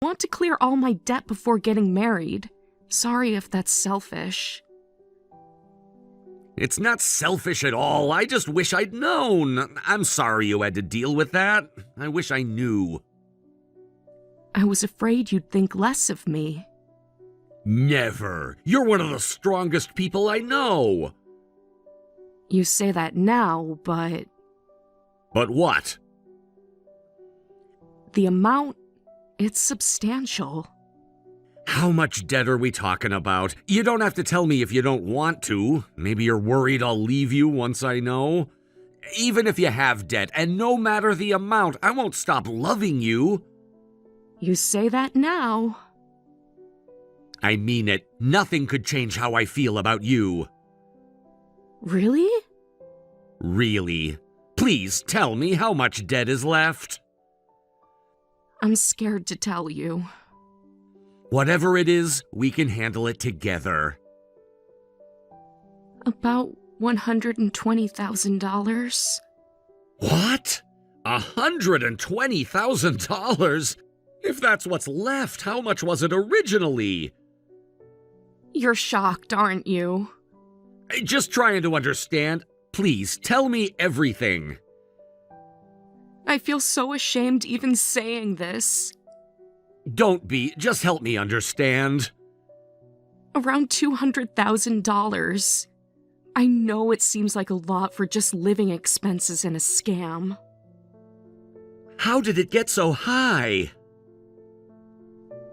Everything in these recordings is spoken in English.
I want to clear all my debt before getting married. Sorry if that's selfish. It's not selfish at all. I just wish I'd known. I'm sorry you had to deal with that. I wish I knew. I was afraid you'd think less of me. Never. You're one of the strongest people I know. You say that now, but... But what? The amount, it's substantial. How much debt are we talking about? You don't have to tell me if you don't want to. Maybe you're worried I'll leave you once I know. Even if you have debt, and no matter the amount, I won't stop loving you. You say that now. I mean it. Nothing could change how I feel about you. Really? Really? Please tell me how much debt is left. I'm scared to tell you. Whatever it is, we can handle it together. About $120,000. What? $120,000? If that's what's left, how much was it originally? You're shocked, aren't you? Just trying to understand. Please, tell me everything. I feel so ashamed even saying this. Don't be. Just help me understand. Around $200,000. I know it seems like a lot for just living expenses in a scam. How did it get so high?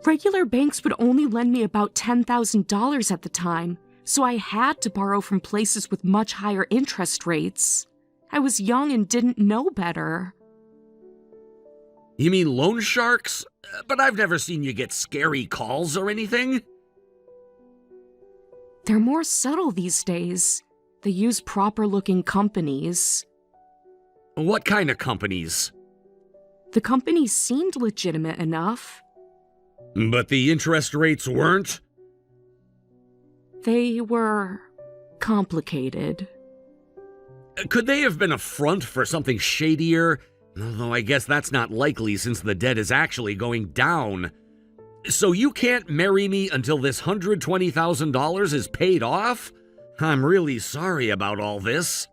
Regular banks would only lend me about $10,000 at the time, so I had to borrow from places with much higher interest rates. I was young and didn't know better. You mean loan sharks? But I've never seen you get scary calls or anything. They're more subtle these days. They use proper-looking companies. What kind of companies? The companies seemed legitimate enough. But the interest rates weren't? They were complicated. Could they have been a front for something shadier? Although I guess that's not likely since the debt is actually going down. So you can't marry me until this $120,000 is paid off? I'm really sorry about all this.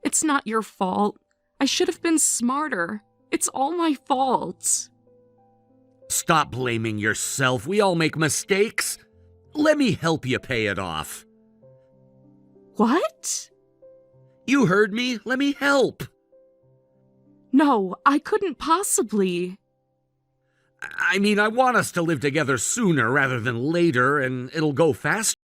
It's not your fault. I should have been smarter. It's all my fault. Stop blaming yourself. We all make mistakes. Let me help you pay it off. What? You heard me. Let me help. No, I couldn't possibly. I mean, I want us to live together sooner rather than later, and it'll go faster.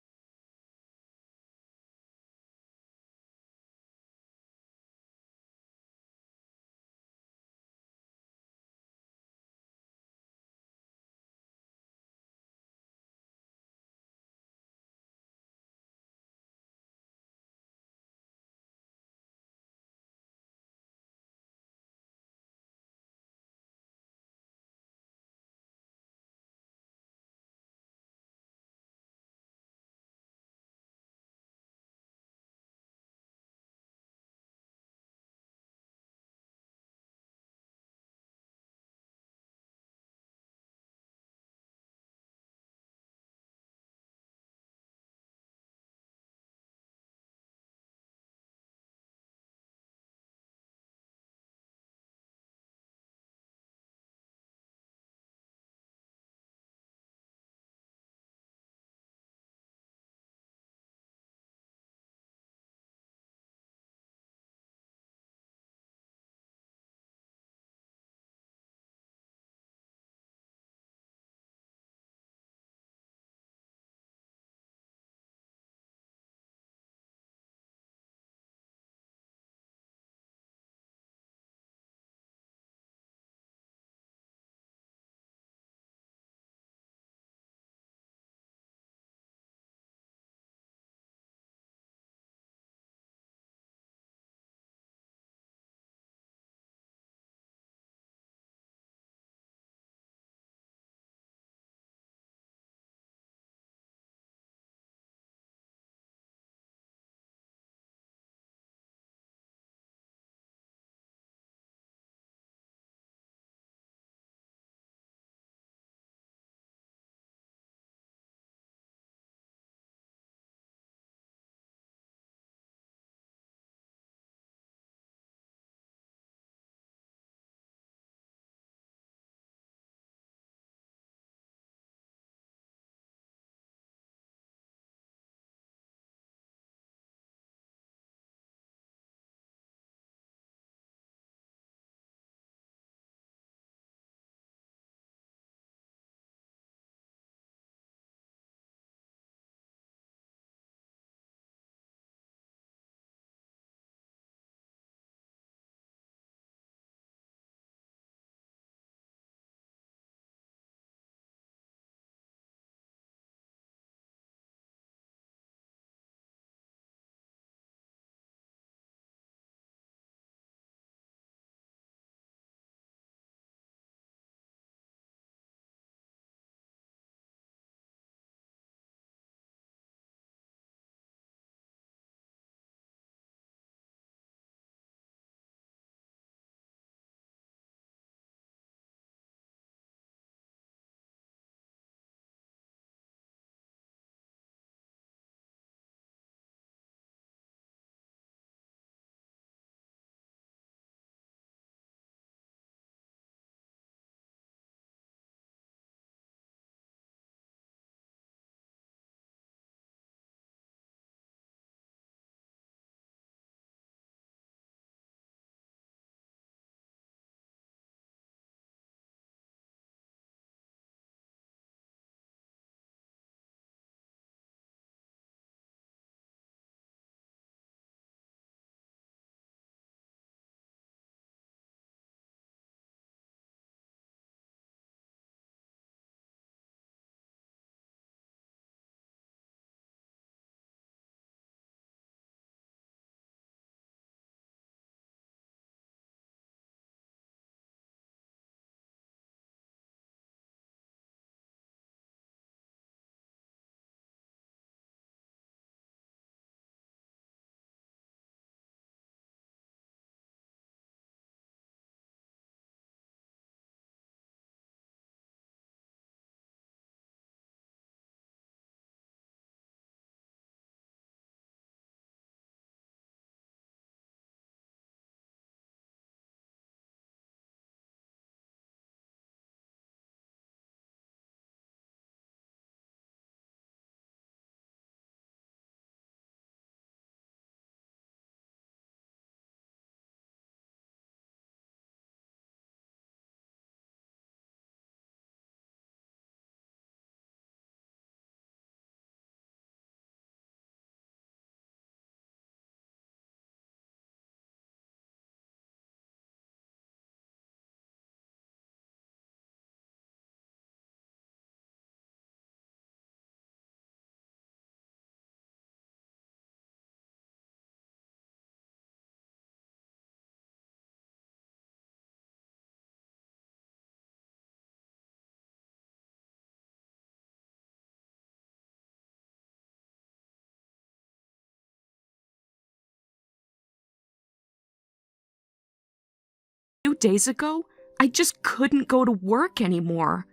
few days ago, I just couldn't go to work anymore.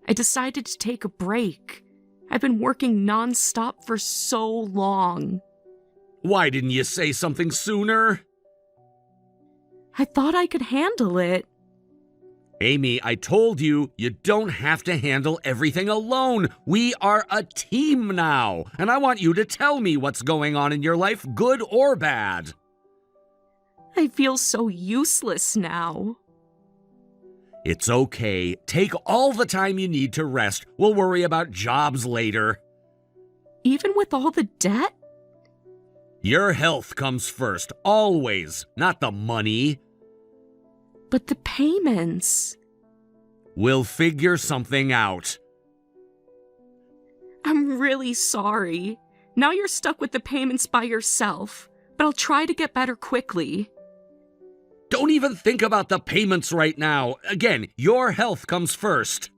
I decided to take a break. I've been working nonstop for so long. Why didn't you say something sooner? I thought I could handle it. Amy, I told you, you don't have to handle everything alone. We are a team now, and I want you to tell me what's going on in your life, good or bad. I feel so useless now. It's okay. Take all the time you need to rest. We'll worry about jobs later. Even with all the debt? Your health comes first, always, not the money. But the payments. We'll figure something out. I'm really sorry. Now you're stuck with the payments by yourself, but I'll try to get better quickly. Don't even think about the payments right now. Again, your health comes first.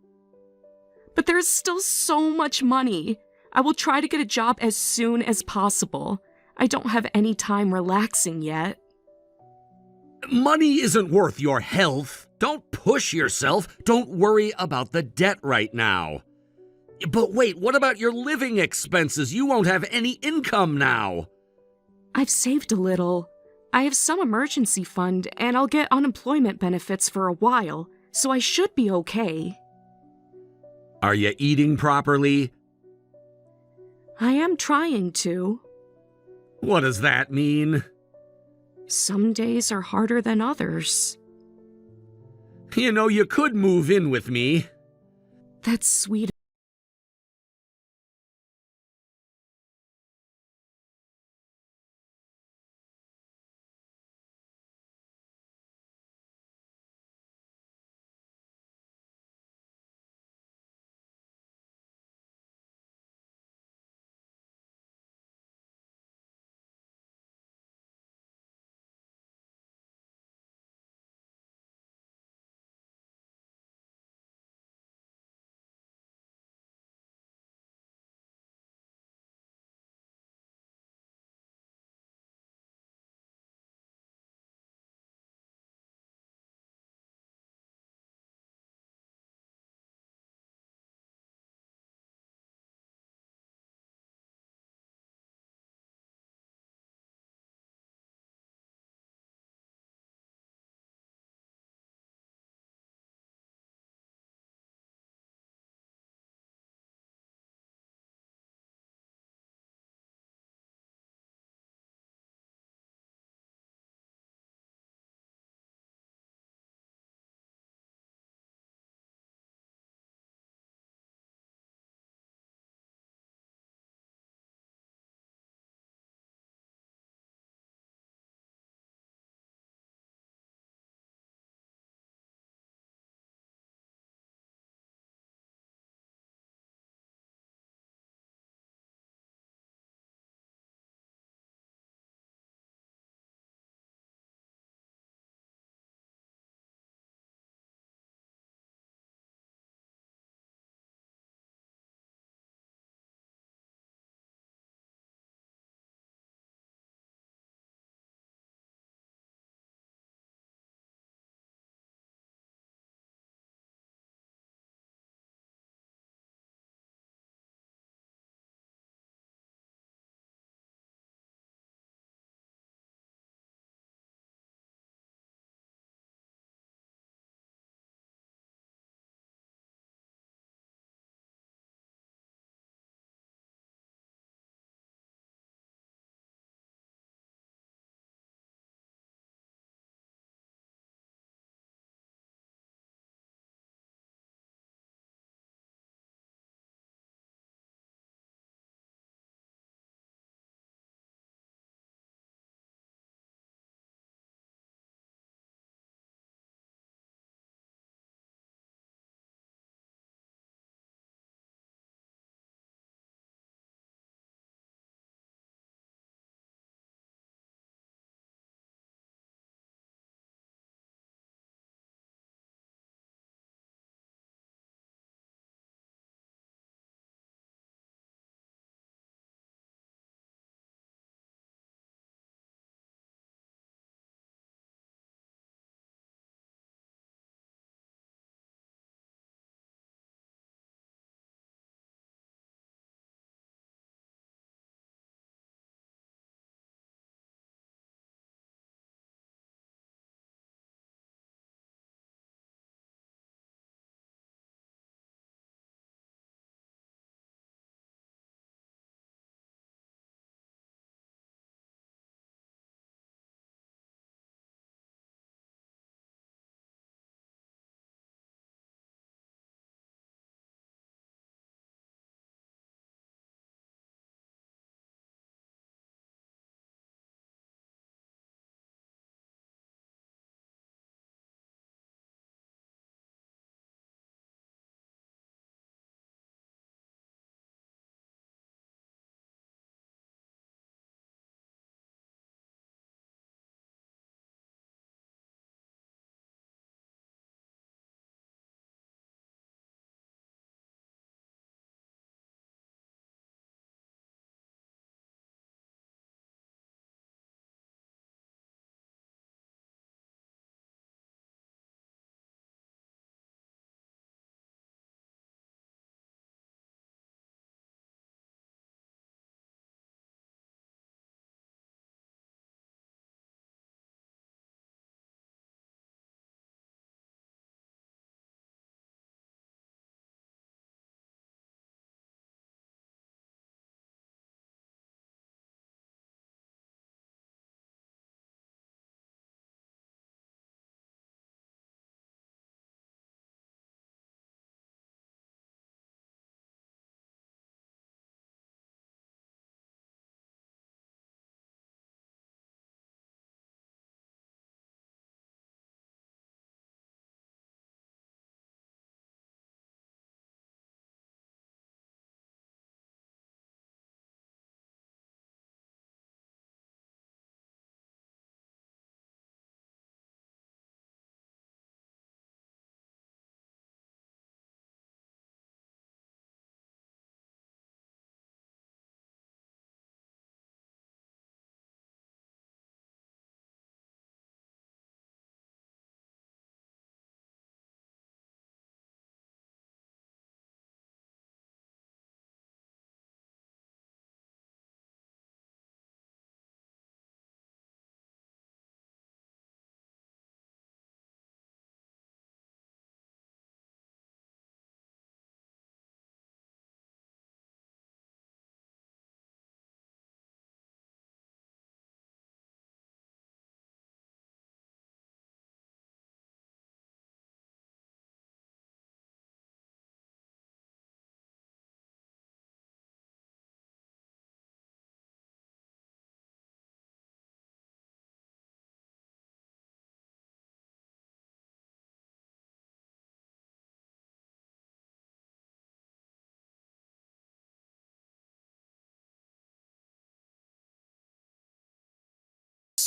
But there's still so much money. I will try to get a job as soon as possible. I don't have any time relaxing yet. Money isn't worth your health. Don't push yourself. Don't worry about the debt right now. But wait, what about your living expenses? You won't have any income now. I've saved a little. I have some emergency fund, and I'll get unemployment benefits for a while, so I should be okay. Are you eating properly? I am trying to. What does that mean? Some days are harder than others. You know, you could move in with me. That's sweet.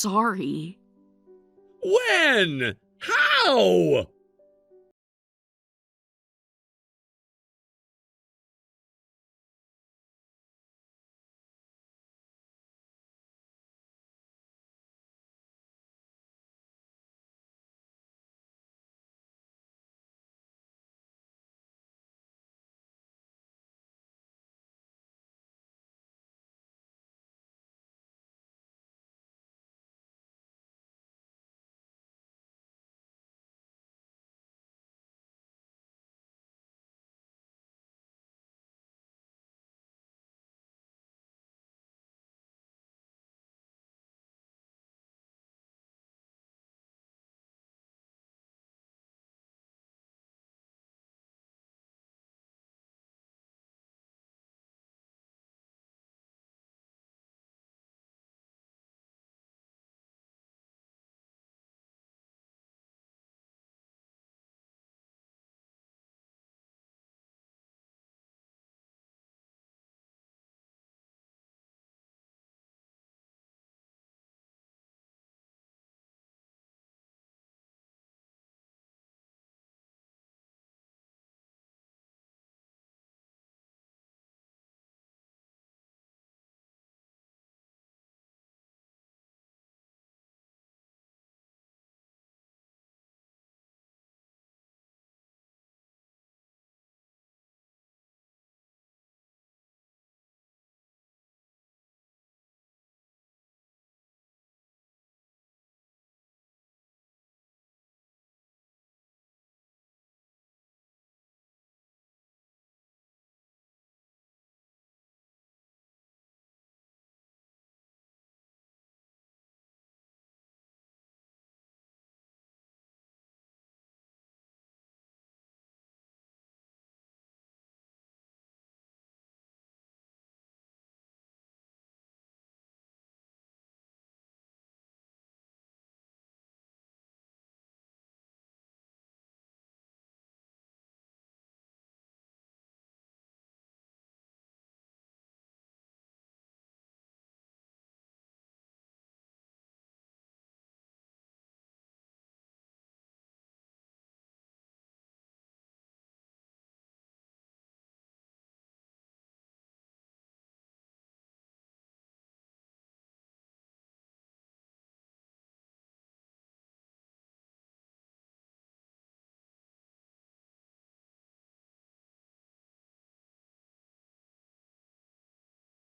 sorry. When? How?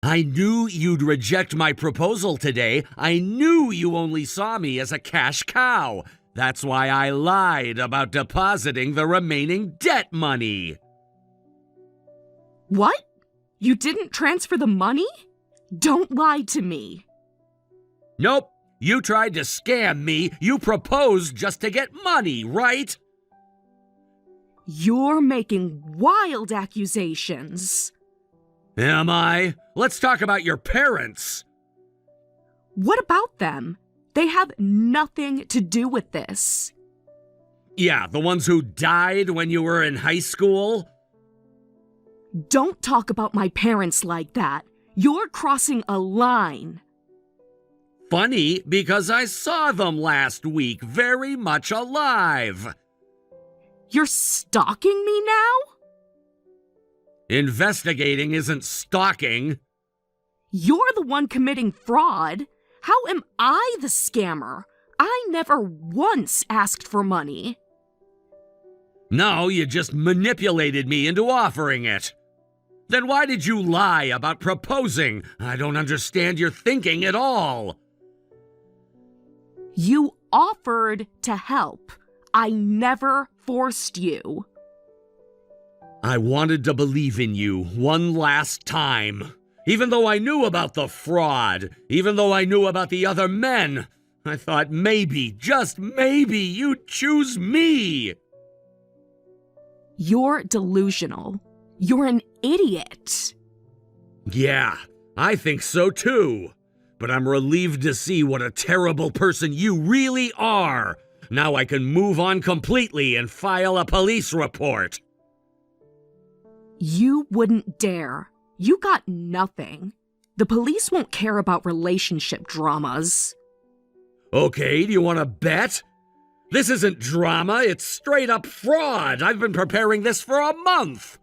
I knew you'd reject my proposal today. I knew you only saw me as a cash cow. That's why I lied about depositing the remaining debt money. What? You didn't transfer the money? Don't lie to me. Nope. You tried to scam me. You proposed just to get money, right? You're making wild accusations. Am I? Let's talk about your parents. What about them? They have nothing to do with this. Yeah, the ones who died when you were in high school? Don't talk about my parents like that. You're crossing a line. Funny, because I saw them last week, very much alive. You're stalking me now? Investigating isn't stalking. You're the one committing fraud. How am I the scammer? I never once asked for money. No, you just manipulated me into offering it. Then why did you lie about proposing? I don't understand your thinking at all. You offered to help. I never forced you. I wanted to believe in you one last time. Even though I knew about the fraud, even though I knew about the other men, I thought maybe, just maybe, you'd choose me. You're delusional. You're an idiot. Yeah, I think so too. But I'm relieved to see what a terrible person you really are. Now I can move on completely and file a police report. You wouldn't dare. You got nothing. The police won't care about relationship dramas. Okay, do you want to bet? This isn't drama, it's straight up fraud. I've been preparing this for a month.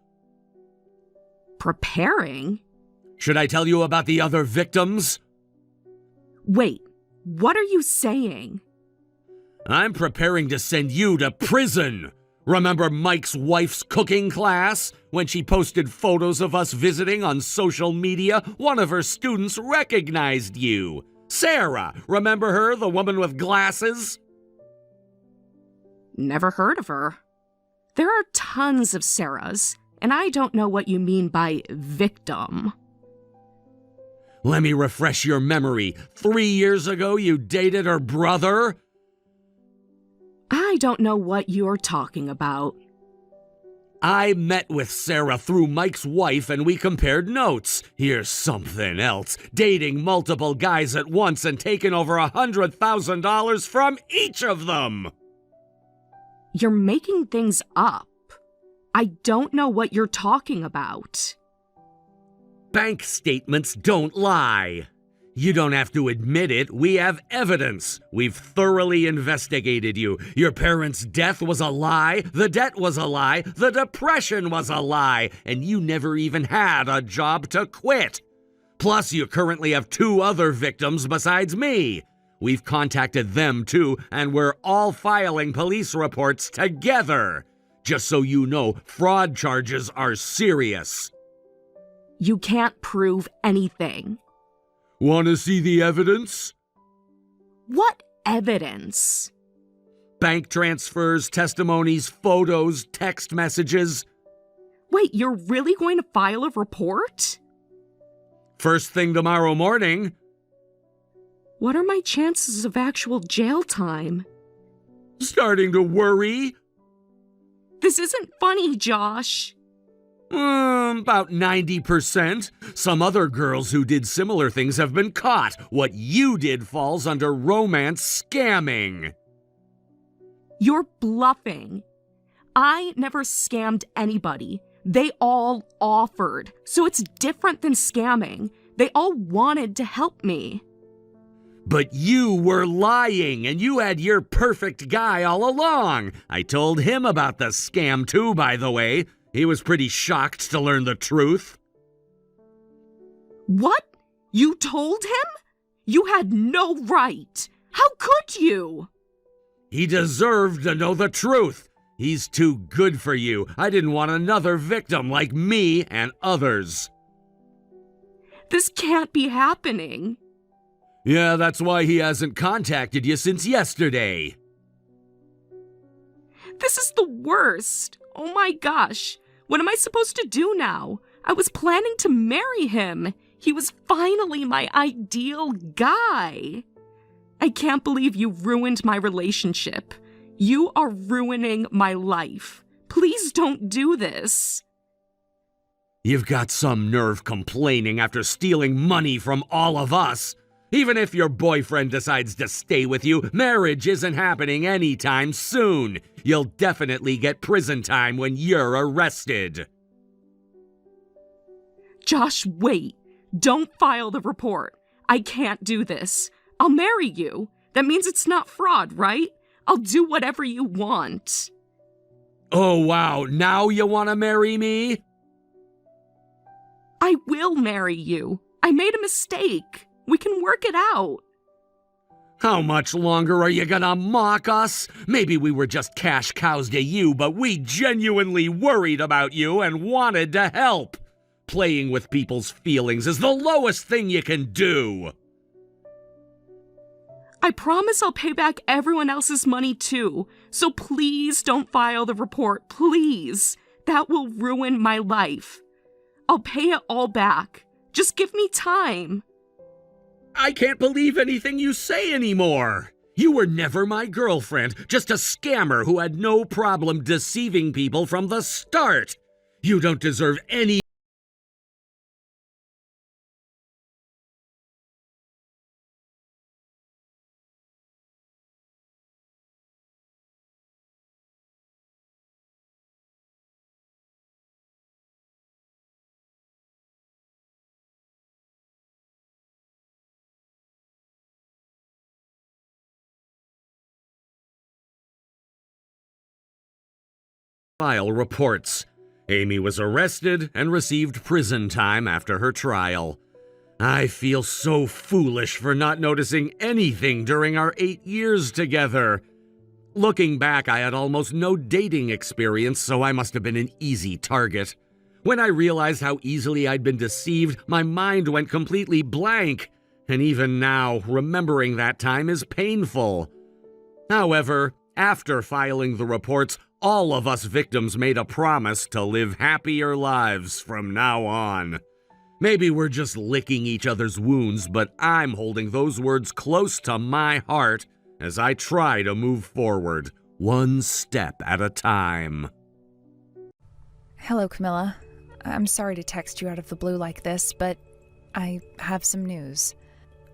Preparing? Should I tell you about the other victims? Wait, what are you saying? I'm preparing to send you to prison. Remember Mike's wife's cooking class? When she posted photos of us visiting on social media, one of her students recognized you. Sarah, remember her, the woman with glasses? Never heard of her. There are tons of Sarahs, and I don't know what you mean by victim. Let me refresh your memory. 3 years ago, you dated her brother? I don't know what you're talking about. I met with Sarah through Mike's wife and we compared notes. Here's something else. Dating multiple guys at once and taking over $100,000 from each of them. You're making things up. I don't know what you're talking about. Bank statements don't lie. You don't have to admit it. We have evidence. We've thoroughly investigated you. Your parents' death was a lie. The debt was a lie. The depression was a lie. And you never even had a job to quit. Plus, you currently have 2 other victims besides me. We've contacted them too, and we're all filing police reports together. Just so you know, fraud charges are serious. You can't prove anything. Want to see the evidence? What evidence? Bank transfers, testimonies, photos, text messages. Wait, you're really going to file a report? First thing tomorrow morning. What are my chances of actual jail time? Starting to worry? This isn't funny, Josh. About 90%. Some other girls who did similar things have been caught. What you did falls under romance scamming. You're bluffing. I never scammed anybody. They all offered, so it's different than scamming. They all wanted to help me. But you were lying, and you had your perfect guy all along. I told him about the scam too, by the way. He was pretty shocked to learn the truth. What? You told him? You had no right. How could you? He deserved to know the truth. He's too good for you. I didn't want another victim like me and others. This can't be happening. Yeah, that's why he hasn't contacted you since yesterday. This is the worst. Oh my gosh. What am I supposed to do now? I was planning to marry him. He was finally my ideal guy. I can't believe you ruined my relationship. You are ruining my life. Please don't do this. You've got some nerve complaining after stealing money from all of us. Even if your boyfriend decides to stay with you, marriage isn't happening anytime soon. You'll definitely get prison time when you're arrested. Josh, wait. Don't file the report. I can't do this. I'll marry you. That means it's not fraud, right? I'll do whatever you want. Oh, wow. Now you want to marry me? I will marry you. I made a mistake. We can work it out. How much longer are you gonna mock us? Maybe we were just cash cows to you, but we genuinely worried about you and wanted to help. Playing with people's feelings is the lowest thing you can do. I promise I'll pay back everyone else's money too. So please don't file the report, please. That will ruin my life. I'll pay it all back. Just give me time. I can't believe anything you say anymore. You were never my girlfriend, just a scammer who had no problem deceiving people from the start. You don't deserve any File reports. Amy was arrested and received prison time after her trial. I feel so foolish for not noticing anything during our 8 years together. Looking back, I had almost no dating experience, so I must have been an easy target. When I realized how easily I'd been deceived, my mind went completely blank, and even now, remembering that time is painful. However, after filing the reports, all of us victims made a promise to live happier lives from now on. Maybe we're just licking each other's wounds, but I'm holding those words close to my heart as I try to move forward, one step at a time. Hello, Camilla. I'm sorry to text you out of the blue like this, but I have some news.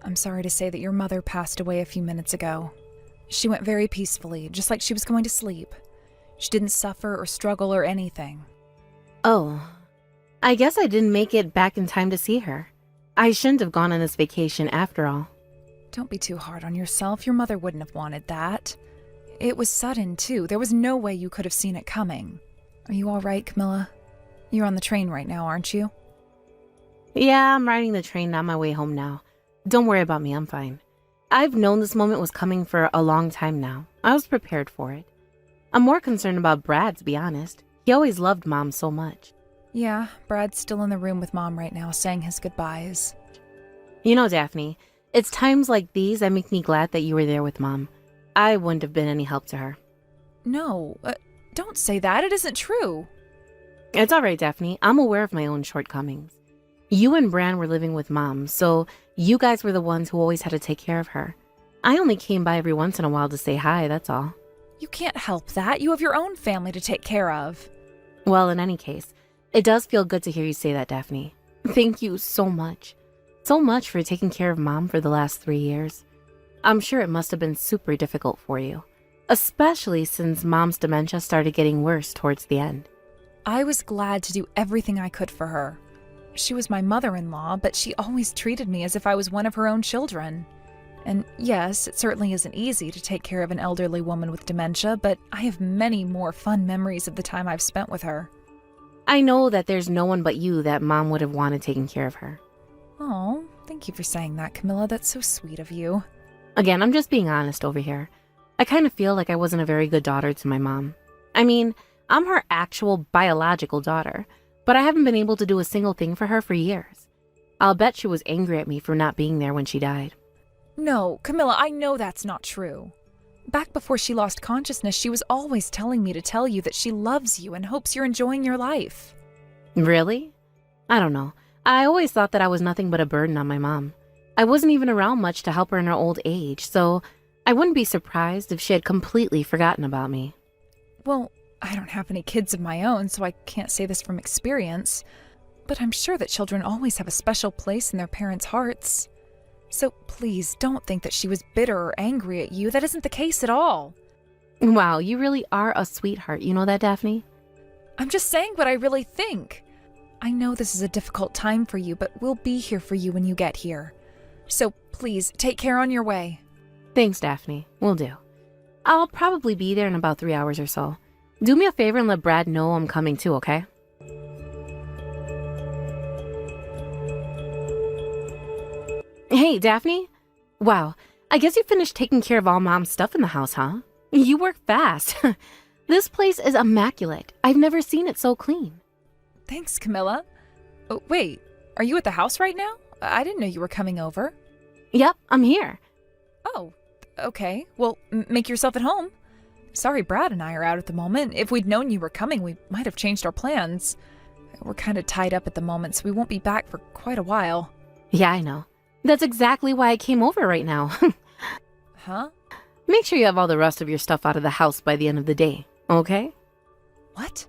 I'm sorry to say that your mother passed away a few minutes ago. She went very peacefully, just like she was going to sleep. She didn't suffer or struggle or anything. Oh, I guess I didn't make it back in time to see her. I shouldn't have gone on this vacation after all. Don't be too hard on yourself. Your mother wouldn't have wanted that. It was sudden, too. There was no way you could have seen it coming. Are you all right, Camilla? You're on the train right now, aren't you? Yeah, I'm riding the train on my way home now. Don't worry about me, I'm fine. I've known this moment was coming for a long time now. I was prepared for it. I'm more concerned about Brad, to be honest. He always loved Mom so much. Yeah, Brad's still in the room with Mom right now, saying his goodbyes. You know, Daphne, it's times like these that make me glad that you were there with Mom. I wouldn't have been any help to her. No, don't say that. It isn't true. It's all right, Daphne. I'm aware of my own shortcomings. You and Bran were living with Mom, so you guys were the ones who always had to take care of her. I only came by every once in a while to say hi, that's all. You can't help that. You have your own family to take care of. Well, in any case, it does feel good to hear you say that, Daphne. Thank you so much. So much for taking care of Mom for the last 3 years. I'm sure it must have been super difficult for you, especially since Mom's dementia started getting worse towards the end. I was glad to do everything I could for her. She was my mother-in-law, but she always treated me as if I was one of her own children. And yes, it certainly isn't easy to take care of an elderly woman with dementia, but I have many more fun memories of the time I've spent with her. I know that there's no one but you that Mom would have wanted taking care of her. Oh, thank you for saying that, Camilla. That's so sweet of you. Again, I'm just being honest over here. I kind of feel like I wasn't a very good daughter to my mom. I mean, I'm her actual biological daughter, but I haven't been able to do a single thing for her for years. I'll bet she was angry at me for not being there when she died. No, Camilla, I know that's not true. Back before she lost consciousness, she was always telling me to tell you that she loves you and hopes you're enjoying your life. Really? I don't know. I always thought that I was nothing but a burden on my mom. I wasn't even around much to help her in her old age, so I wouldn't be surprised if she had completely forgotten about me. Well, I don't have any kids of my own, so I can't say this from experience, but I'm sure that children always have a special place in their parents' hearts. So please don't think that she was bitter or angry at you. That isn't the case at all. Wow, you really are a sweetheart. You know that, Daphne? I'm just saying what I really think. I know this is a difficult time for you, but we'll be here for you when you get here. So please, take care on your way. Thanks, Daphne. Will do. I'll probably be there in about 3 hours or so. Do me a favor and let Brad know I'm coming too, okay? Hey, Daphne? Wow, I guess you finished taking care of all Mom's stuff in the house, huh? You work fast. This place is immaculate. I've never seen it so clean. Thanks, Camilla. Oh, wait, are you at the house right now? I didn't know you were coming over. Yep, I'm here. Oh, okay. Well, make yourself at home. Sorry, Brad and I are out at the moment. If we'd known you were coming, we might have changed our plans. We're kind of tied up at the moment, so we won't be back for quite a while. Yeah, I know. That's exactly why I came over right now. Huh? Make sure you have all the rest of your stuff out of the house by the end of the day, okay? What?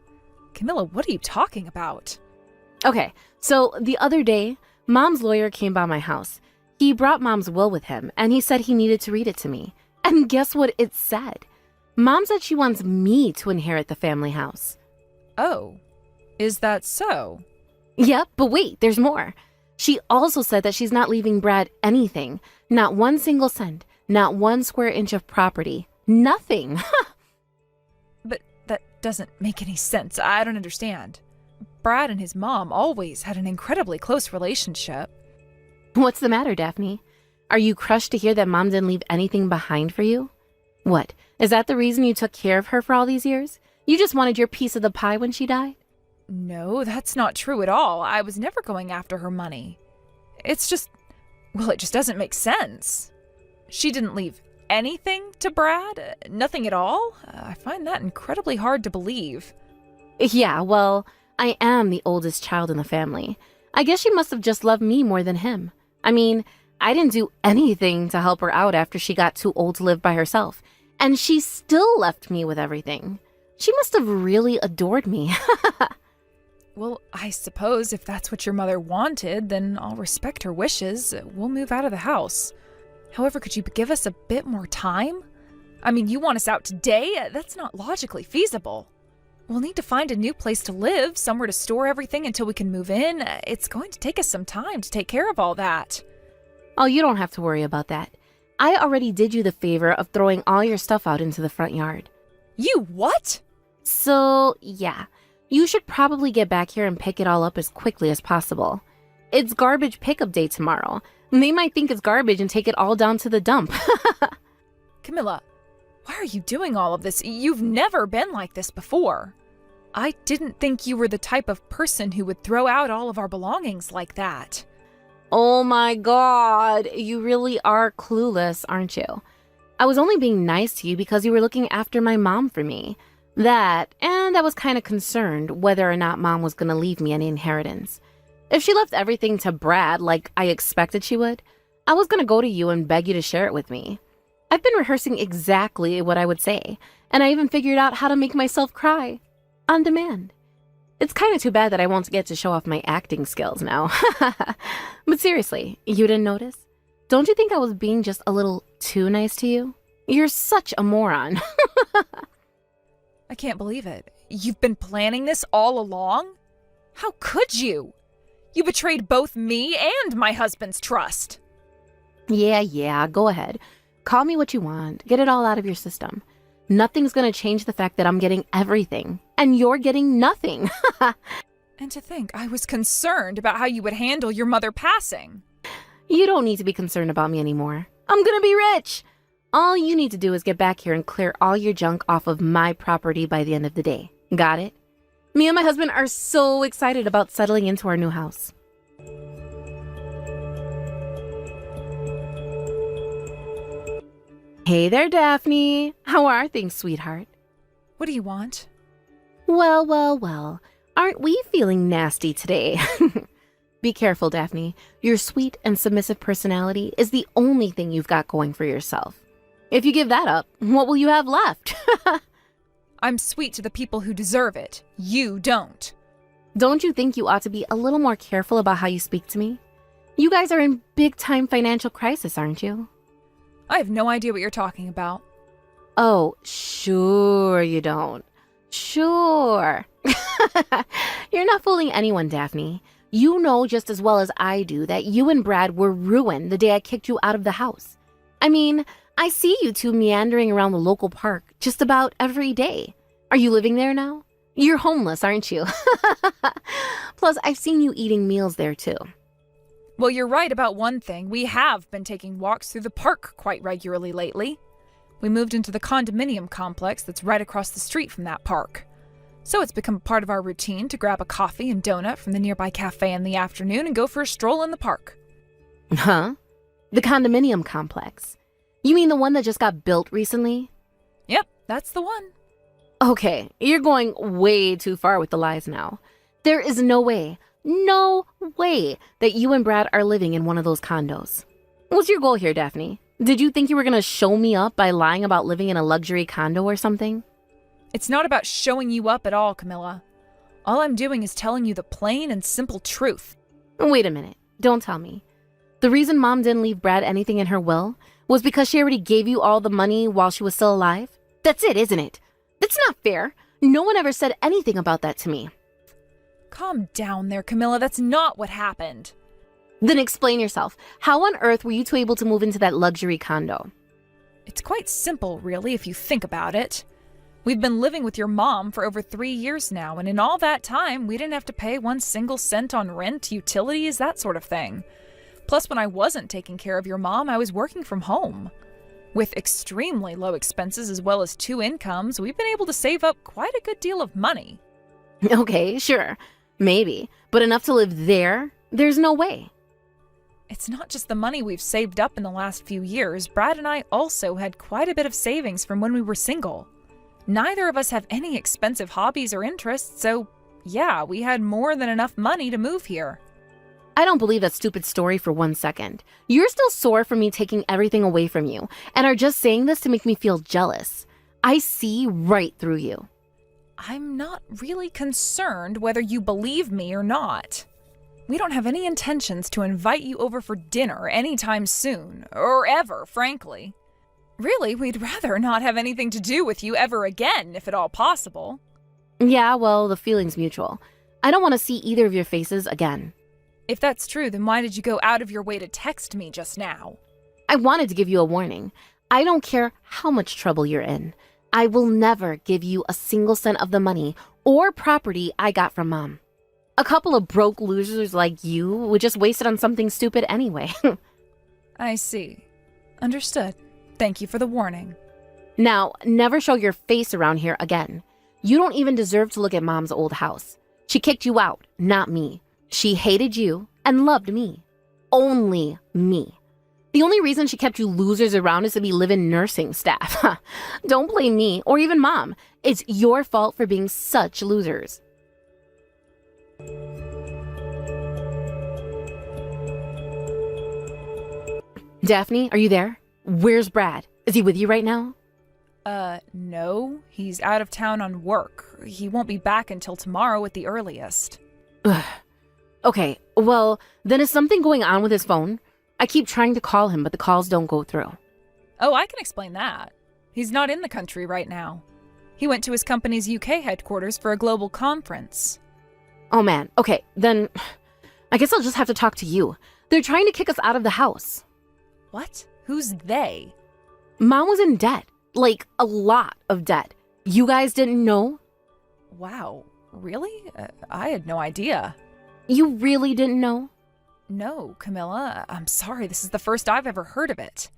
Camilla, what are you talking about? Okay, so the other day, Mom's lawyer came by my house. He brought Mom's will with him, and he said he needed to read it to me. And guess what it said? Mom said she wants me to inherit the family house. Oh, is that so? Yep, but wait, there's more. She also said that she's not leaving Brad anything. Not one single cent. Not 1 square inch of property. Nothing. But that doesn't make any sense. I don't understand. Brad and his mom always had an incredibly close relationship. What's the matter, Daphne? Are you crushed to hear that Mom didn't leave anything behind for you? What, is that the reason you took care of her for all these years? You just wanted your piece of the pie when she died? No, that's not true at all. I was never going after her money. It just doesn't make sense. She didn't leave anything to Brad? Nothing at all? I find that incredibly hard to believe. Yeah, well, I am the oldest child in the family. I guess she must have just loved me more than him. I mean, I didn't do anything to help her out after she got too old to live by herself. And she still left me with everything. She must have really adored me. Well, I suppose if that's what your mother wanted, then I'll respect her wishes. We'll move out of the house. However, could you give us a bit more time? I mean, you want us out today? That's not logically feasible. We'll need to find a new place to live, somewhere to store everything until we can move in. It's going to take us some time to take care of all that. Oh, you don't have to worry about that. I already did you the favor of throwing all your stuff out into the front yard. You what? So, yeah. You should probably get back here and pick it all up as quickly as possible. It's garbage pickup day tomorrow. They might think it's garbage and take it all down to the dump. Camilla, why are you doing all of this? You've never been like this before. I didn't think you were the type of person who would throw out all of our belongings like that. Oh my God, you really are clueless, aren't you? I was only being nice to you because you were looking after my mom for me. That, and I was kind of concerned whether or not Mom was going to leave me any inheritance. If she left everything to Brad like I expected she would, I was going to go to you and beg you to share it with me. I've been rehearsing exactly what I would say, and I even figured out how to make myself cry. On demand. It's kind of too bad that I won't get to show off my acting skills now. But seriously, you didn't notice? Don't you think I was being just a little too nice to you? You're such a moron. I can't believe it. You've been planning this all along? How could you? You betrayed both me and my husband's trust. Yeah, go ahead. Call me what you want. Get it all out of your system. Nothing's gonna change the fact that I'm getting everything, and you're getting nothing. And to think I was concerned about how you would handle your mother passing. You don't need to be concerned about me anymore. I'm gonna be rich. All you need to do is get back here and clear all your junk off of my property by the end of the day. Got it? Me and my husband are so excited about settling into our new house. Hey there, Daphne. How are things, sweetheart? What do you want? Well. Aren't we feeling nasty today? Be careful, Daphne. Your sweet and submissive personality is the only thing you've got going for yourself. If you give that up, what will you have left? I'm sweet to the people who deserve it. You don't. Don't you think you ought to be a little more careful about how you speak to me? You guys are in big-time financial crisis, aren't you? I have no idea what you're talking about. Oh, sure you don't. Sure. You're not fooling anyone, Daphne. You know just as well as I do that you and Brad were ruined the day I kicked you out of the house. I mean, I see you two meandering around the local park just about every day. Are you living there now? You're homeless, aren't you? Plus, I've seen you eating meals there too. Well, you're right about one thing. We have been taking walks through the park quite regularly lately. We moved into the condominium complex that's right across the street from that park. So it's become part of our routine to grab a coffee and donut from the nearby cafe in the afternoon and go for a stroll in the park. Huh? The condominium complex? You mean the one that just got built recently? Yep, that's the one. Okay, you're going way too far with the lies now. There is no way that you and Brad are living in one of those condos. What's your goal here, Daphne? Did you think you were going to show me up by lying about living in a luxury condo or something? It's not about showing you up at all, Camilla. All I'm doing is telling you the plain and simple truth. Wait a minute. Don't tell me. The reason Mom didn't leave Brad anything in her will was because she already gave you all the money while she was still alive? That's it, isn't it? That's not fair. No one ever said anything about that to me. Calm down there, Camilla. That's not what happened. Then explain yourself. How on earth were you two able to move into that luxury condo? It's quite simple, really, if you think about it. We've been living with your mom for over 3 years now, and in all that time, we didn't have to pay 1 single cent on rent, utilities, that sort of thing. Plus, when I wasn't taking care of your mom, I was working from home. With extremely low expenses as well as 2 incomes, we've been able to save up quite a good deal of money. Okay, sure. Maybe. But enough to live there? There's no way. It's not just the money we've saved up in the last few years. Brad and I also had quite a bit of savings from when we were single. Neither of us have any expensive hobbies or interests, so yeah, we had more than enough money to move here. I don't believe that stupid story for 1 second. You're still sore for me taking everything away from you, and are just saying this to make me feel jealous. I see right through you. I'm not really concerned whether you believe me or not. We don't have any intentions to invite you over for dinner anytime soon, or ever, frankly. Really, we'd rather not have anything to do with you ever again, if at all possible. Yeah, well, the feeling's mutual. I don't want to see either of your faces again. If that's true, then why did you go out of your way to text me just now? I wanted to give you a warning. I don't care how much trouble you're in. I will never give you a single cent of the money or property I got from Mom. A couple of broke losers like you would just waste it on something stupid anyway. I see. Understood. Thank you for the warning. Now, never show your face around here again. You don't even deserve to look at Mom's old house. She kicked you out, not me. She hated you and loved me. Only me. The only reason she kept you losers around is to be live-in nursing staff. Don't blame me or even Mom. It's your fault for being such losers. Daphne, are you there? Where's Brad? Is he with you right now? No. He's out of town on work. He won't be back until tomorrow at the earliest. Ugh. Okay, well, then is something going on with his phone? I keep trying to call him, but the calls don't go through. Oh, I can explain that. He's not in the country right now. He went to his company's UK headquarters for a global conference. Oh man, okay, then I guess I'll just have to talk to you. They're trying to kick us out of the house. What? Who's they? Mom was in debt, like a lot of debt. You guys didn't know? Wow, really? I had no idea. You really didn't know? No, Camilla, I'm sorry, this is the first I've ever heard of it.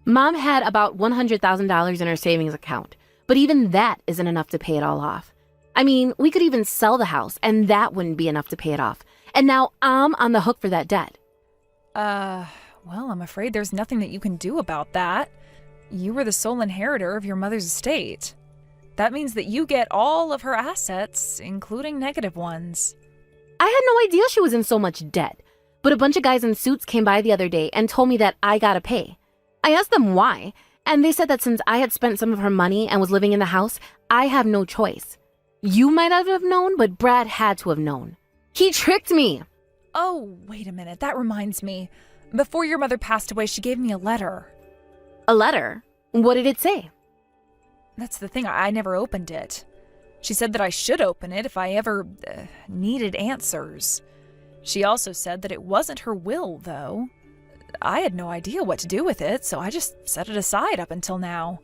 Mom had about $100,000 in her savings account, but even that isn't enough to pay it all off. I mean, we could even sell the house, and that wouldn't be enough to pay it off. And now I'm on the hook for that debt. Well, I'm afraid there's nothing that you can do about that. You were the sole inheritor of your mother's estate. That means that you get all of her assets, including negative ones. I had no idea she was in so much debt, but a bunch of guys in suits came by the other day and told me that I gotta pay. I asked them why, and they said that since I had spent some of her money and was living in the house, I have no choice. You might have known, but Brad had to have known. He tricked me. Oh, wait a minute, that reminds me. Before your mother passed away, she gave me a letter. A letter? What did it say? That's the thing, I never opened it. She said that I should open it if I ever needed answers. She also said that it wasn't her will, though. I had no idea what to do with it, so I just set it aside up until now.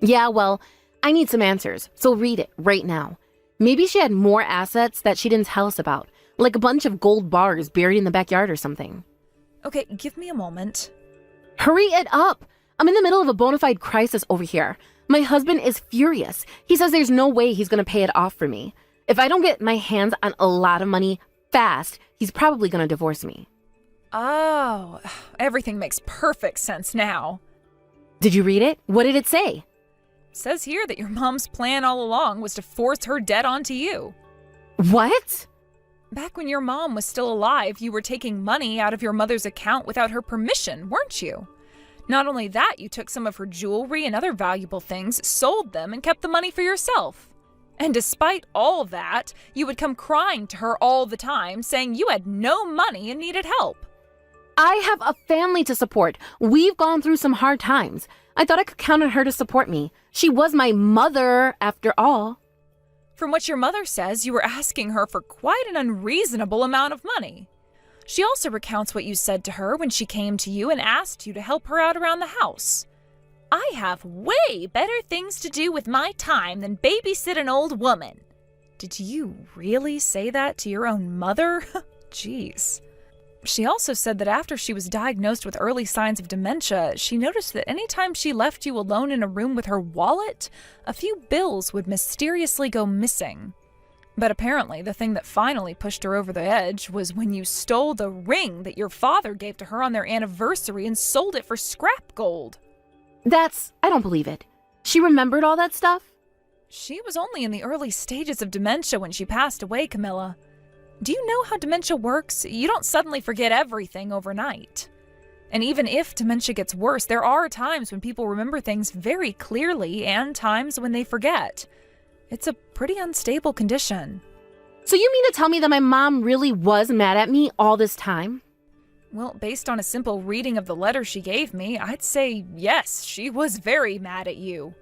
Yeah, well, I need some answers, so read it right now. Maybe she had more assets that she didn't tell us about, like a bunch of gold bars buried in the backyard or something. Okay, give me a moment. Hurry it up! I'm in the middle of a bona fide crisis over here. My husband is furious. He says there's no way he's gonna pay it off for me. If I don't get my hands on a lot of money fast, he's probably gonna divorce me. Oh, everything makes perfect sense now. Did you read it? What did it say? It says here that your mom's plan all along was to force her debt onto you. What? Back when your mom was still alive, you were taking money out of your mother's account without her permission, weren't you? Not only that, you took some of her jewelry and other valuable things, sold them, and kept the money for yourself. And despite all that, you would come crying to her all the time, saying you had no money and needed help. I have a family to support. We've gone through some hard times. I thought I could count on her to support me. She was my mother, after all. From what your mother says, you were asking her for quite an unreasonable amount of money. She also recounts what you said to her when she came to you and asked you to help her out around the house. I have way better things to do with my time than babysit an old woman. Did you really say that to your own mother? Jeez. She also said that after she was diagnosed with early signs of dementia, she noticed that anytime she left you alone in a room with her wallet, a few bills would mysteriously go missing. But apparently, the thing that finally pushed her over the edge was when you stole the ring that your father gave to her on their anniversary and sold it for scrap gold. I don't believe it. She remembered all that stuff? She was only in the early stages of dementia when she passed away, Camilla. Do you know how dementia works? You don't suddenly forget everything overnight. And even if dementia gets worse, there are times when people remember things very clearly and times when they forget. It's a pretty unstable condition. So you mean to tell me that my mom really was mad at me all this time? Well, based on a simple reading of the letter she gave me, I'd say yes, she was very mad at you.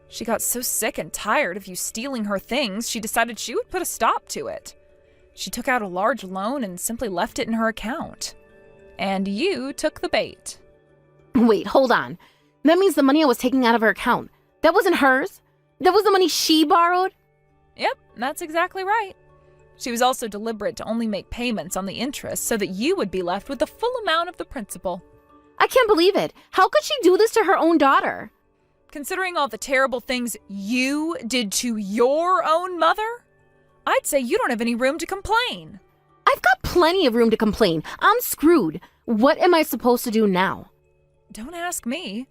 She got so sick and tired of you stealing her things, she decided she would put a stop to it. She took out a large loan and simply left it in her account. And you took the bait. Wait, hold on. That means the money I was taking out of her account, that wasn't hers? That was the money she borrowed? Yep, that's exactly right. She was also deliberate to only make payments on the interest so that you would be left with the full amount of the principal. I can't believe it. How could she do this to her own daughter? Considering all the terrible things you did to your own mother, I'd say you don't have any room to complain. I've got plenty of room to complain. I'm screwed. What am I supposed to do now? Don't ask me.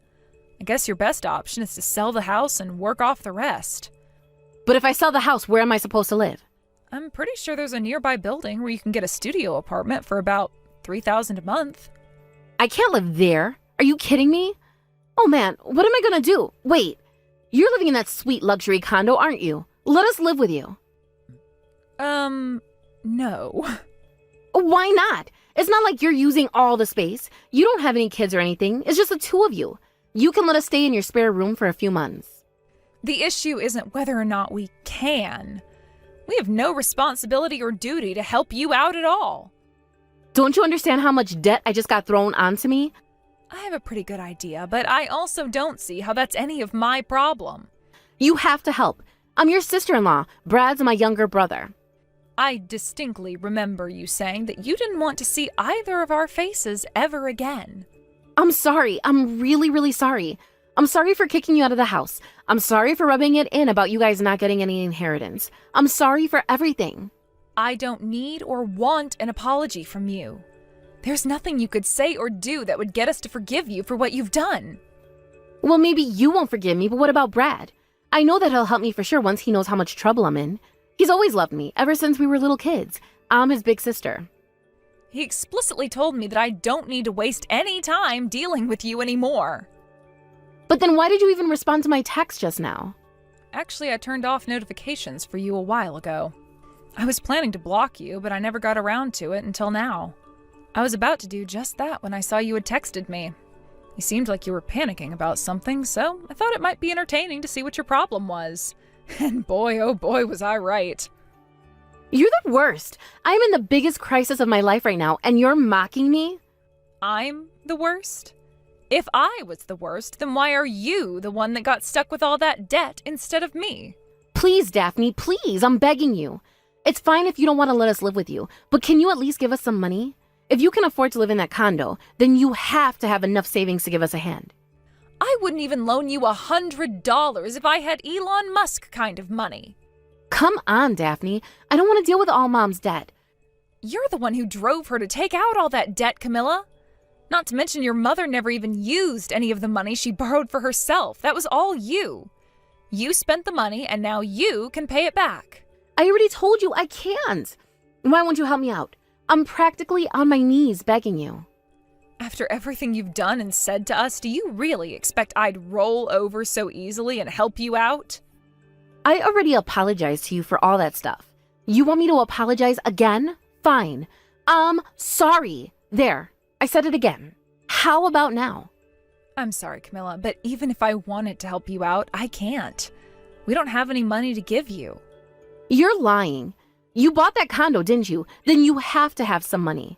I guess your best option is to sell the house and work off the rest. But if I sell the house, where am I supposed to live? I'm pretty sure there's a nearby building where you can get a studio apartment for about $3,000 a month. I can't live there. Are you kidding me? Oh man, what am I gonna do? Wait, you're living in that sweet luxury condo, aren't you? Let us live with you. No. Why not? It's not like you're using all the space. You don't have any kids or anything. It's just the two of you. You can let us stay in your spare room for a few months. The issue isn't whether or not we can. We have no responsibility or duty to help you out at all. Don't you understand how much debt I just got thrown onto me? I have a pretty good idea, but I also don't see how that's any of my problem. You have to help. I'm your sister-in-law. Brad's my younger brother. I distinctly remember you saying that you didn't want to see either of our faces ever again. I'm sorry. I'm really, really sorry. I'm sorry for kicking you out of the house. I'm sorry for rubbing it in about you guys not getting any inheritance. I'm sorry for everything. I don't need or want an apology from you. There's nothing you could say or do that would get us to forgive you for what you've done. Well, maybe you won't forgive me, but what about Brad? I know that he'll help me for sure once he knows how much trouble I'm in. He's always loved me, ever since we were little kids. I'm his big sister. He explicitly told me that I don't need to waste any time dealing with you anymore. But then why did you even respond to my text just now? Actually, I turned off notifications for you a while ago. I was planning to block you, but I never got around to it until now. I was about to do just that when I saw you had texted me. You seemed like you were panicking about something, so I thought it might be entertaining to see what your problem was. And boy, oh boy, was I right. You're the worst. I'm in the biggest crisis of my life right now, and you're mocking me? I'm the worst? If I was the worst, then why are you the one that got stuck with all that debt instead of me? Please, Daphne, please, I'm begging you. It's fine if you don't want to let us live with you, but can you at least give us some money? If you can afford to live in that condo, then you have to have enough savings to give us a hand. I wouldn't even loan you $100 if I had Elon Musk kind of money. Come on, Daphne. I don't want to deal with all Mom's debt. You're the one who drove her to take out all that debt, Camilla. Not to mention your mother never even used any of the money she borrowed for herself. That was all you. You spent the money and now you can pay it back. I already told you I can't. Why won't you help me out? I'm practically on my knees begging you. After everything you've done and said to us, do you really expect I'd roll over so easily and help you out? I already apologized to you for all that stuff. You want me to apologize again? Fine. Sorry. There. I said it again. How about now? I'm sorry, Camilla, but even if I wanted to help you out, I can't. We don't have any money to give you. You're lying. You bought that condo, didn't you? Then you have to have some money.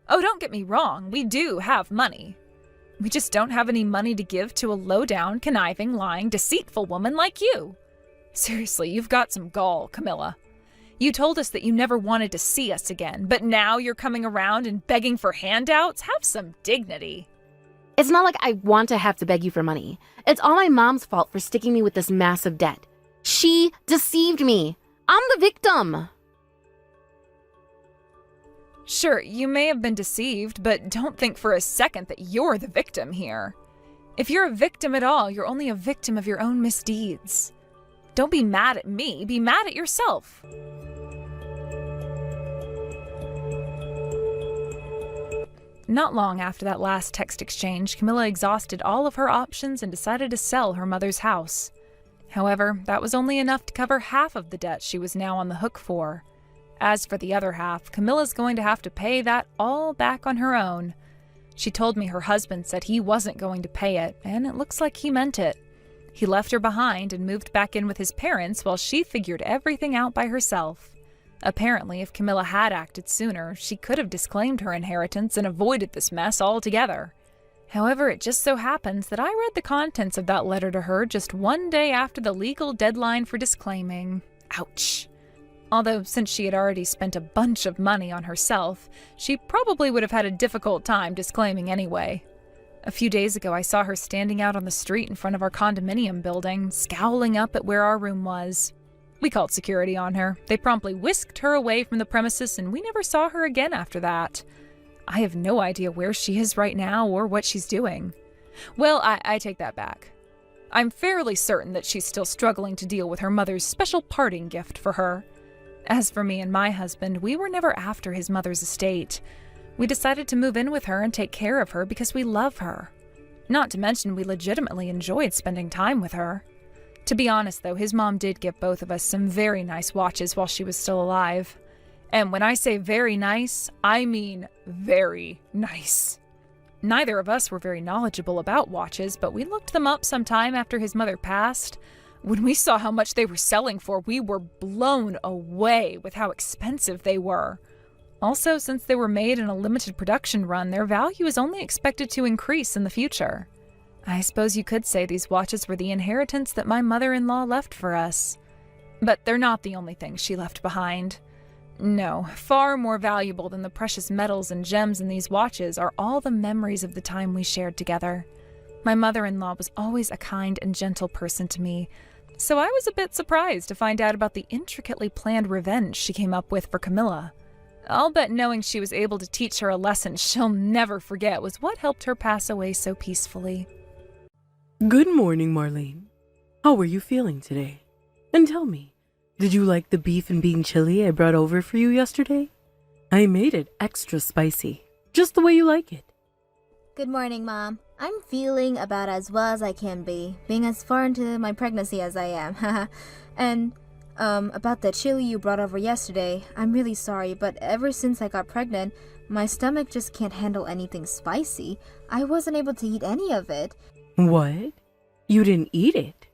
Oh, don't get me wrong. We do have money. We just don't have any money to give to a low-down, conniving, lying, deceitful woman like you. Seriously, you've got some gall, Camilla. You told us that you never wanted to see us again, but now you're coming around and begging for handouts? Have some dignity. It's not like I want to have to beg you for money. It's all my mom's fault for sticking me with this massive debt. She deceived me. I'm the victim. Sure, you may have been deceived, but don't think for a second that you're the victim here. If you're a victim at all, you're only a victim of your own misdeeds. Don't be mad at me, be mad at yourself. Not long after that last text exchange, Camilla exhausted all of her options and decided to sell her mother's house. However, that was only enough to cover half of the debt she was now on the hook for. As for the other half, Camilla's going to have to pay that all back on her own. She told me her husband said he wasn't going to pay it, and it looks like he meant it. He left her behind and moved back in with his parents while she figured everything out by herself. Apparently, if Camilla had acted sooner, she could have disclaimed her inheritance and avoided this mess altogether. However, it just so happens that I read the contents of that letter to her just one day after the legal deadline for disclaiming. Ouch. Although, since she had already spent a bunch of money on herself, she probably would have had a difficult time disclaiming anyway. A few days ago, I saw her standing out on the street in front of our condominium building, scowling up at where our room was. We called security on her. They promptly whisked her away from the premises, and we never saw her again after that. I have no idea where she is right now or what she's doing. Well, I take that back. I'm fairly certain that she's still struggling to deal with her mother's special parting gift for her. As for me and my husband, we were never after his mother's estate. We decided to move in with her and take care of her because we love her. Not to mention we legitimately enjoyed spending time with her. To be honest, though, his mom did give both of us some very nice watches while she was still alive. And when I say very nice, I mean very nice. Neither of us were very knowledgeable about watches, but we looked them up sometime after his mother passed. When we saw how much they were selling for, we were blown away with how expensive they were. Also, since they were made in a limited production run, their value is only expected to increase in the future. I suppose you could say these watches were the inheritance that my mother-in-law left for us. But they're not the only things she left behind. No, far more valuable than the precious metals and gems in these watches are all the memories of the time we shared together. My mother-in-law was always a kind and gentle person to me, so I was a bit surprised to find out about the intricately planned revenge she came up with for Camilla. I'll bet knowing she was able to teach her a lesson she'll never forget was what helped her pass away so peacefully. Good morning, Marlene. How are you feeling today? And tell me, did you like the beef and bean chili I brought over for you yesterday? I made it extra spicy, just the way you like it. Good morning, Mom. I'm feeling about as well as I can be, being as far into my pregnancy as I am. And, about the chili you brought over yesterday, I'm really sorry, but ever since I got pregnant, my stomach just can't handle anything spicy. I wasn't able to eat any of it. What? You didn't eat it?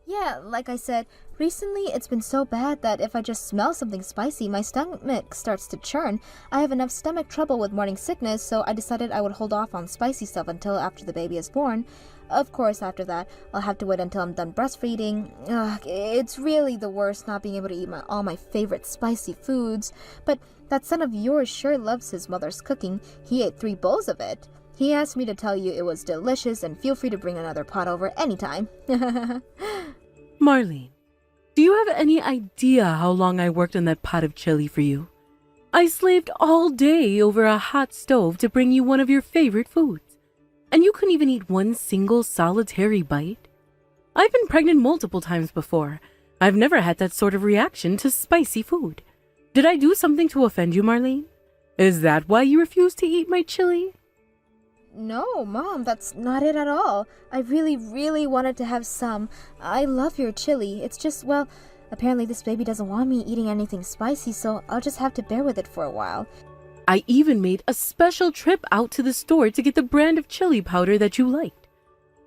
Yeah, like I said, recently it's been so bad that if I just smell something spicy, my stomach starts to churn. I have enough stomach trouble with morning sickness, so I decided I would hold off on spicy stuff until after the baby is born. Of course, after that, I'll have to wait until I'm done breastfeeding. Ugh, it's really the worst not being able to eat all my favorite spicy foods. But that son of yours sure loves his mother's cooking. He ate 3 bowls of it. He asked me to tell you it was delicious and feel free to bring another pot over anytime. Marlene, do you have any idea how long I worked on that pot of chili for you? I slaved all day over a hot stove to bring you one of your favorite foods, and you couldn't even eat one single solitary bite? I've been pregnant multiple times before. I've never had that sort of reaction to spicy food. Did I do something to offend you, Marlene? Is that why you refuse to eat my chili? No, Mom, that's not it at all. I really wanted to have some. I love your chili. It's just, well, apparently this baby doesn't want me eating anything spicy, so I'll just have to bear with it for a while. I even made a special trip out to the store to get the brand of chili powder that you liked.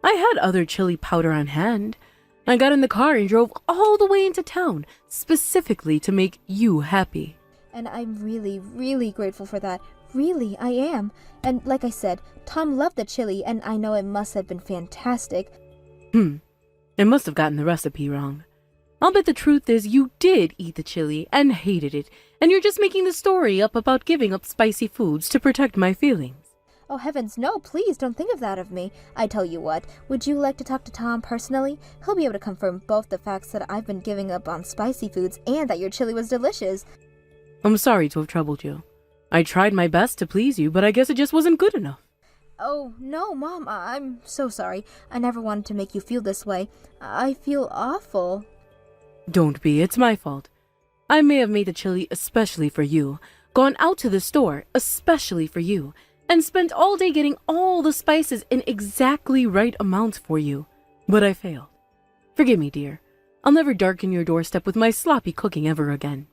I had other chili powder on hand. I got in the car and drove all the way into town, specifically to make you happy. And I'm really grateful for that. Really, I am. And like I said, Tom loved the chili, and I know it must have been fantastic. I must have gotten the recipe wrong. I'll bet the truth is you did eat the chili and hated it, and you're just making the story up about giving up spicy foods to protect my feelings. Oh heavens, no, please don't think of that of me. I tell you what, would you like to talk to Tom personally? He'll be able to confirm both the facts that I've been giving up on spicy foods and that your chili was delicious. I'm sorry to have troubled you. I tried my best to please you, but I guess it just wasn't good enough. Oh, no, Mom, I'm so sorry. I never wanted to make you feel this way. I feel awful. Don't be, it's my fault. I may have made the chili especially for you, gone out to the store especially for you, and spent all day getting all the spices in exactly right amounts for you. But I failed. Forgive me, dear. I'll never darken your doorstep with my sloppy cooking ever again.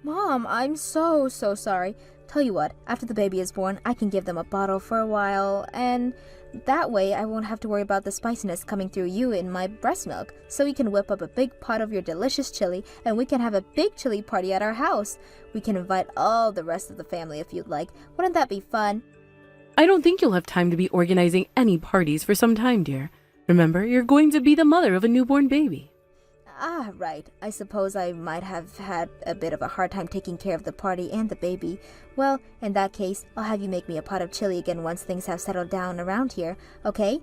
Mom, I'm so sorry. Tell you what, after the baby is born, I can give them a bottle for a while, and that way I won't have to worry about the spiciness coming through you in my breast milk. So you can whip up a big pot of your delicious chili, and we can have a big chili party at our house. We can invite all the rest of the family if you'd like. Wouldn't that be fun? I don't think you'll have time to be organizing any parties for some time, dear. Remember, you're going to be the mother of a newborn baby. Ah, right. I suppose I might have had a bit of a hard time taking care of the party and the baby. Well, in that case, I'll have you make me a pot of chili again once things have settled down around here, okay?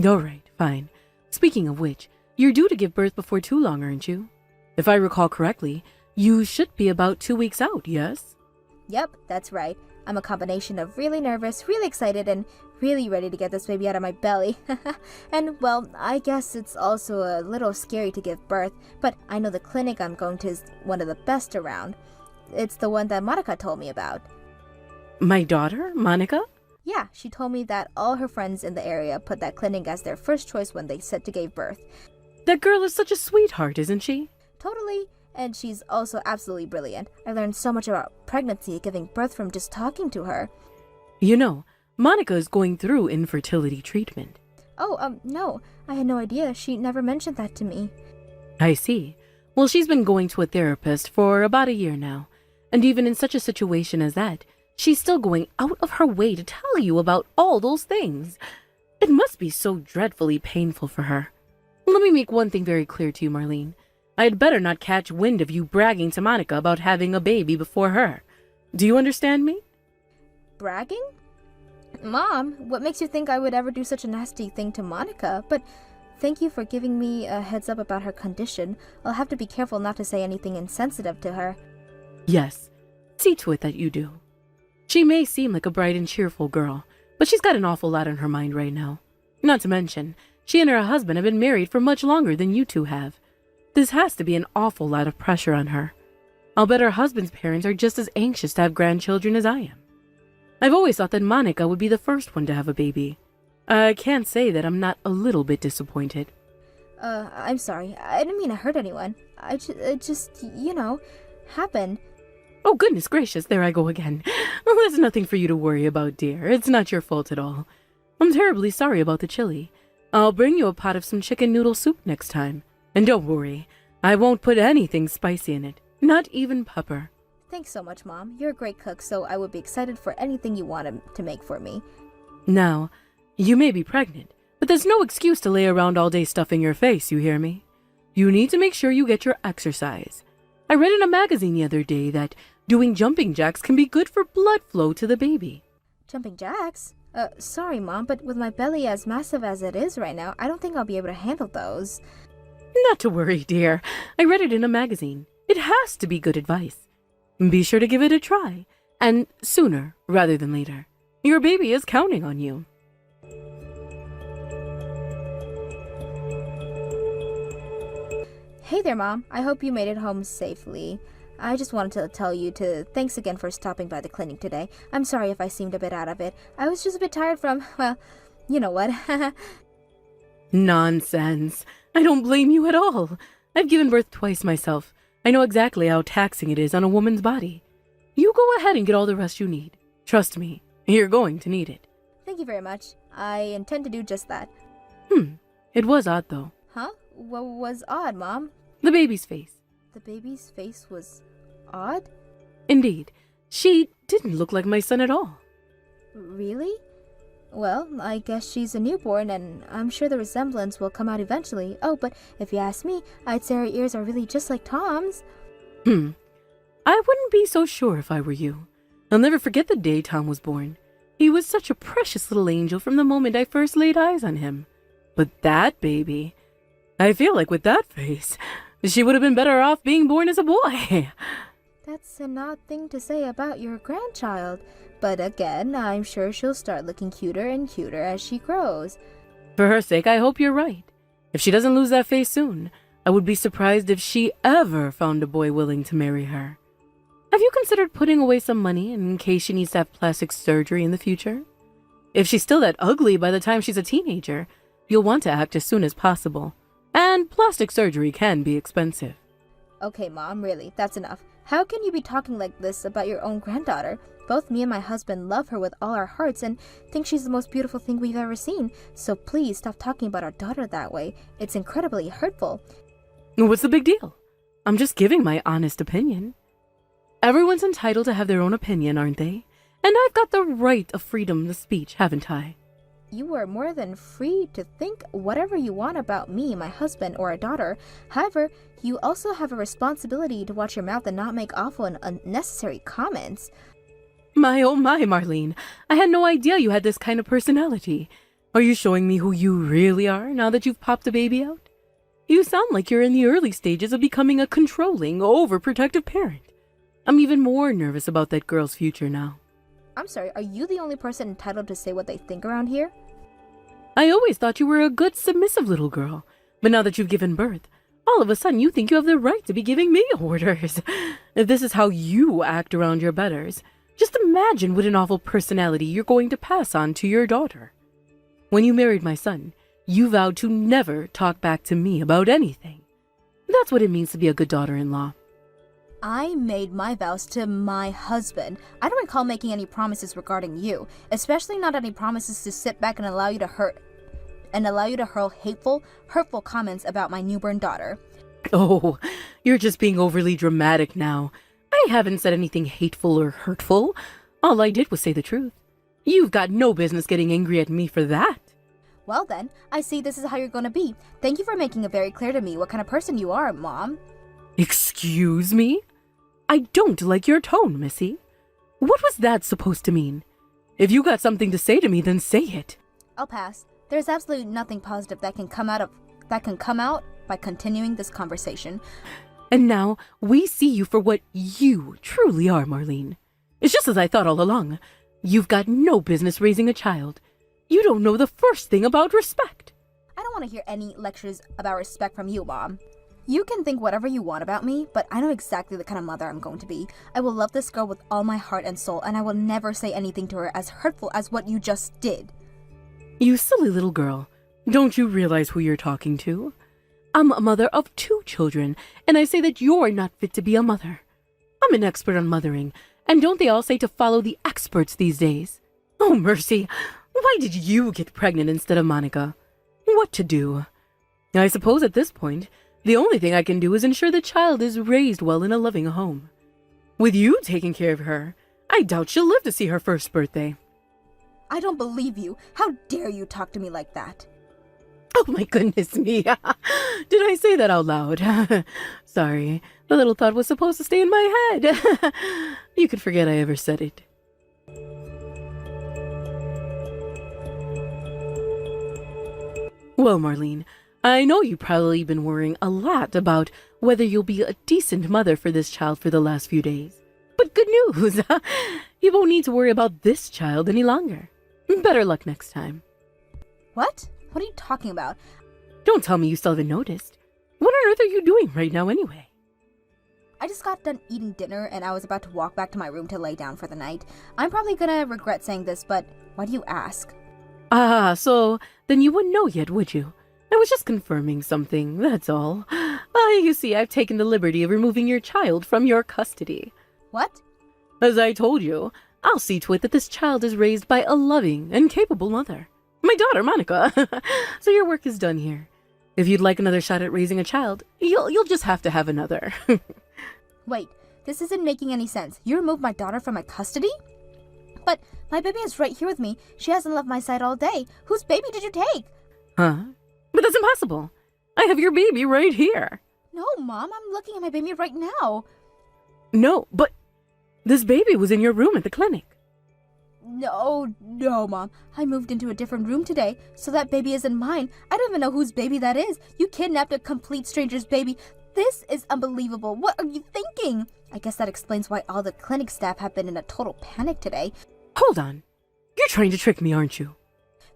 All right, fine. Speaking of which, you're due to give birth before too long, aren't you? If I recall correctly, you should be about 2 weeks out, yes? Yep, that's right. I'm a combination of really nervous, really excited, and really ready to get this baby out of my belly. And, well, I guess it's also a little scary to give birth, but I know the clinic I'm going to is one of the best around. It's the one that Monica told me about. My daughter, Monica? Yeah, she told me that all her friends in the area put that clinic as their first choice when they said to give birth. That girl is such a sweetheart, isn't she? Totally. And she's also absolutely brilliant. I learned so much about pregnancy and giving birth from just talking to her. You know, Monica is going through infertility treatment. Oh, no. I had no idea. She never mentioned that to me. I see. Well, she's been going to a therapist for about a year now. And even in such a situation as that, she's still going out of her way to tell you about all those things. It must be so dreadfully painful for her. Let me make one thing very clear to you, Marlene. I had better not catch wind of you bragging to Monica about having a baby before her. Do you understand me? Bragging? Mom, what makes you think I would ever do such a nasty thing to Monica? But thank you for giving me a heads up about her condition. I'll have to be careful not to say anything insensitive to her. Yes, see to it that you do. She may seem like a bright and cheerful girl, but she's got an awful lot on her mind right now. Not to mention, she and her husband have been married for much longer than you two have. This has to be an awful lot of pressure on her. I'll bet her husband's parents are just as anxious to have grandchildren as I am. I've always thought that Monica would be the first one to have a baby. I can't say that I'm not a little bit disappointed. I'm sorry. I didn't mean to hurt anyone. It just, happened. Oh, goodness gracious, there I go again. Well, there's nothing for you to worry about, dear. It's not your fault at all. I'm terribly sorry about the chili. I'll bring you a pot of some chicken noodle soup next time. And don't worry, I won't put anything spicy in it, not even pepper. Thanks so much, Mom. You're a great cook, so I would be excited for anything you want to make for me. Now, you may be pregnant, but there's no excuse to lay around all day stuffing your face, you hear me? You need to make sure you get your exercise. I read in a magazine the other day that doing jumping jacks can be good for blood flow to the baby. Jumping jacks? Sorry, Mom, but with my belly as massive as it is right now, I don't think I'll be able to handle those. Not to worry, dear. I read it in a magazine. It has to be good advice. Be sure to give it a try, and sooner rather than later. Your baby is counting on you. Hey there, Mom. I hope you made it home safely. I just wanted to tell you thanks again for stopping by the clinic today. I'm sorry if I seemed a bit out of it. I was just a bit tired from, well, you know what. Nonsense. I don't blame you at all. I've given birth twice myself. I know exactly how taxing it is on a woman's body. You go ahead and get all the rest you need. Trust me, you're going to need it. Thank you very much. I intend to do just that. It was odd, though. Huh? What was odd, Mom? The baby's face. The baby's face was odd? Indeed. She didn't look like my son at all. Really? Well, I guess she's a newborn, and I'm sure the resemblance will come out eventually. Oh, but if you ask me, I'd say her ears are really just like Tom's. I wouldn't be so sure if I were you. I'll never forget the day Tom was born. He was such a precious little angel from the moment I first laid eyes on him. But that baby, I feel like with that face, she would have been better off being born as a boy. That's an odd thing to say about your grandchild. But again, I'm sure she'll start looking cuter and cuter as she grows. For her sake, I hope you're right. If she doesn't lose that face soon, I would be surprised if she ever found a boy willing to marry her. Have you considered putting away some money in case she needs to have plastic surgery in the future? If she's still that ugly by the time she's a teenager, you'll want to act as soon as possible. And plastic surgery can be expensive. Okay, Mom, really, that's enough. How can you be talking like this about your own granddaughter? Both me and my husband love her with all our hearts and think she's the most beautiful thing we've ever seen. So please stop talking about our daughter that way. It's incredibly hurtful. What's the big deal? I'm just giving my honest opinion. Everyone's entitled to have their own opinion, aren't they? And I've got the right of freedom of speech, haven't I? You are more than free to think whatever you want about me, my husband, or our daughter. However, you also have a responsibility to watch your mouth and not make awful and unnecessary comments. My oh my, Marlene. I had no idea you had this kind of personality. Are you showing me who you really are now that you've popped a baby out? You sound like you're in the early stages of becoming a controlling, overprotective parent. I'm even more nervous about that girl's future now. I'm sorry, are you the only person entitled to say what they think around here? I always thought you were a good, submissive little girl. But now that you've given birth, all of a sudden you think you have the right to be giving me orders. If this is how you act around your betters, just imagine what an awful personality you're going to pass on to your daughter. When you married my son, you vowed to never talk back to me about anything. That's what it means to be a good daughter-in-law. I made my vows to my husband. I don't recall making any promises regarding you, especially not any promises to sit back and allow you to hurl hateful, hurtful comments about my newborn daughter. Oh, you're just being overly dramatic now. I haven't said anything hateful or hurtful. All I did was say the truth. You've got no business getting angry at me for that. Well then, I see this is how you're going to be. Thank you for making it very clear to me what kind of person you are, Mom. Excuse me? I don't like your tone, Missy. What was that supposed to mean? If you got something to say to me, then say it. I'll pass. There's absolutely nothing positive that can come out by continuing this conversation. And now we see you for what you truly are, Marlene. It's just as I thought all along. You've got no business raising a child. You don't know the first thing about respect. I don't want to hear any lectures about respect from you, Mom. You can think whatever you want about me, but I know exactly the kind of mother I'm going to be. I will love this girl with all my heart and soul, and I will never say anything to her as hurtful as what you just did. You silly little girl. Don't you realize who you're talking to? I'm a mother of 2 children, and I say that you're not fit to be a mother. I'm an expert on mothering, and don't they all say to follow the experts these days? Oh, mercy. Why did you get pregnant instead of Monica? What to do? I suppose at this point, the only thing I can do is ensure the child is raised well in a loving home. With you taking care of her, I doubt she'll live to see her first birthday. I don't believe you. How dare you talk to me like that? Oh my goodness me. Did I say that out loud? Sorry, the little thought was supposed to stay in my head. You could forget I ever said it. Well, Marlene, I know you've probably been worrying a lot about whether you'll be a decent mother for this child for the last few days. But good news, you won't need to worry about this child any longer. Better luck next time. What? What are you talking about? Don't tell me you still haven't noticed. What on earth are you doing right now anyway? I just got done eating dinner and I was about to walk back to my room to lay down for the night. I'm probably gonna regret saying this, but why do you ask? Ah, so then you wouldn't know yet, would you? I was just confirming something, that's all. You see, I've taken the liberty of removing your child from your custody. What? As I told you, I'll see to it that this child is raised by a loving and capable mother. My daughter, Monica. So your work is done here. If you'd like another shot at raising a child, you'll just have to have another. Wait, This isn't making any sense. You removed my daughter from my custody? But my baby is right here with me. She hasn't left my side all day. Whose baby did you take? Huh? But that's impossible. I have your baby right here. No, Mom, I'm looking at my baby right now. No, but this baby was in your room at the clinic. No, Mom. I moved into a different room today, so that baby isn't mine. I don't even know whose baby that is. You kidnapped a complete stranger's baby. This is unbelievable. What are you thinking? I guess that explains why all the clinic staff have been in a total panic today. Hold on. You're trying to trick me, aren't you?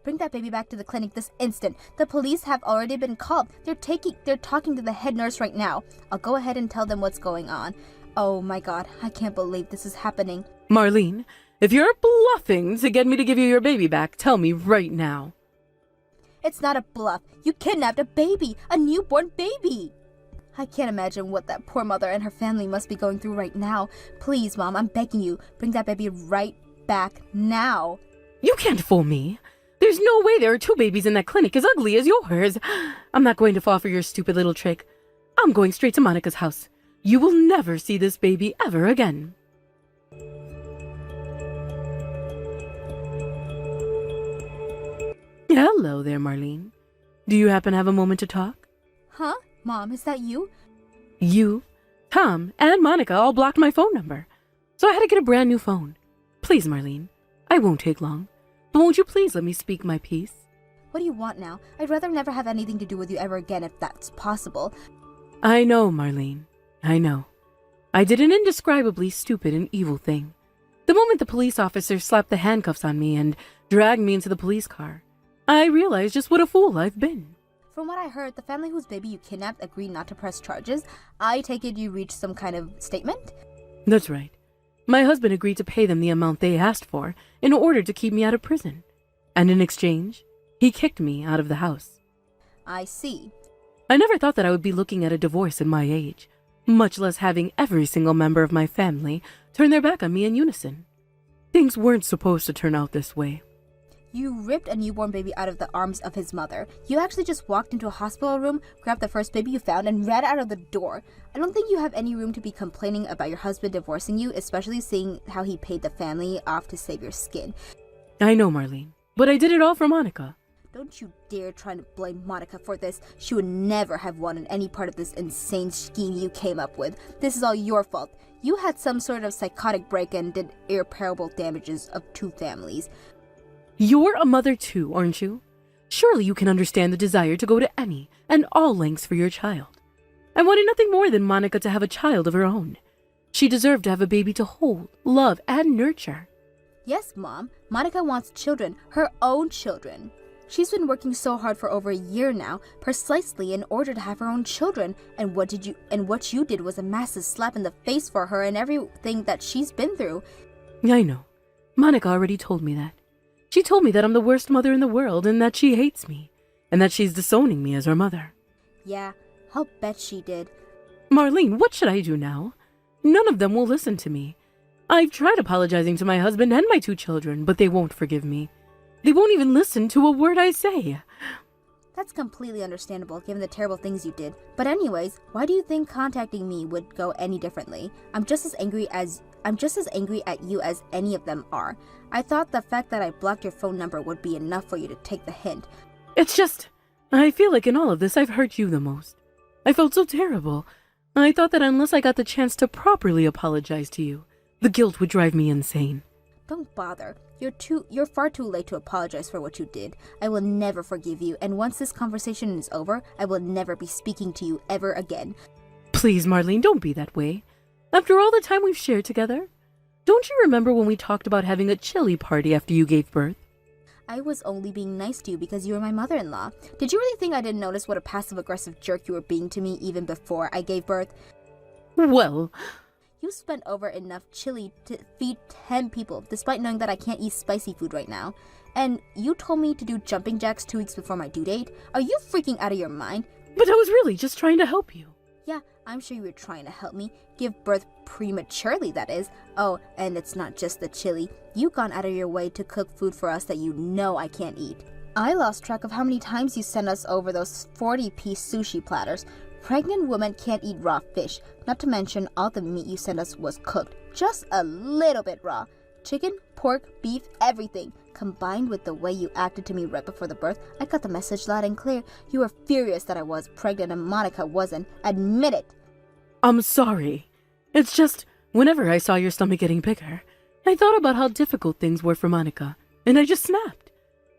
Bring that baby back to the clinic this instant. The police have already been called. They're talking to the head nurse right now. I'll go ahead and tell them what's going on. Oh my God, I can't believe this is happening. Marlene, if you're bluffing to get me to give you your baby back, tell me right now. It's not a bluff. You kidnapped a baby, a newborn baby. I can't imagine what that poor mother and her family must be going through right now. Please, Mom, I'm begging you, bring that baby right back now. You can't fool me. There's no way there are two babies in that clinic as ugly as yours. I'm not going to fall for your stupid little trick. I'm going straight to Monica's house. You will never see this baby ever again. Hello there, Marlene. Do you happen to have a moment to talk? Huh? Mom, is that you? You, Tom, and Monica all blocked my phone number, so I had to get a brand new phone. Please, Marlene, I won't take long, but won't you please let me speak my piece? What do you want now? I'd rather never have anything to do with you ever again if that's possible. I know, Marlene. I know. I did an indescribably stupid and evil thing. The moment the police officer slapped the handcuffs on me and dragged me into the police car, I realized just what a fool I've been. From what I heard, the family whose baby you kidnapped agreed not to press charges. I take it you reached some kind of statement? That's right. My husband agreed to pay them the amount they asked for in order to keep me out of prison. And in exchange, he kicked me out of the house. I see. I never thought that I would be looking at a divorce at my age, much less having every single member of my family turn their back on me in unison. Things weren't supposed to turn out this way. You ripped a newborn baby out of the arms of his mother. You actually just walked into a hospital room, grabbed the first baby you found, and ran out of the door. I don't think you have any room to be complaining about your husband divorcing you, especially seeing how he paid the family off to save your skin. I know, Marlene, but I did it all for Monica. Don't you dare try to blame Monica for this. She would never have wanted any part of this insane scheme you came up with. This is all your fault. You had some sort of psychotic break and did irreparable damages of two families. You're a mother too, aren't you? Surely you can understand the desire to go to any and all lengths for your child. I wanted nothing more than Monica to have a child of her own. She deserved to have a baby to hold, love, and nurture. Yes, Mom. Monica wants children, her own children. She's been working so hard for over a year now, precisely in order to have her own children. And what you did was a massive slap in the face for her and everything that she's been through. I know. Monica already told me that. She told me that I'm the worst mother in the world and that she hates me, and that she's disowning me as her mother. Yeah, I'll bet she did. Marlene, what should I do now? None of them will listen to me. I've tried apologizing to my husband and my two children, but they won't forgive me. They won't even listen to a word I say. That's completely understandable given the terrible things you did. But anyways, why do you think contacting me would go any differently? I'm just as angry at you as any of them are. I thought the fact that I blocked your phone number would be enough for you to take the hint. It's just, I feel like in all of this I've hurt you the most. I felt so terrible. I thought that unless I got the chance to properly apologize to you, the guilt would drive me insane. Don't bother. You're far too late to apologize for what you did. I will never forgive you, and once this conversation is over, I will never be speaking to you ever again. Please, Marlene, don't be that way. After all the time we've shared together, don't you remember when we talked about having a chili party after you gave birth? I was only being nice to you because you were my mother-in-law. Did you really think I didn't notice what a passive-aggressive jerk you were being to me even before I gave birth? Well, you spent over enough chili to feed 10 people, despite knowing that I can't eat spicy food right now. And you told me to do jumping jacks 2 weeks before my due date? Are you freaking out of your mind? But I was really just trying to help you. Yeah, I'm sure you were trying to help me. Give birth prematurely, that is. Oh, and it's not just the chili. You've gone out of your way to cook food for us that you know I can't eat. I lost track of how many times you sent us over those 40-piece sushi platters. pregnant woman can't eat raw fish. Not to mention all the meat you sent us was cooked. Just a little bit raw. Chicken, pork, beef, everything. Combined with the way you acted to me right before the birth, I got the message loud and clear. You were furious that I was pregnant and Monica wasn't. Admit it. I'm sorry. It's just, whenever I saw your stomach getting bigger, I thought about how difficult things were for Monica, and I just snapped.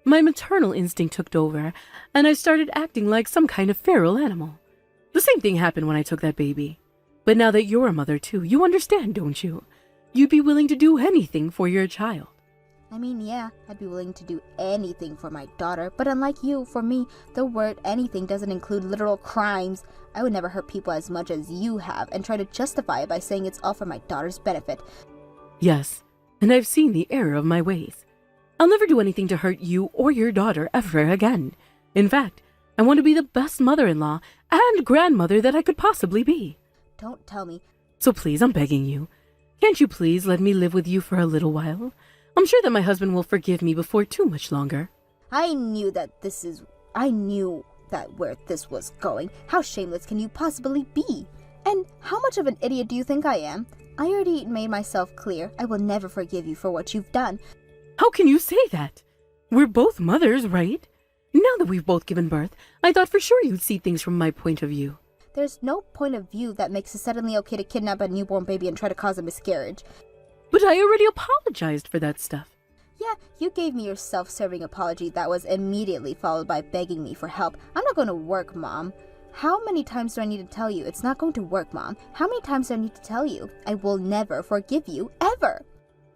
My maternal instinct took over, and I started acting like some kind of feral animal. The same thing happened when I took that baby. But now that you're a mother too, you understand, don't you? You'd be willing to do anything for your child. I mean, yeah, I'd be willing to do anything for my daughter, but unlike you, for me, the word anything doesn't include literal crimes. I would never hurt people as much as you have and try to justify it by saying it's all for my daughter's benefit. Yes, and I've seen the error of my ways. I'll never do anything to hurt you or your daughter ever again. In fact, I want to be the best mother-in-law and grandmother that I could possibly be. Don't tell me. So please, I'm begging you. Can't you please let me live with you for a little while? I'm sure that my husband will forgive me before too much longer. I knew that where this was going. How shameless can you possibly be? And how much of an idiot do you think I am? I already made myself clear. I will never forgive you for what you've done. How can you say that? We're both mothers, right? Now that we've both given birth, I thought for sure you'd see things from my point of view. There's no point of view that makes it suddenly okay to kidnap a newborn baby and try to cause a miscarriage. But I already apologized for that stuff. Yeah, you gave me your self-serving apology that was immediately followed by begging me for help. I'm not going to work, Mom. How many times do I need to tell you? It's not going to work, Mom. How many times do I need to tell you? I will never forgive you, ever.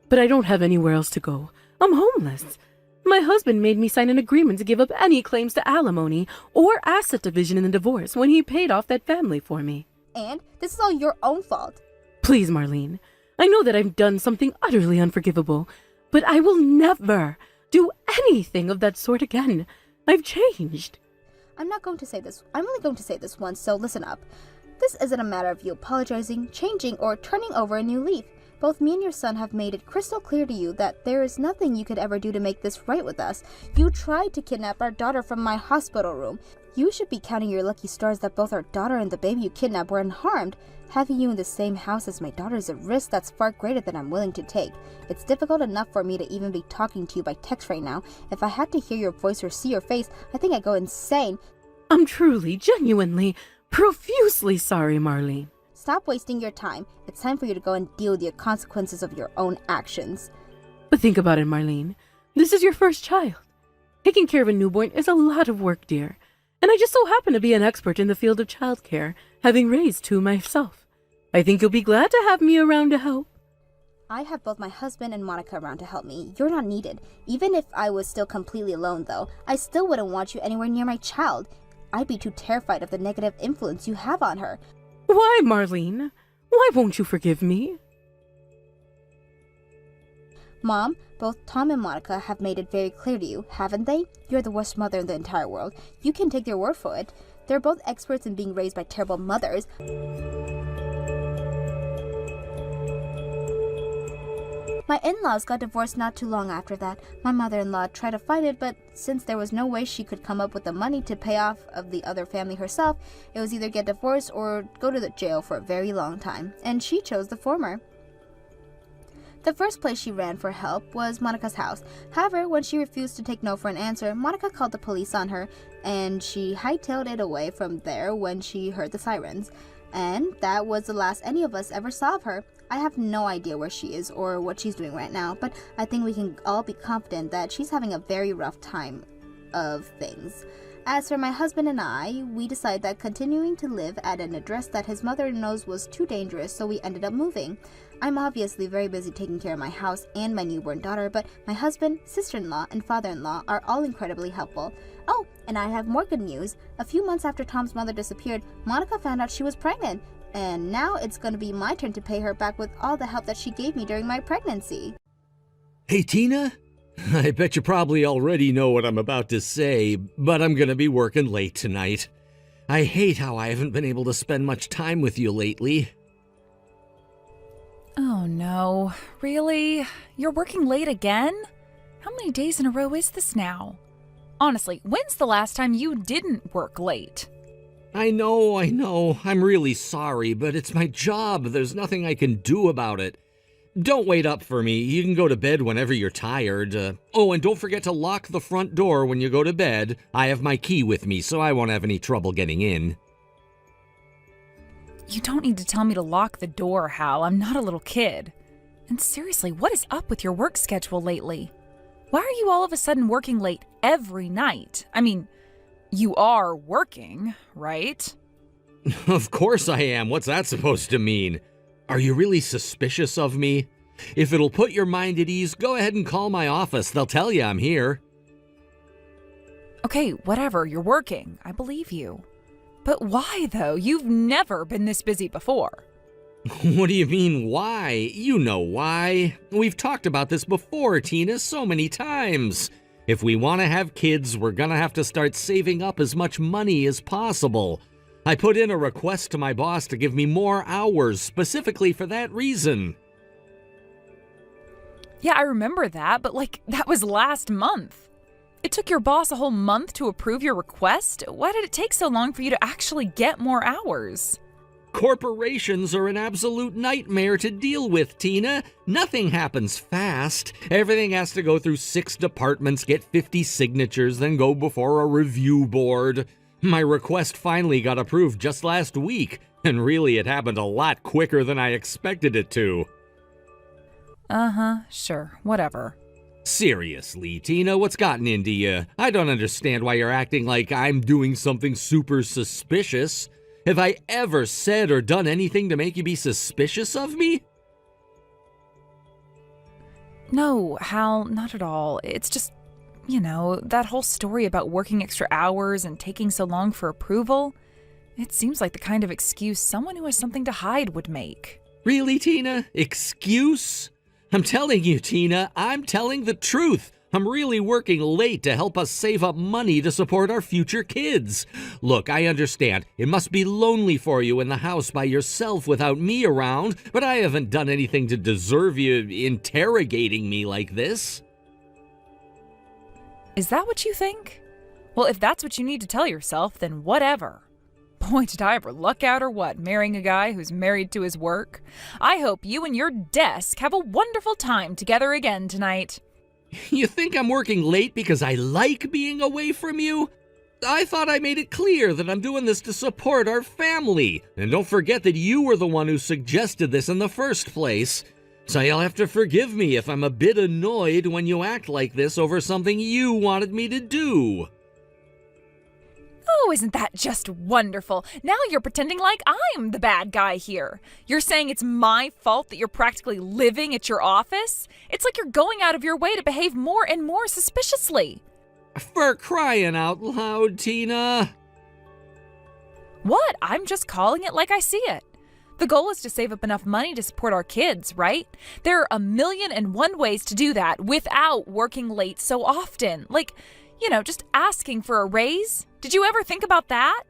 But I don't have anywhere else to go. I'm homeless. My husband made me sign an agreement to give up any claims to alimony or asset division in the divorce when he paid off that family for me. And this is all your own fault. Please, Marlene. I know that I've done something utterly unforgivable, but I will never do anything of that sort again. I've changed. I'm not going to say this. I'm only going to say this once, so listen up. This isn't a matter of you apologizing, changing, or turning over a new leaf. Both me and your son have made it crystal clear to you that there is nothing you could ever do to make this right with us. You tried to kidnap our daughter from my hospital room. You should be counting your lucky stars that both our daughter and the baby you kidnapped were unharmed. Having you in the same house as my daughter is a risk that's far greater than I'm willing to take. It's difficult enough for me to even be talking to you by text right now. If I had to hear your voice or see your face, I think I'd go insane. I'm truly, genuinely, profusely sorry, Marlene. Stop wasting your time. It's time for you to go and deal with the consequences of your own actions. But think about it, Marlene. This is your first child. Taking care of a newborn is a lot of work, dear. And I just so happen to be an expert in the field of childcare, having raised two myself. I think you'll be glad to have me around to help. I have both my husband and Monica around to help me. You're not needed. Even if I was still completely alone, though, I still wouldn't want you anywhere near my child. I'd be too terrified of the negative influence you have on her. Why, Marlene? Why won't you forgive me? Mom, both Tom and Monica have made it very clear to you, haven't they? You're the worst mother in the entire world. You can take their word for it. They're both experts in being raised by terrible mothers. My in-laws got divorced not too long after that. My mother-in-law tried to fight it, but since there was no way she could come up with the money to pay off of the other family herself, it was either get divorced or go to the jail for a very long time, and she chose the former. The first place she ran for help was Monica's house. However, when she refused to take no for an answer, Monica called the police on her, and she hightailed it away from there when she heard the sirens. And that was the last any of us ever saw of her. I have no idea where she is or what she's doing right now, but I think we can all be confident that she's having a very rough time of things. As for my husband and I, we decided that continuing to live at an address that his mother knows was too dangerous, so we ended up moving. I'm obviously very busy taking care of my house and my newborn daughter, but my husband, sister-in-law, and father-in-law are all incredibly helpful. Oh, and I have more good news. A few months after Tom's mother disappeared, Monica found out she was pregnant. And now it's going to be my turn to pay her back with all the help that she gave me during my pregnancy. Hey, Tina? I bet you probably already know what I'm about to say, but I'm gonna be working late tonight. I hate how I haven't been able to spend much time with you lately. Oh no, really? You're working late again? How many days in a row is this now? Honestly, when's the last time you didn't work late? I know. I'm really sorry, but it's my job. There's nothing I can do about it. Don't wait up for me. You can go to bed whenever you're tired. Oh, and don't forget to lock the front door when you go to bed. I have my key with me, so I won't have any trouble getting in. You don't need to tell me to lock the door, Hal. I'm not a little kid. And seriously, what is up with your work schedule lately? Why are you all of a sudden working late every night? I mean, you are working, right? Of course I am. What's that supposed to mean? Are you really suspicious of me? If it'll put your mind at ease, go ahead and call my office. They'll tell you I'm here. Okay, whatever. You're working. I believe you. But why, though? You've never been this busy before. What do you mean, why? You know why. We've talked about this before, Tina, so many times. If we want to have kids, we're gonna have to start saving up as much money as possible. I put in a request to my boss to give me more hours, specifically for that reason. Yeah, I remember that, but that was last month. It took your boss a whole month to approve your request? Why did it take so long for you to actually get more hours? Corporations are an absolute nightmare to deal with, Tina. Nothing happens fast. Everything has to go through 6 departments, get 50 signatures, then go before a review board. My request finally got approved just last week, and really it happened a lot quicker than I expected it to. Sure, whatever. Seriously, Tina, what's gotten into you? I don't understand why you're acting like I'm doing something super suspicious. Have I ever said or done anything to make you be suspicious of me? No, Hal, not at all. It's just, that whole story about working extra hours and taking so long for approval. It seems like the kind of excuse someone who has something to hide would make. Really, Tina? Excuse? I'm telling you, Tina, I'm telling the truth. I'm really working late to help us save up money to support our future kids. Look, I understand. It must be lonely for you in the house by yourself without me around, but I haven't done anything to deserve you interrogating me like this. Is that what you think? Well, if that's what you need to tell yourself, then whatever. Boy, did I ever luck out or what, marrying a guy who's married to his work. I hope you and your desk have a wonderful time together again tonight. You think I'm working late because I like being away from you? I thought I made it clear that I'm doing this to support our family. And don't forget that you were the one who suggested this in the first place. So you'll have to forgive me if I'm a bit annoyed when you act like this over something you wanted me to do. Oh, isn't that just wonderful? Now you're pretending like I'm the bad guy here. You're saying it's my fault that you're practically living at your office? It's like you're going out of your way to behave more and more suspiciously. For crying out loud, Tina. What? I'm just calling it like I see it. The goal is to save up enough money to support our kids, right? There are 1,000,001 ways to do that without working late so often. Just asking for a raise. Did you ever think about that?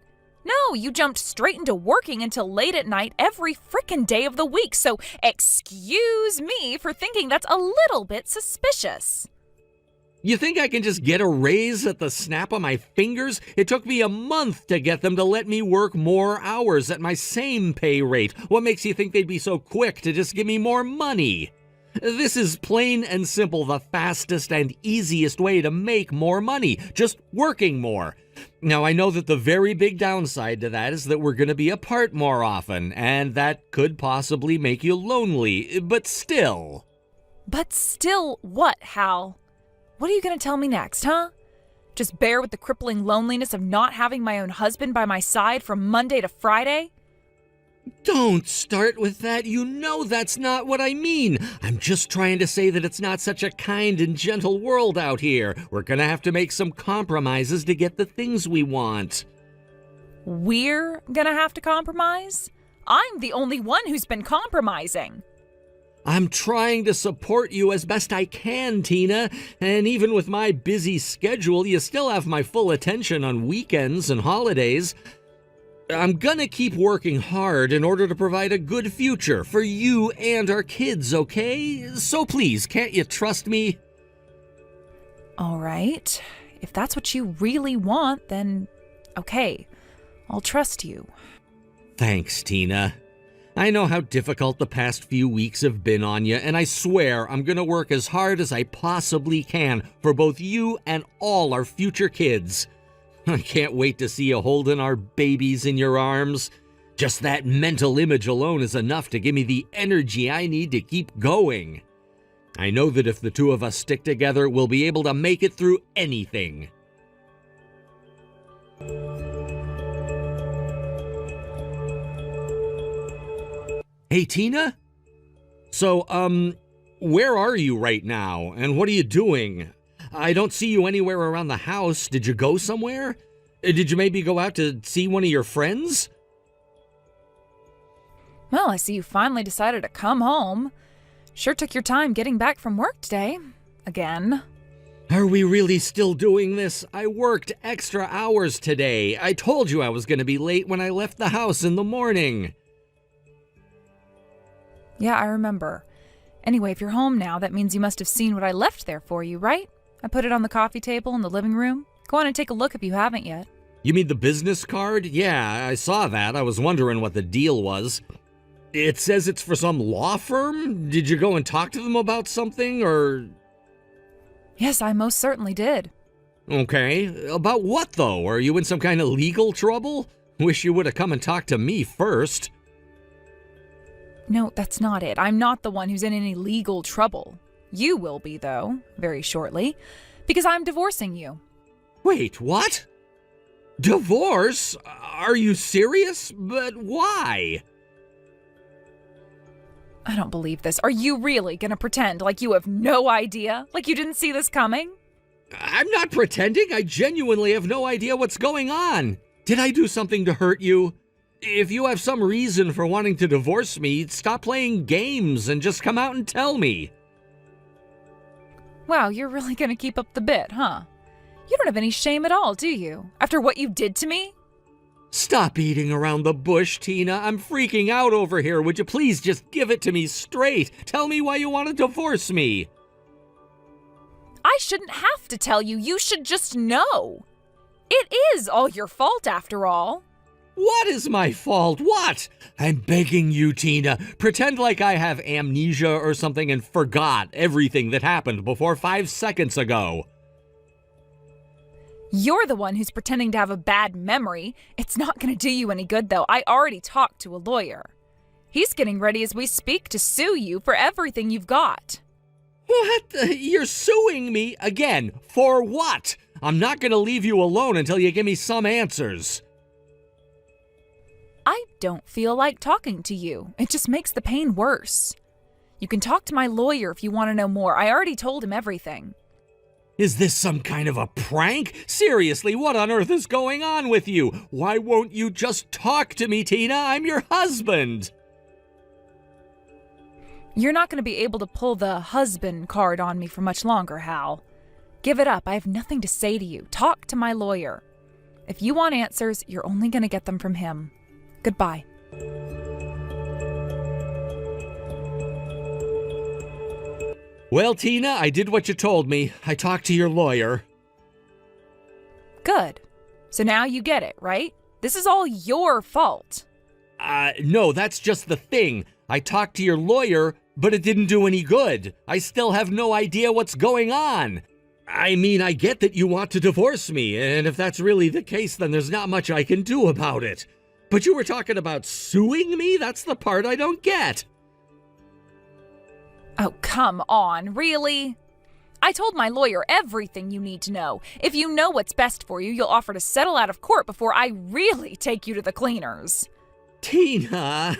No, you jumped straight into working until late at night every frickin' day of the week, so excuse me for thinking that's a little bit suspicious. You think I can just get a raise at the snap of my fingers? It took me a month to get them to let me work more hours at my same pay rate. What makes you think they'd be so quick to just give me more money? This is plain and simple the fastest and easiest way to make more money, just working more. Now, I know that the very big downside to that is that we're going to be apart more often, and that could possibly make you lonely, but still. But still what, Hal? What are you going to tell me next, huh? Just bear with the crippling loneliness of not having my own husband by my side from Monday to Friday? Don't start with that. You know that's not what I mean. I'm just trying to say that it's not such a kind and gentle world out here. We're gonna have to make some compromises to get the things we want. We're gonna have to compromise? I'm the only one who's been compromising. I'm trying to support you as best I can, Tina. And even with my busy schedule, you still have my full attention on weekends and holidays. I'm gonna keep working hard in order to provide a good future for you and our kids, okay? So please, can't you trust me? All right. If that's what you really want, then okay. I'll trust you. Thanks, Tina. I know how difficult the past few weeks have been on you, and I swear I'm gonna work as hard as I possibly can for both you and all our future kids. I can't wait to see you holding our babies in your arms. Just that mental image alone is enough to give me the energy I need to keep going. I know that if the two of us stick together, we'll be able to make it through anything. Hey, Tina? So, where are you right now, and what are you doing? I don't see you anywhere around the house. Did you go somewhere? Did you maybe go out to see one of your friends? Well, I see you finally decided to come home. Sure took your time getting back from work today. Again. Are we really still doing this? I worked extra hours today. I told you I was going to be late when I left the house in the morning. Yeah, I remember. Anyway, if you're home now, that means you must have seen what I left there for you, right? I put it on the coffee table in the living room. Go on and take a look if you haven't yet. You mean the business card? Yeah, I saw that. I was wondering what the deal was. It says it's for some law firm? Did you go and talk to them about something, or...? Yes, I most certainly did. Okay. About what, though? Are you in some kind of legal trouble? Wish you would have come and talked to me first. No, that's not it. I'm not the one who's in any legal trouble. You will be, though, very shortly, because I'm divorcing you. Wait, what? Divorce? Are you serious? But why? I don't believe this. Are you really gonna pretend like you have no idea? Like you didn't see this coming? I'm not pretending. I genuinely have no idea what's going on. Did I do something to hurt you? If you have some reason for wanting to divorce me, stop playing games and just come out and tell me. Wow, you're really gonna keep up the bit, huh? You don't have any shame at all, do you? After what you did to me? Stop beating around the bush, Tina. I'm freaking out over here. Would you please just give it to me straight? Tell me why you want to divorce me. I shouldn't have to tell you. You should just know. It is all your fault, after all. What is my fault? What? I'm begging you, Tina. Pretend like I have amnesia or something and forgot everything that happened before 5 seconds ago. You're the one who's pretending to have a bad memory. It's not going to do you any good, though. I already talked to a lawyer. He's getting ready as we speak to sue you for everything you've got. What? You're suing me again? For what? I'm not going to leave you alone until you give me some answers. I don't feel like talking to you. It just makes the pain worse. You can talk to my lawyer if you want to know more. I already told him everything. Is this some kind of a prank? Seriously, what on earth is going on with you? Why won't you just talk to me, Tina? I'm your husband. You're not going to be able to pull the husband card on me for much longer, Hal. Give it up. I have nothing to say to you. Talk to my lawyer. If you want answers, you're only going to get them from him. Goodbye. Well, Tina, I did what you told me. I talked to your lawyer. Good. So now you get it, right? This is all your fault. No, that's just the thing. I talked to your lawyer, but it didn't do any good. I still have no idea what's going on. I mean, I get that you want to divorce me, and if that's really the case, then there's not much I can do about it. But you were talking about suing me? That's the part I don't get. Oh, come on, really? I told my lawyer everything you need to know. If you know what's best for you, you'll offer to settle out of court before I really take you to the cleaners. Tina,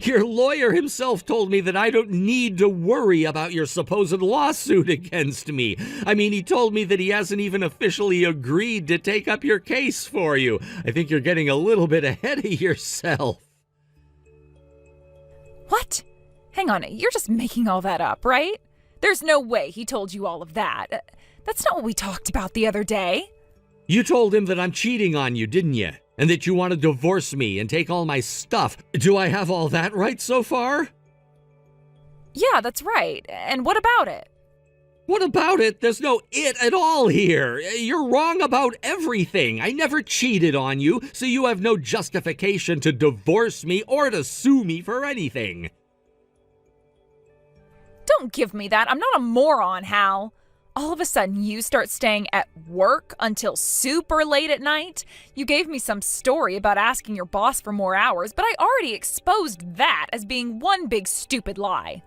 your lawyer himself told me that I don't need to worry about your supposed lawsuit against me. I mean, he told me that he hasn't even officially agreed to take up your case for you. I think you're getting a little bit ahead of yourself. What? Hang on, you're just making all that up, right? There's no way he told you all of that. That's not what we talked about the other day. You told him that I'm cheating on you, didn't you? And that you want to divorce me and take all my stuff. Do I have all that right so far? Yeah, that's right. And what about it? What about it? There's no it at all here. You're wrong about everything. I never cheated on you, so you have no justification to divorce me or to sue me for anything. Don't give me that. I'm not a moron, Hal. All of a sudden, you start staying at work until super late at night. You gave me some story about asking your boss for more hours, but I already exposed that as being one big stupid lie.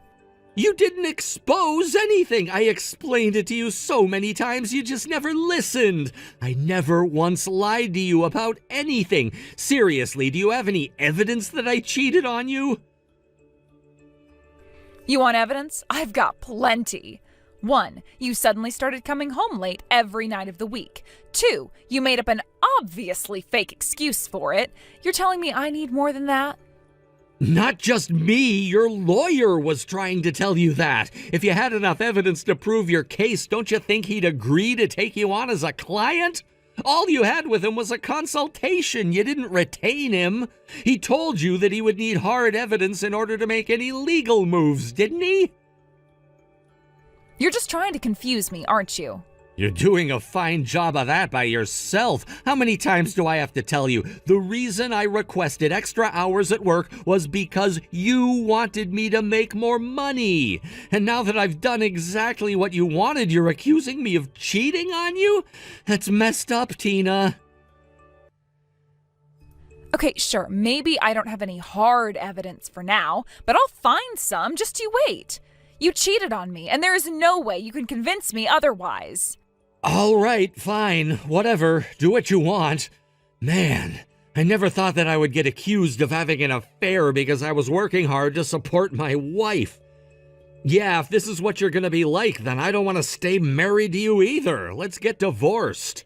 You didn't expose anything. I explained it to you so many times, you just never listened. I never once lied to you about anything. Seriously, do you have any evidence that I cheated on you? You want evidence? I've got plenty. 1, you suddenly started coming home late every night of the week. 2, you made up an obviously fake excuse for it. You're telling me I need more than that? Not just me, your lawyer was trying to tell you that. If you had enough evidence to prove your case, don't you think he'd agree to take you on as a client? All you had with him was a consultation. You didn't retain him. He told you that he would need hard evidence in order to make any legal moves, didn't he? You're just trying to confuse me, aren't you? You're doing a fine job of that by yourself. How many times do I have to tell you? The reason I requested extra hours at work was because you wanted me to make more money. And now that I've done exactly what you wanted, you're accusing me of cheating on you? That's messed up, Tina. Okay, sure, maybe I don't have any hard evidence for now, but I'll find some, just you wait. You cheated on me, and there is no way you can convince me otherwise. All right, fine, whatever, do what you want. Man, I never thought that I would get accused of having an affair because I was working hard to support my wife. Yeah, if this is what you're gonna be like, then I don't want to stay married to you either. Let's get divorced.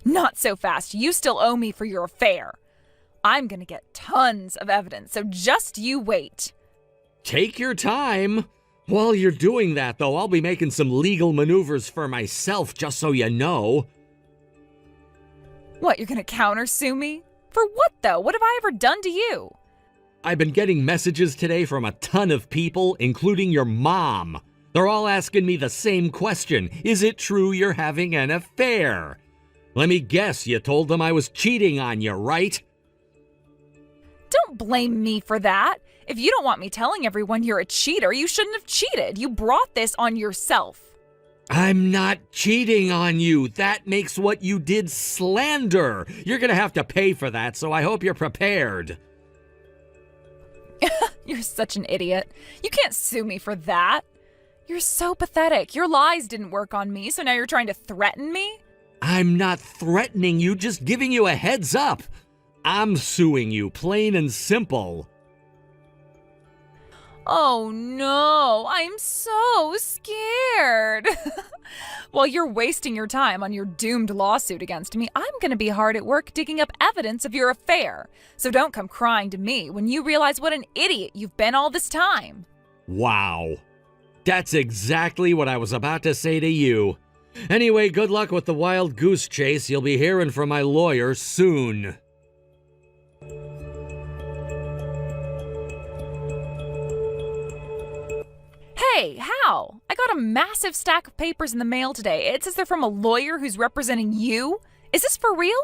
Not so fast, you still owe me for your affair. I'm gonna get tons of evidence, so just you wait. Take your time. While you're doing that, though, I'll be making some legal maneuvers for myself, just so you know. What, you're gonna countersue me? For what, though? What have I ever done to you? I've been getting messages today from a ton of people, including your mom. They're all asking me the same question. Is it true you're having an affair? Let me guess, you told them I was cheating on you, right? Don't blame me for that. If you don't want me telling everyone you're a cheater, you shouldn't have cheated. You brought this on yourself. I'm not cheating on you. That makes what you did slander. You're gonna have to pay for that, so I hope you're prepared. You're such an idiot. You can't sue me for that. You're so pathetic. Your lies didn't work on me, so now you're trying to threaten me? I'm not threatening you, just giving you a heads up. I'm suing you, plain and simple. Oh no, I'm so scared. While you're wasting your time on your doomed lawsuit against me, I'm going to be hard at work digging up evidence of your affair. So don't come crying to me when you realize what an idiot you've been all this time. Wow. That's exactly what I was about to say to you. Anyway, good luck with the wild goose chase. You'll be hearing from my lawyer soon. Hey, Hal, I got a massive stack of papers in the mail today. It says they're from a lawyer who's representing you. Is this for real?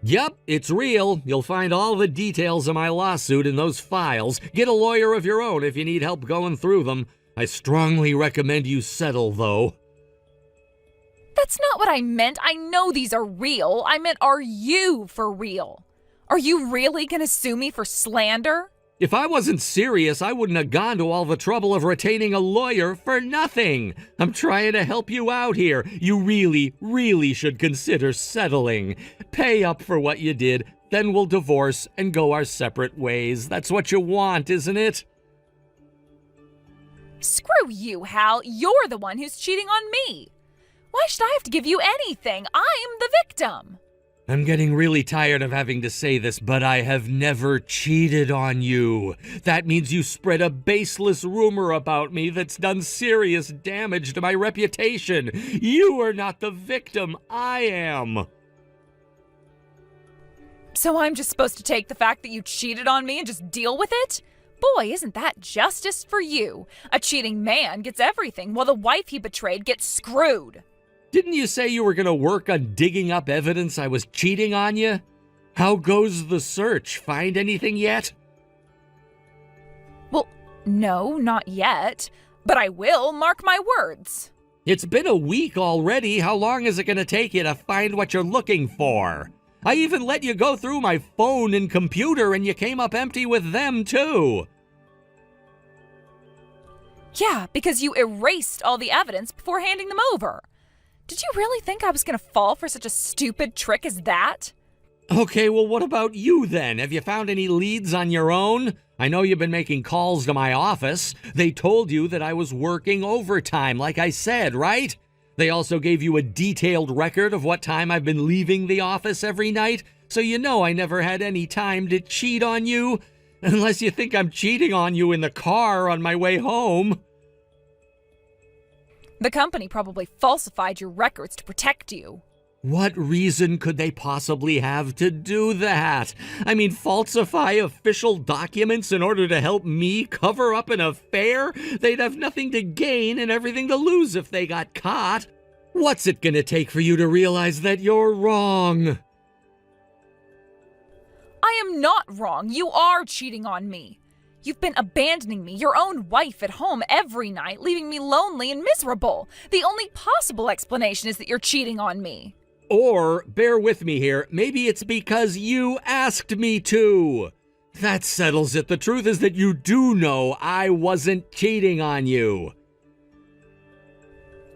Yep, it's real. You'll find all the details of my lawsuit in those files. Get a lawyer of your own if you need help going through them. I strongly recommend you settle, though. That's not what I meant. I know these are real. I meant, are you for real? Are you really gonna sue me for slander? If I wasn't serious, I wouldn't have gone to all the trouble of retaining a lawyer for nothing. I'm trying to help you out here. You really, really should consider settling. Pay up for what you did, then we'll divorce and go our separate ways. That's what you want, isn't it? Screw you, Hal. You're the one who's cheating on me. Why should I have to give you anything? I'm the victim. I'm getting really tired of having to say this, but I have never cheated on you. That means you spread a baseless rumor about me that's done serious damage to my reputation. You are not the victim, I am. So I'm just supposed to take the fact that you cheated on me and just deal with it? Boy, isn't that justice for you? A cheating man gets everything, while the wife he betrayed gets screwed. Didn't you say you were going to work on digging up evidence I was cheating on you? How goes the search? Find anything yet? Well, no, not yet. But I will, mark my words. It's been a week already. How long is it going to take you to find what you're looking for? I even let you go through my phone and computer, and you came up empty with them, too. Yeah, because you erased all the evidence before handing them over. Did you really think I was going to fall for such a stupid trick as that? Okay, well, what about you then? Have you found any leads on your own? I know you've been making calls to my office. They told you that I was working overtime, like I said, right? They also gave you a detailed record of what time I've been leaving the office every night, so you know I never had any time to cheat on you. Unless you think I'm cheating on you in the car on my way home. The company probably falsified your records to protect you. What reason could they possibly have to do that? I mean, falsify official documents in order to help me cover up an affair? They'd have nothing to gain and everything to lose if they got caught. What's it gonna take for you to realize that you're wrong? I am not wrong. You are cheating on me. You've been abandoning me, your own wife, at home every night, leaving me lonely and miserable. The only possible explanation is that you're cheating on me. Or, bear with me here, maybe it's because you asked me to. That settles it. The truth is that you do know I wasn't cheating on you.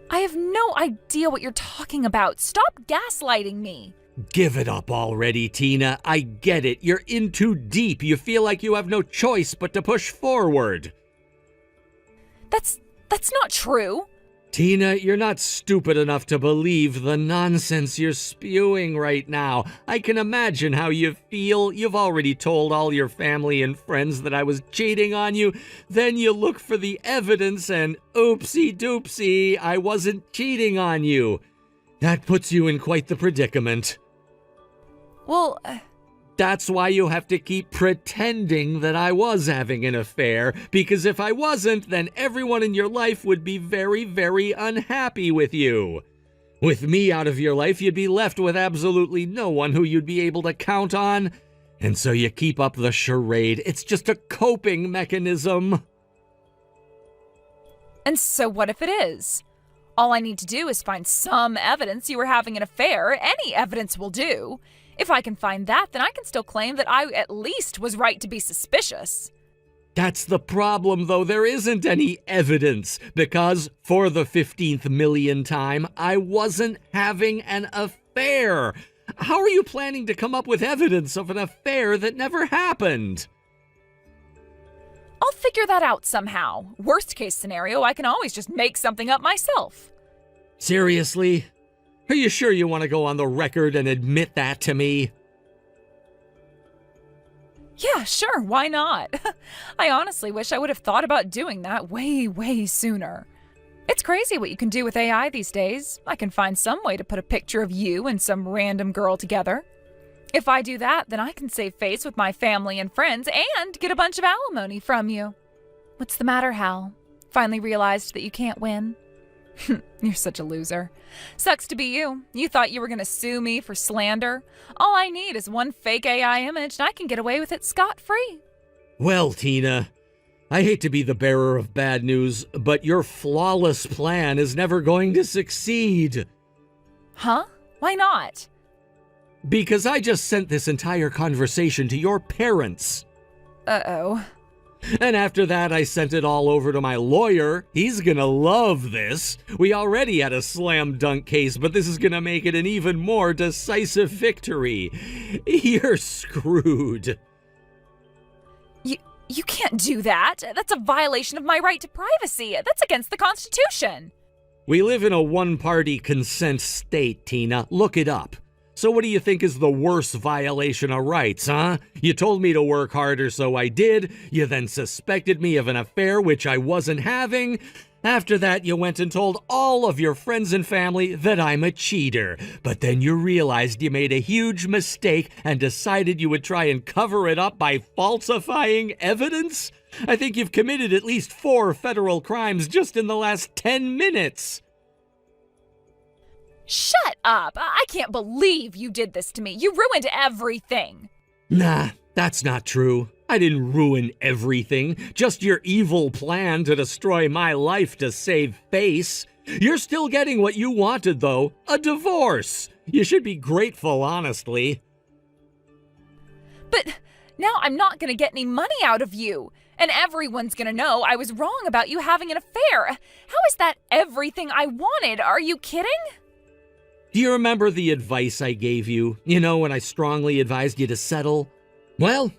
I have no idea what you're talking about. Stop gaslighting me. Give it up already, Tina. I get it. You're in too deep. You feel like you have no choice but to push forward. That's not true. Tina, you're not stupid enough to believe the nonsense you're spewing right now. I can imagine how you feel. You've already told all your family and friends that I was cheating on you. Then you look for the evidence and oopsie doopsie, I wasn't cheating on you. That puts you in quite the predicament. Well, That's why you have to keep pretending that I was having an affair, because if I wasn't, then everyone in your life would be very, very unhappy with you. With me out of your life, you'd be left with absolutely no one who you'd be able to count on, and so you keep up the charade. It's just a coping mechanism. and so what if it is? All I need to do is find some evidence you were having an affair. Any evidence will do. If I can find that, then I can still claim that I at least was right to be suspicious. That's the problem, though. There isn't any evidence, because for the 15th million time, I wasn't having an affair. How are you planning to come up with evidence of an affair that never happened? I'll figure that out somehow. Worst case scenario, I can always just make something up myself. Seriously? Are you sure you want to go on the record and admit that to me? Yeah, sure, why not? I honestly wish I would have thought about doing that way sooner. It's crazy what you can do with AI these days. I can find some way to put a picture of you and some random girl together. If I do that, then I can save face with my family and friends and get a bunch of alimony from you. What's the matter, Hal? Finally realized that you can't win? You're such a loser. Sucks to be you. You thought you were going to sue me for slander? All I need is one fake AI image and I can get away with it scot-free. Well, Tina, I hate to be the bearer of bad news, but your flawless plan is never going to succeed. Huh? Why not? Because I just sent this entire conversation to your parents. Uh-oh. And after that, I sent it all over to my lawyer. He's gonna love this. We already had a slam dunk case, but this is gonna make it an even more decisive victory. You're screwed. You can't do that. That's a violation of my right to privacy. That's against the Constitution. We live in a one-party consent state, Tina. Look it up. So what do you think is the worst violation of rights, huh? You told me to work harder, so I did. You then suspected me of an affair which I wasn't having. After that, you went and told all of your friends and family that I'm a cheater. But then you realized you made a huge mistake and decided you would try and cover it up by falsifying evidence? I think you've committed at least 4 federal crimes just in the last 10 minutes. Shut up! I can't believe you did this to me. You ruined everything. Nah, that's not true. I didn't ruin everything. Just your evil plan to destroy my life to save face. You're still getting what you wanted, though. A divorce. You should be grateful, honestly. But now I'm not going to get any money out of you. And everyone's going to know I was wrong about you having an affair. How is that everything I wanted? Are you kidding? Do you remember the advice I gave you? You know, when I strongly advised you to settle? Well,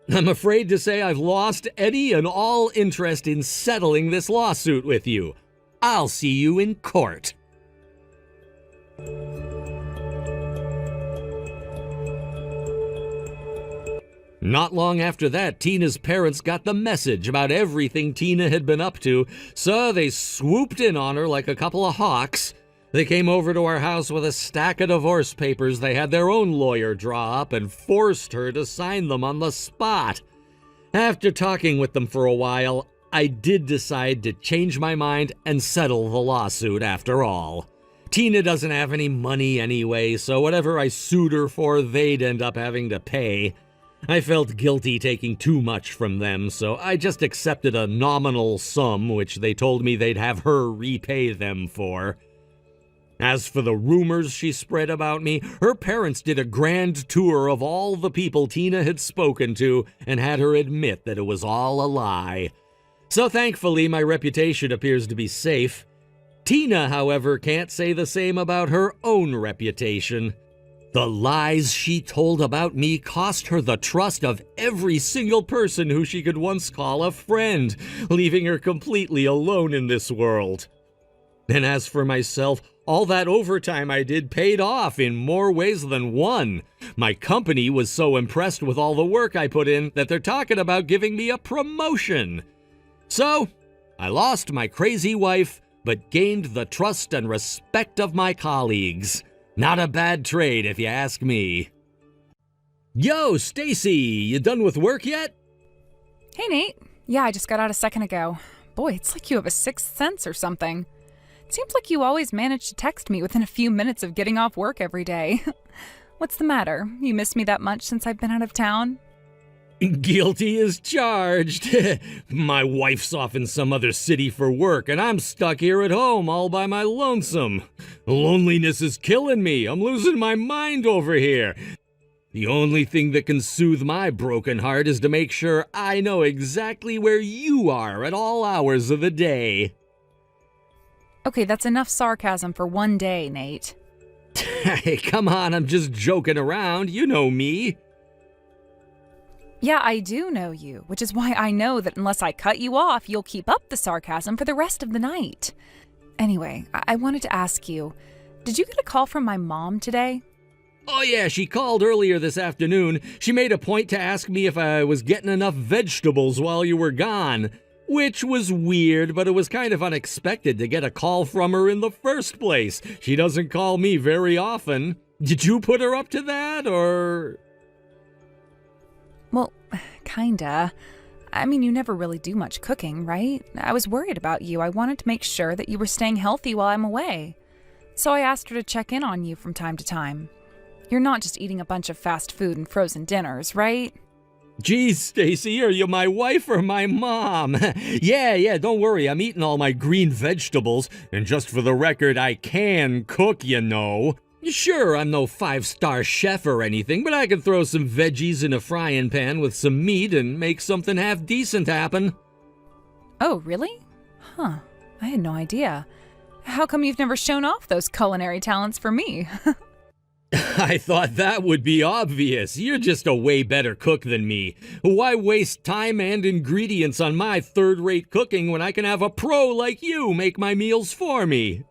I'm afraid to say I've lost any and all interest in settling this lawsuit with you. I'll see you in court. Not long after that, Tina's parents got the message about everything Tina had been up to, so they swooped in on her like a couple of hawks. They came over to our house with a stack of divorce papers they had their own lawyer draw up and forced her to sign them on the spot. After talking with them for a while, I did decide to change my mind and settle the lawsuit after all. Tina doesn't have any money anyway, so whatever I sued her for, they'd end up having to pay. I felt guilty taking too much from them, so I just accepted a nominal sum, which they told me they'd have her repay them for. As for the rumors she spread about me, her parents did a grand tour of all the people Tina had spoken to and had her admit that it was all a lie. So thankfully, my reputation appears to be safe. Tina, however, can't say the same about her own reputation. The lies she told about me cost her the trust of every single person who she could once call a friend, leaving her completely alone in this world. And as for myself, all that overtime I did paid off in more ways than one. My company was so impressed with all the work I put in that they're talking about giving me a promotion. So, I lost my crazy wife, but gained the trust and respect of my colleagues. Not a bad trade, if you ask me. Yo, Stacy, you done with work yet? Hey, Nate. Yeah, I just got out a second ago. Boy, it's like you have a sixth sense or something. It seems like you always manage to text me within a few minutes of getting off work every day. What's the matter? You missed me that much since I've been out of town? Guilty as charged. My wife's off in some other city for work, and I'm stuck here at home all by my lonesome. Loneliness is killing me. I'm losing my mind over here. The only thing that can soothe my broken heart is to make sure I know exactly where you are at all hours of the day. Okay, that's enough sarcasm for one day, Nate. Hey, come on, I'm just joking around. You know me. Yeah, I do know you, which is why I know that unless I cut you off, you'll keep up the sarcasm for the rest of the night. Anyway, I wanted to ask you, did you get a call from my mom today? Oh yeah, she called earlier this afternoon. She made a point to ask me if I was getting enough vegetables while you were gone. Which was weird, but it was kind of unexpected to get a call from her in the first place. She doesn't call me very often. Did you put her up to that, or...? Well, kinda. I mean, you never really do much cooking, right? I was worried about you. I wanted to make sure that you were staying healthy while I'm away. So I asked her to check in on you from time to time. You're not just eating a bunch of fast food and frozen dinners, right? Geez, Stacy, are you my wife or my mom? Yeah, don't worry, I'm eating all my green vegetables, and just for the record, I can cook, you know. Sure, I'm no 5-star chef or anything, but I can throw some veggies in a frying pan with some meat and make something half decent happen. Oh, really? Huh, I had no idea. How come you've never shown off those culinary talents for me? I thought that would be obvious. You're just a way better cook than me. Why waste time and ingredients on my third-rate cooking when I can have a pro like you make my meals for me?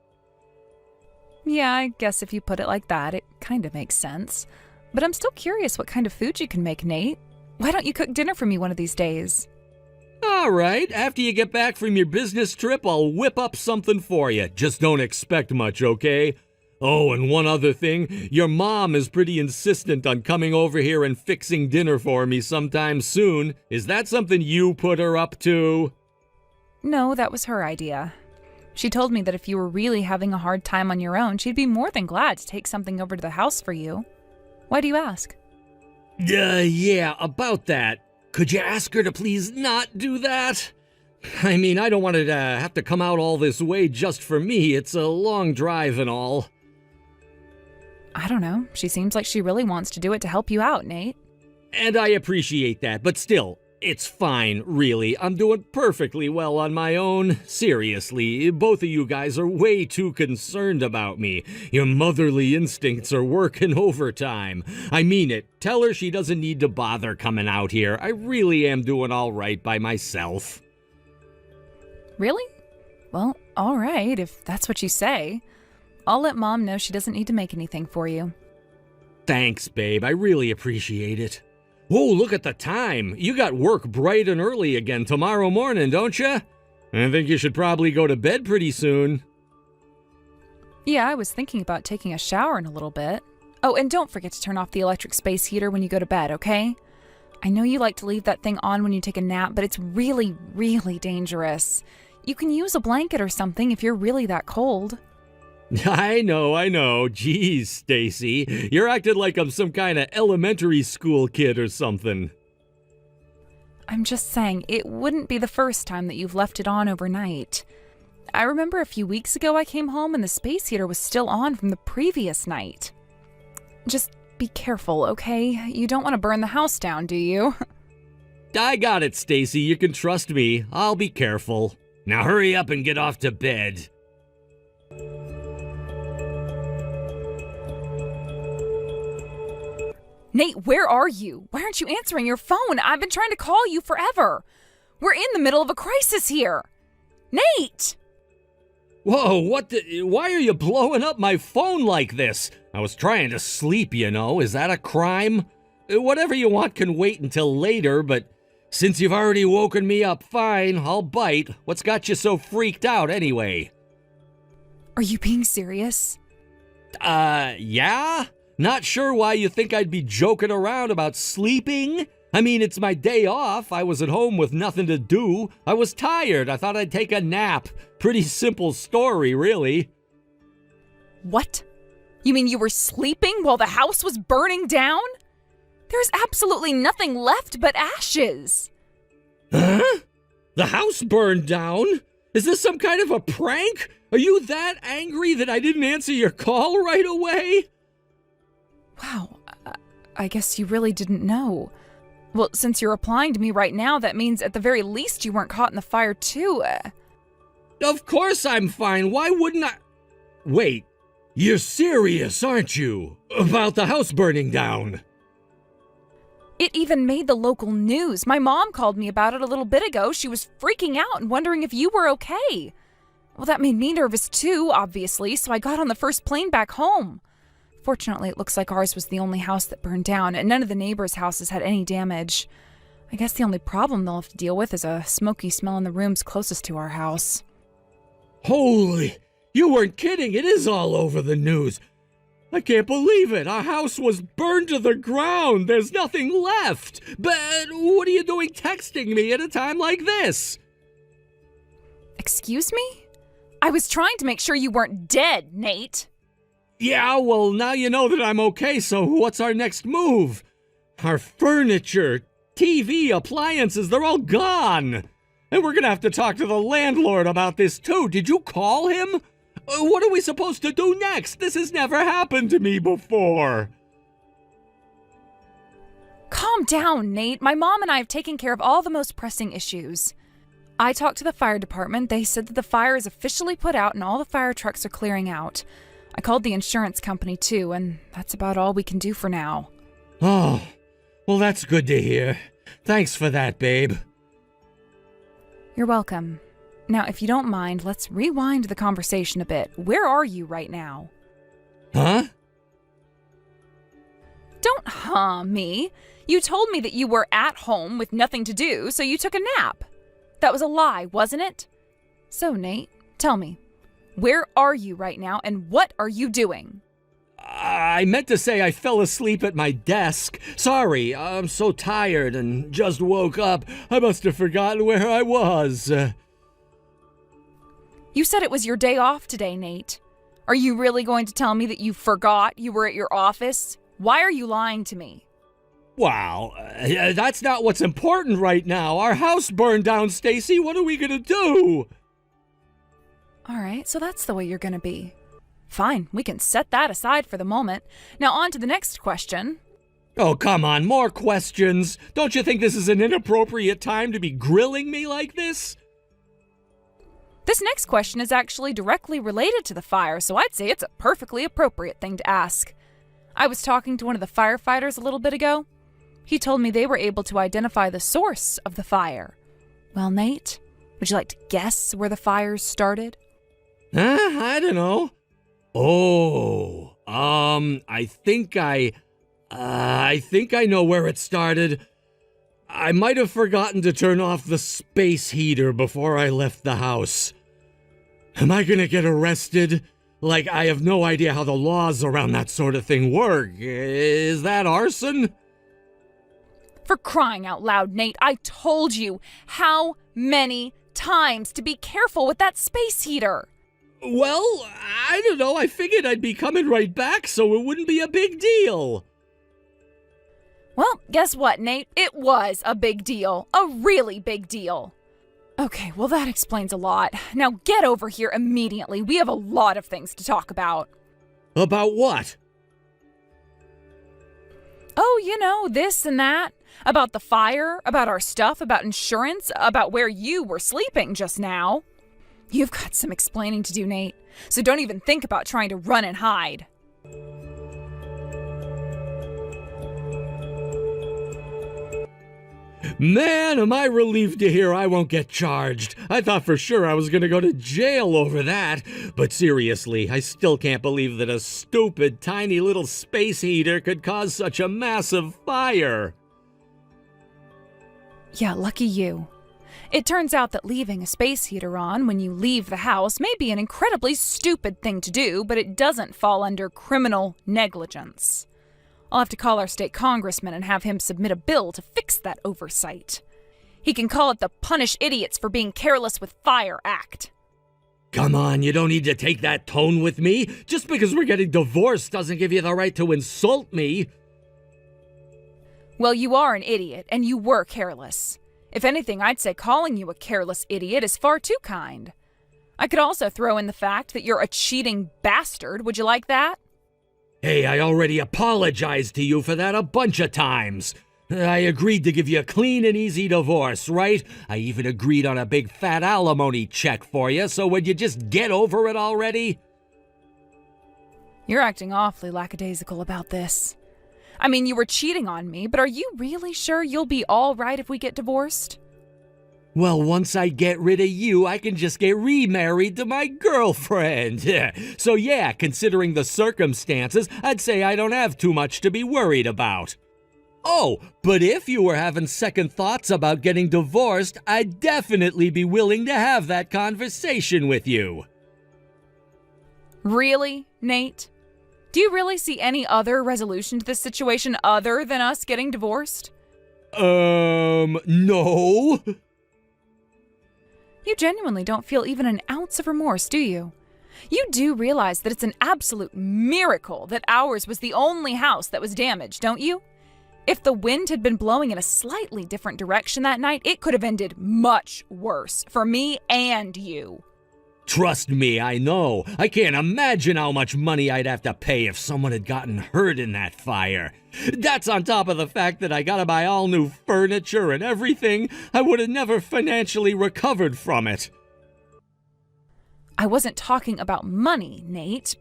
Yeah, I guess if you put it like that, it kind of makes sense. But I'm still curious what kind of food you can make, Nate. Why don't you cook dinner for me one of these days? All right, after you get back from your business trip, I'll whip up something for you. Just don't expect much, okay? Oh, and one other thing, your mom is pretty insistent on coming over here and fixing dinner for me sometime soon. Is that something you put her up to? No, that was her idea. She told me that if you were really having a hard time on your own, she'd be more than glad to take something over to the house for you. Why do you ask? Yeah, about that. Could you ask her to please not do that? I mean, I don't want her to have to come out all this way just for me. It's a long drive and all. I don't know. She seems like she really wants to do it to help you out, Nate. And I appreciate that, but still, it's fine, really. I'm doing perfectly well on my own. Seriously, both of you guys are way too concerned about me. Your motherly instincts are working overtime. I mean it. Tell her she doesn't need to bother coming out here. I really am doing all right by myself. Really? Well, all right, if that's what you say. I'll let Mom know she doesn't need to make anything for you. Thanks, babe. I really appreciate it. Whoa, look at the time. You got work bright and early again tomorrow morning, don't you? I think you should probably go to bed pretty soon. Yeah, I was thinking about taking a shower in a little bit. Oh, and don't forget to turn off the electric space heater when you go to bed, okay? I know you like to leave that thing on when you take a nap, but it's really, really dangerous. You can use a blanket or something if you're really that cold. I know. Jeez, Stacy. You're acting like I'm some kind of elementary school kid or something. I'm just saying, it wouldn't be the first time that you've left it on overnight. I remember a few weeks ago I came home and the space heater was still on from the previous night. Just be careful, okay? You don't want to burn the house down, do you? I got it, Stacy. You can trust me. I'll be careful. Now hurry up and get off to bed. Nate, where are you? Why aren't you answering your phone? I've been trying to call you forever. We're in the middle of a crisis here. Nate! Whoa, why are you blowing up my phone like this? I was trying to sleep, you know. Is that a crime? Whatever you want can wait until later, but since you've already woken me up, fine, I'll bite. What's got you so freaked out anyway? Are you being serious? Yeah? Not sure why you think I'd be joking around about sleeping. I mean, it's my day off. I was at home with nothing to do. I was tired. I thought I'd take a nap. Pretty simple story, really. What? You mean you were sleeping while the house was burning down? There's absolutely nothing left but ashes. Huh? The house burned down? Is this some kind of a prank? Are you that angry that I didn't answer your call right away? Wow, I guess you really didn't know. Well, since you're replying to me right now, that means at the very least you weren't caught in the fire too. Of course I'm fine. Why wouldn't I? Wait, you're serious, aren't you? About the house burning down? It even made the local news. My mom called me about it a little bit ago. She was freaking out and wondering if you were okay. Well, that made me nervous too, obviously, so I got on the first plane back home. Fortunately, it looks like ours was the only house that burned down, and none of the neighbors' houses had any damage. I guess the only problem they'll have to deal with is a smoky smell in the rooms closest to our house. Holy, you weren't kidding. It is all over the news. I can't believe it. Our house was burned to the ground. There's nothing left. But what are you doing texting me at a time like this? Excuse me? I was trying to make sure you weren't dead, Nate. Yeah, well, now you know that I'm okay, so what's our next move? Our furniture, TV, appliances, they're all gone. And we're gonna have to talk to the landlord about this too. Did you call him? What are we supposed to do next? This has never happened to me before. Calm down, Nate. My mom and I have taken care of all the most pressing issues. I talked to the fire department. They said that the fire is officially put out and all the fire trucks are clearing out. I called the insurance company too, and that's about all we can do for now. Oh, well, that's good to hear. Thanks for that, babe. You're welcome. Now, if you don't mind, let's rewind the conversation a bit. Where are you right now? Huh? Don't me. You told me that you were at home with nothing to do, so you took a nap. That was a lie, wasn't it? So, Nate, tell me, Where are you right now, and what are you doing? I meant to say I fell asleep at my desk. Sorry, I'm so tired and just woke up. I must have forgotten where I was. You said it was your day off today, Nate. Are you really going to tell me that you forgot you were at your office? Why are you lying to me? Wow, that's not what's important right now. Our house burned down, Stacy. What are we gonna do? All right, so that's the way you're going to be. Fine, we can set that aside for the moment. Now on to the next question. Oh, come on, more questions. Don't you think this is an inappropriate time to be grilling me like this? This next question is actually directly related to the fire, so I'd say it's a perfectly appropriate thing to ask. I was talking to one of the firefighters a little bit ago. He told me they were able to identify the source of the fire. Well, Nate, would you like to guess where the fires started? I don't know. Oh, I think I know where it started. I might have forgotten to turn off the space heater before I left the house. Am I gonna get arrested? Like, I have no idea how the laws around that sort of thing work. Is that arson? For crying out loud, Nate, I told you how many times to be careful with that space heater. Well, I don't know. I figured I'd be coming right back, so it wouldn't be a big deal. Well, guess what, Nate? It was a big deal. A really big deal. Okay, well, that explains a lot. Now get over here immediately. We have a lot of things to talk about. About what? Oh, you know, this and that. About the fire, about our stuff, about insurance, about where you were sleeping just now. You've got some explaining to do, Nate, so don't even think about trying to run and hide. Man, am I relieved to hear I won't get charged. I thought for sure I was going to go to jail over that. But seriously, I still can't believe that a stupid, tiny little space heater could cause such a massive fire. Yeah, lucky you. It turns out that leaving a space heater on when you leave the house may be an incredibly stupid thing to do, but it doesn't fall under criminal negligence. I'll have to call our state congressman and have him submit a bill to fix that oversight. He can call it the Punish Idiots for Being Careless with Fire Act. Come on, you don't need to take that tone with me. Just because we're getting divorced doesn't give you the right to insult me. Well, you are an idiot, and you were careless. If anything, I'd say calling you a careless idiot is far too kind. I could also throw in the fact that you're a cheating bastard. Would you like that? Hey, I already apologized to you for that a bunch of times. I agreed to give you a clean and easy divorce, right? I even agreed on a big fat alimony check for you, so would you just get over it already? You're acting awfully lackadaisical about this. I mean, you were cheating on me, but are you really sure you'll be all right if we get divorced? Well, once I get rid of you, I can just get remarried to my girlfriend. So yeah, considering the circumstances, I'd say I don't have too much to be worried about. Oh, but if you were having second thoughts about getting divorced, I'd definitely be willing to have that conversation with you. Really, Nate? Do you really see any other resolution to this situation other than us getting divorced? No. You genuinely don't feel even an ounce of remorse, do you? You do realize that it's an absolute miracle that ours was the only house that was damaged, don't you? If the wind had been blowing in a slightly different direction that night, it could have ended much worse for me and you. Trust me, I know. I can't imagine how much money I'd have to pay if someone had gotten hurt in that fire. That's on top of the fact that I gotta buy all new furniture and everything. I would have never financially recovered from it. I wasn't talking about money, Nate,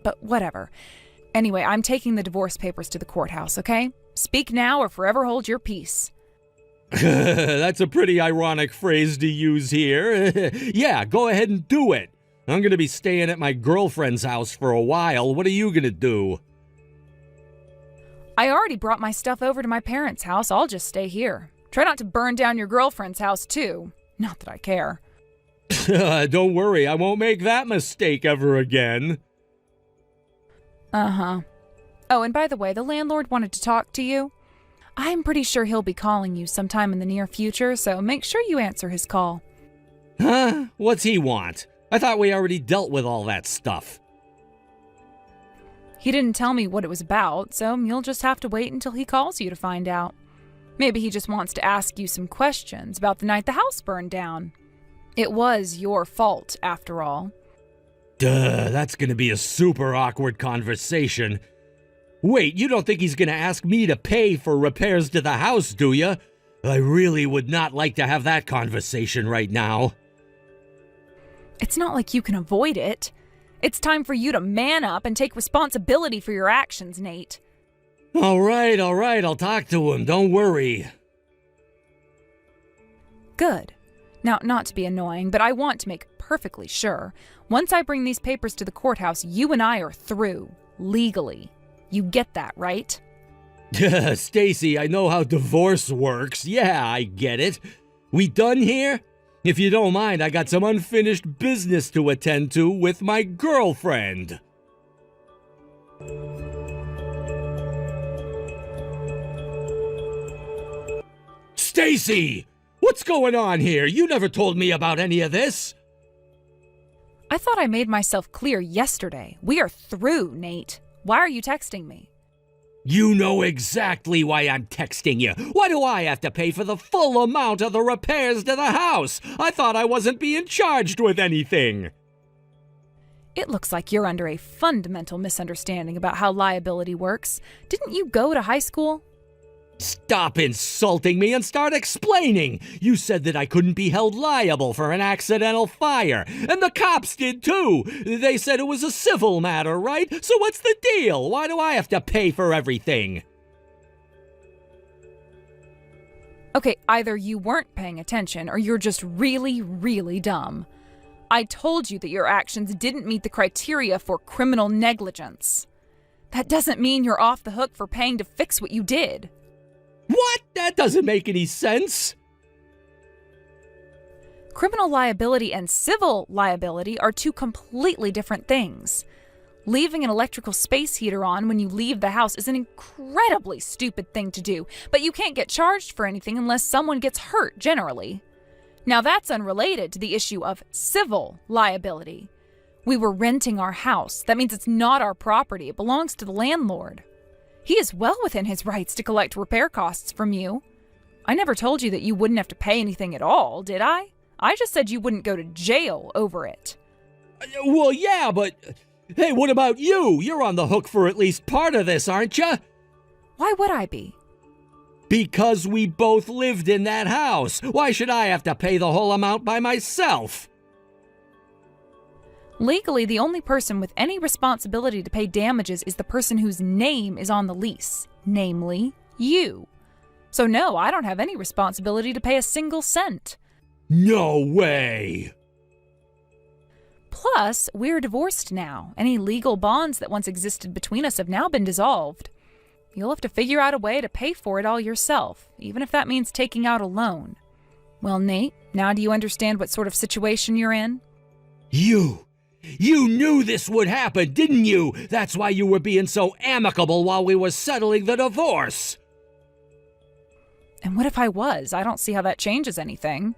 but whatever. Anyway, I'm taking the divorce papers to the courthouse, okay? Speak now or forever hold your peace. That's a pretty ironic phrase to use here. Yeah, go ahead and do it. I'm gonna be staying at my girlfriend's house for a while. What are you gonna do? I already brought my stuff over to my parents' house. I'll just stay here. Try not to burn down your girlfriend's house, too. Not that I care. Don't worry, I won't make that mistake ever again. Uh-huh. Oh, and by the way, the landlord wanted to talk to you. I'm pretty sure he'll be calling you sometime in the near future, so make sure you answer his call. Huh? What's he want? I thought we already dealt with all that stuff. He didn't tell me what it was about, so you'll just have to wait until he calls you to find out. Maybe he just wants to ask you some questions about the night the house burned down. It was your fault, after all. Duh, that's gonna be a super awkward conversation. Wait, you don't think he's gonna ask me to pay for repairs to the house, do you? I really would not like to have that conversation right now. It's not like you can avoid it. It's time for you to man up and take responsibility for your actions, Nate. All right, I'll talk to him, don't worry. Good. Now, not to be annoying, but I want to make perfectly sure. Once I bring these papers to the courthouse, you and I are through. Legally. You get that, right? Stacy, I know how divorce works. Yeah, I get it. We done here? If you don't mind, I got some unfinished business to attend to with my girlfriend. Stacy! What's going on here? You never told me about any of this. I thought I made myself clear yesterday. We are through, Nate. Why are you texting me? You know exactly why I'm texting you. Why do I have to pay for the full amount of the repairs to the house? I thought I wasn't being charged with anything. It looks like you're under a fundamental misunderstanding about how liability works. Didn't you go to high school? Stop insulting me and start explaining. You said that I couldn't be held liable for an accidental fire, and the cops did too. They said it was a civil matter, right? So what's the deal? Why do I have to pay for everything? Okay, either you weren't paying attention or you're just really, really dumb. I told you that your actions didn't meet the criteria for criminal negligence. That doesn't mean you're off the hook for paying to fix what you did. What? That doesn't make any sense. Criminal liability and civil liability are two completely different things. Leaving an electrical space heater on when you leave the house is an incredibly stupid thing to do, but you can't get charged for anything unless someone gets hurt, generally. Now that's unrelated to the issue of civil liability. We were renting our house. That means it's not our property. It belongs to the landlord. He is well within his rights to collect repair costs from you. I never told you that you wouldn't have to pay anything at all, did I? I just said you wouldn't go to jail over it. Well, yeah, but hey, what about you? You're on the hook for at least part of this, aren't you? Why would I be? Because we both lived in that house. Why should I have to pay the whole amount by myself? Legally, the only person with any responsibility to pay damages is the person whose name is on the lease, namely you. So no, I don't have any responsibility to pay a single cent. No way! Plus, we're divorced now. Any legal bonds that once existed between us have now been dissolved. You'll have to figure out a way to pay for it all yourself, even if that means taking out a loan. Well, Nate, now do you understand what sort of situation you're in? You knew this would happen, didn't you? That's why you were being so amicable while we were settling the divorce. And what if I was? I don't see how that changes anything.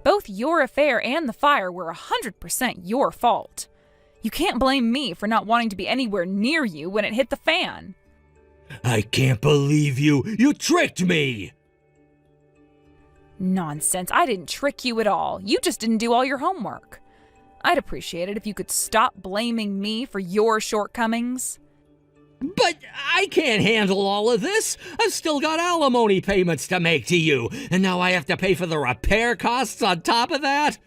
Both your affair and the fire were 100% your fault. You can't blame me for not wanting to be anywhere near you when it hit the fan. I can't believe you. You tricked me. Nonsense. I didn't trick you at all. You just didn't do all your homework. I'd appreciate it if you could stop blaming me for your shortcomings. But I can't handle all of this. I've still got alimony payments to make to you, and now I have to pay for the repair costs on top of that?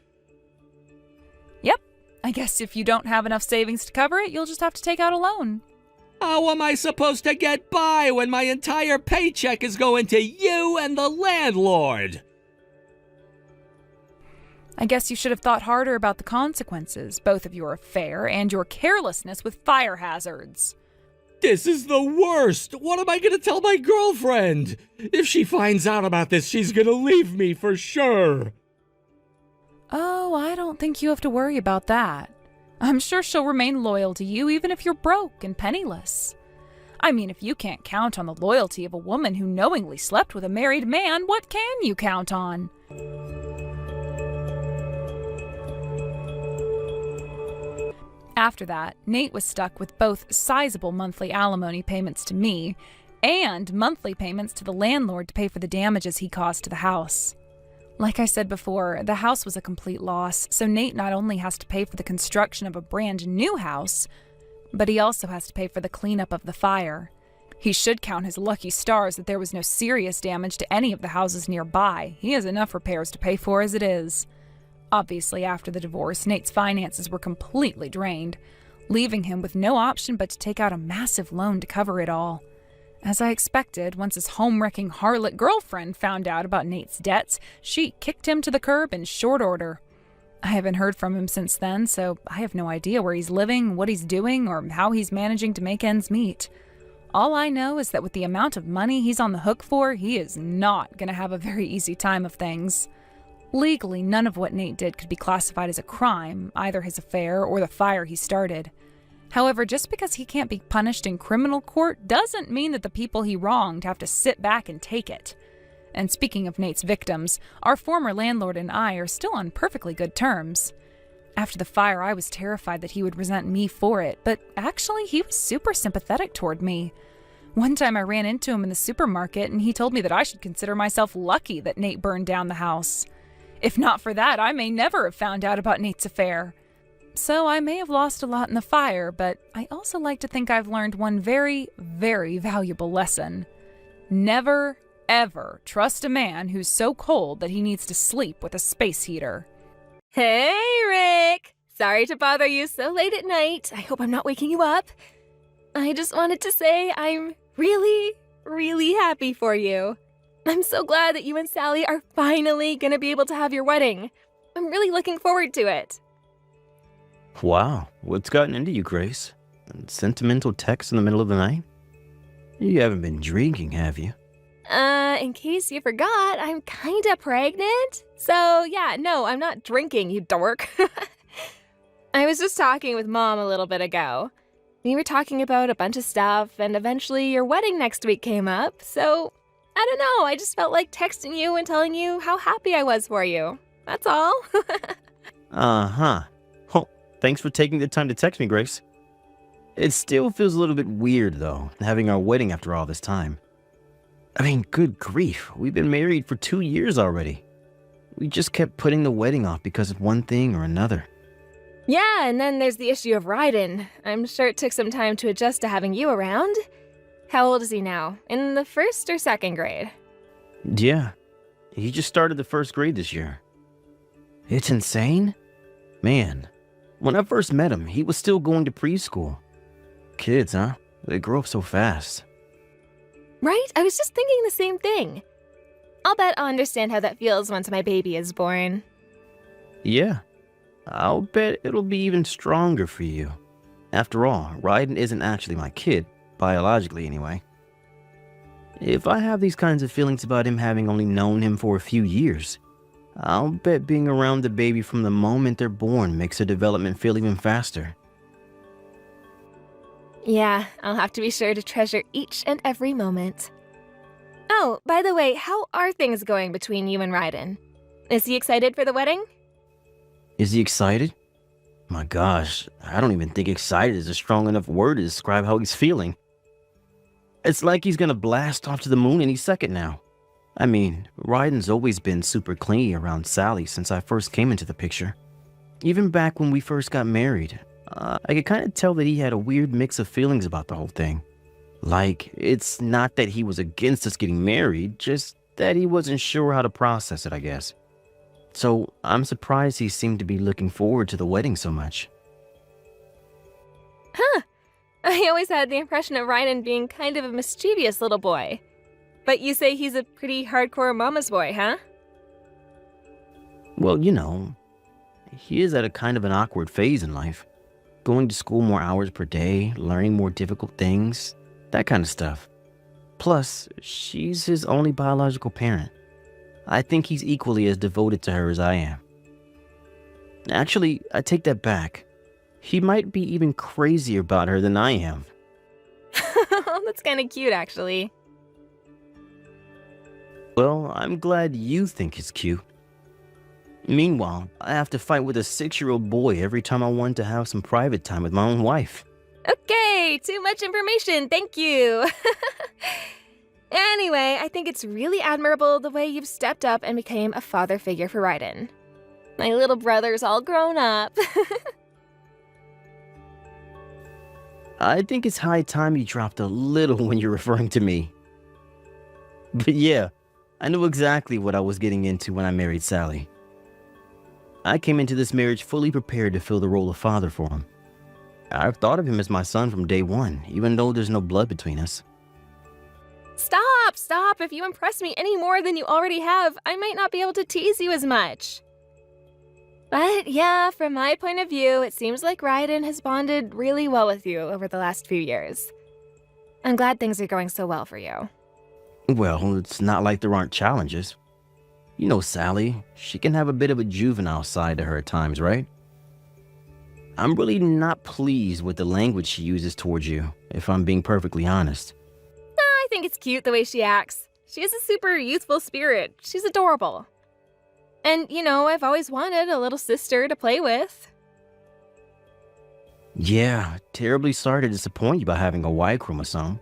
Yep. I guess if you don't have enough savings to cover it, you'll just have to take out a loan. How am I supposed to get by when my entire paycheck is going to you and the landlord? I guess you should have thought harder about the consequences, both of your affair and your carelessness with fire hazards. This is the worst. What am I going to tell my girlfriend? If she finds out about this, she's going to leave me for sure. Oh, I don't think you have to worry about that. I'm sure she'll remain loyal to you even if you're broke and penniless. I mean, if you can't count on the loyalty of a woman who knowingly slept with a married man, what can you count on? After that, Nate was stuck with both sizable monthly alimony payments to me and monthly payments to the landlord to pay for the damages he caused to the house. Like I said before, the house was a complete loss, so Nate not only has to pay for the construction of a brand new house, but he also has to pay for the cleanup of the fire. He should count his lucky stars that there was no serious damage to any of the houses nearby. He has enough repairs to pay for as it is. Obviously, after the divorce, Nate's finances were completely drained, leaving him with no option but to take out a massive loan to cover it all. As I expected, once his home-wrecking harlot girlfriend found out about Nate's debts, she kicked him to the curb in short order. I haven't heard from him since then, so I have no idea where he's living, what he's doing, or how he's managing to make ends meet. All I know is that with the amount of money he's on the hook for, he is not going to have a very easy time of things. Legally, none of what Nate did could be classified as a crime, either his affair or the fire he started. However, just because he can't be punished in criminal court doesn't mean that the people he wronged have to sit back and take it. And speaking of Nate's victims, our former landlord and I are still on perfectly good terms. After the fire, I was terrified that he would resent me for it, but actually he was super sympathetic toward me. One time I ran into him in the supermarket and he told me that I should consider myself lucky that Nate burned down the house. If not for that, I may never have found out about Nate's affair. So I may have lost a lot in the fire, but I also like to think I've learned one very, very valuable lesson. Never, ever trust a man who's so cold that he needs to sleep with a space heater. Hey, Rick! Sorry to bother you so late at night. I hope I'm not waking you up. I just wanted to say I'm really, really happy for you. I'm so glad that you and Sally are finally gonna be able to have your wedding. I'm really looking forward to it. Wow, what's gotten into you, Grace? Sentimental text in the middle of the night? You haven't been drinking, have you? In case you forgot, I'm kinda pregnant. So, yeah, no, I'm not drinking, you dork. I was just talking with Mom a little bit ago. We were talking about a bunch of stuff, and eventually your wedding next week came up, so I don't know, I just felt like texting you and telling you how happy I was for you. That's all. Uh-huh. Well, thanks for taking the time to text me, Grace. It still feels a little bit weird, though, having our wedding after all this time. I mean, good grief, we've been married for 2 years already. We just kept putting the wedding off because of one thing or another. Yeah, and then there's the issue of Ryden. I'm sure it took some time to adjust to having you around. How old is he now? In the first or second grade? Yeah, he just started the first grade this year. It's insane. Man, when I first met him, he was still going to preschool. Kids, huh? They grow up so fast. Right? I was just thinking the same thing. I'll bet I'll understand how that feels once my baby is born. Yeah, I'll bet it'll be even stronger for you. After all, Ryden isn't actually my kid, biologically anyway. If I have these kinds of feelings about him having only known him for a few years, I'll bet being around the baby from the moment they're born makes their development feel even faster. Yeah, I'll have to be sure to treasure each and every moment. Oh, by the way, how are things going between you and Ryden? Is he excited for the wedding? Is he excited? My gosh, I don't even think excited is a strong enough word to describe how he's feeling. It's like he's gonna blast off to the moon any second now. I mean, Ryden's always been super clingy around Sally since I first came into the picture. Even back when we first got married, I could kind of tell that he had a weird mix of feelings about the whole thing. Like, it's not that he was against us getting married, just that he wasn't sure how to process it, I guess. So I'm surprised he seemed to be looking forward to the wedding so much. Huh. I always had the impression of Ryden being kind of a mischievous little boy. But you say he's a pretty hardcore mama's boy, huh? Well, you know, he is at a kind of an awkward phase in life. Going to school more hours per day, learning more difficult things, that kind of stuff. Plus, she's his only biological parent. I think he's equally as devoted to her as I am. Actually, I take that back. He might be even crazier about her than I am. That's kind of cute, actually. Well, I'm glad you think it's cute. Meanwhile, I have to fight with a 6-year-old boy every time I want to have some private time with my own wife. Okay, too much information, thank you. Anyway, I think it's really admirable the way you've stepped up and became a father figure for Raiden. My little brother's all grown up. I think it's high time you dropped a little when you're referring to me. But yeah, I knew exactly what I was getting into when I married Sally. I came into this marriage fully prepared to fill the role of father for him. I've thought of him as my son from day one, even though there's no blood between us. Stop. If you impress me any more than you already have, I might not be able to tease you as much. But yeah, from my point of view, it seems like Raiden has bonded really well with you over the last few years. I'm glad things are going so well for you. Well, it's not like there aren't challenges. You know Sally, she can have a bit of a juvenile side to her at times, right? I'm really not pleased with the language she uses towards you, if I'm being perfectly honest. I think it's cute the way she acts. She has a super youthful spirit. She's adorable. And, I've always wanted a little sister to play with. Yeah, terribly sorry to disappoint you by having a Y chromosome.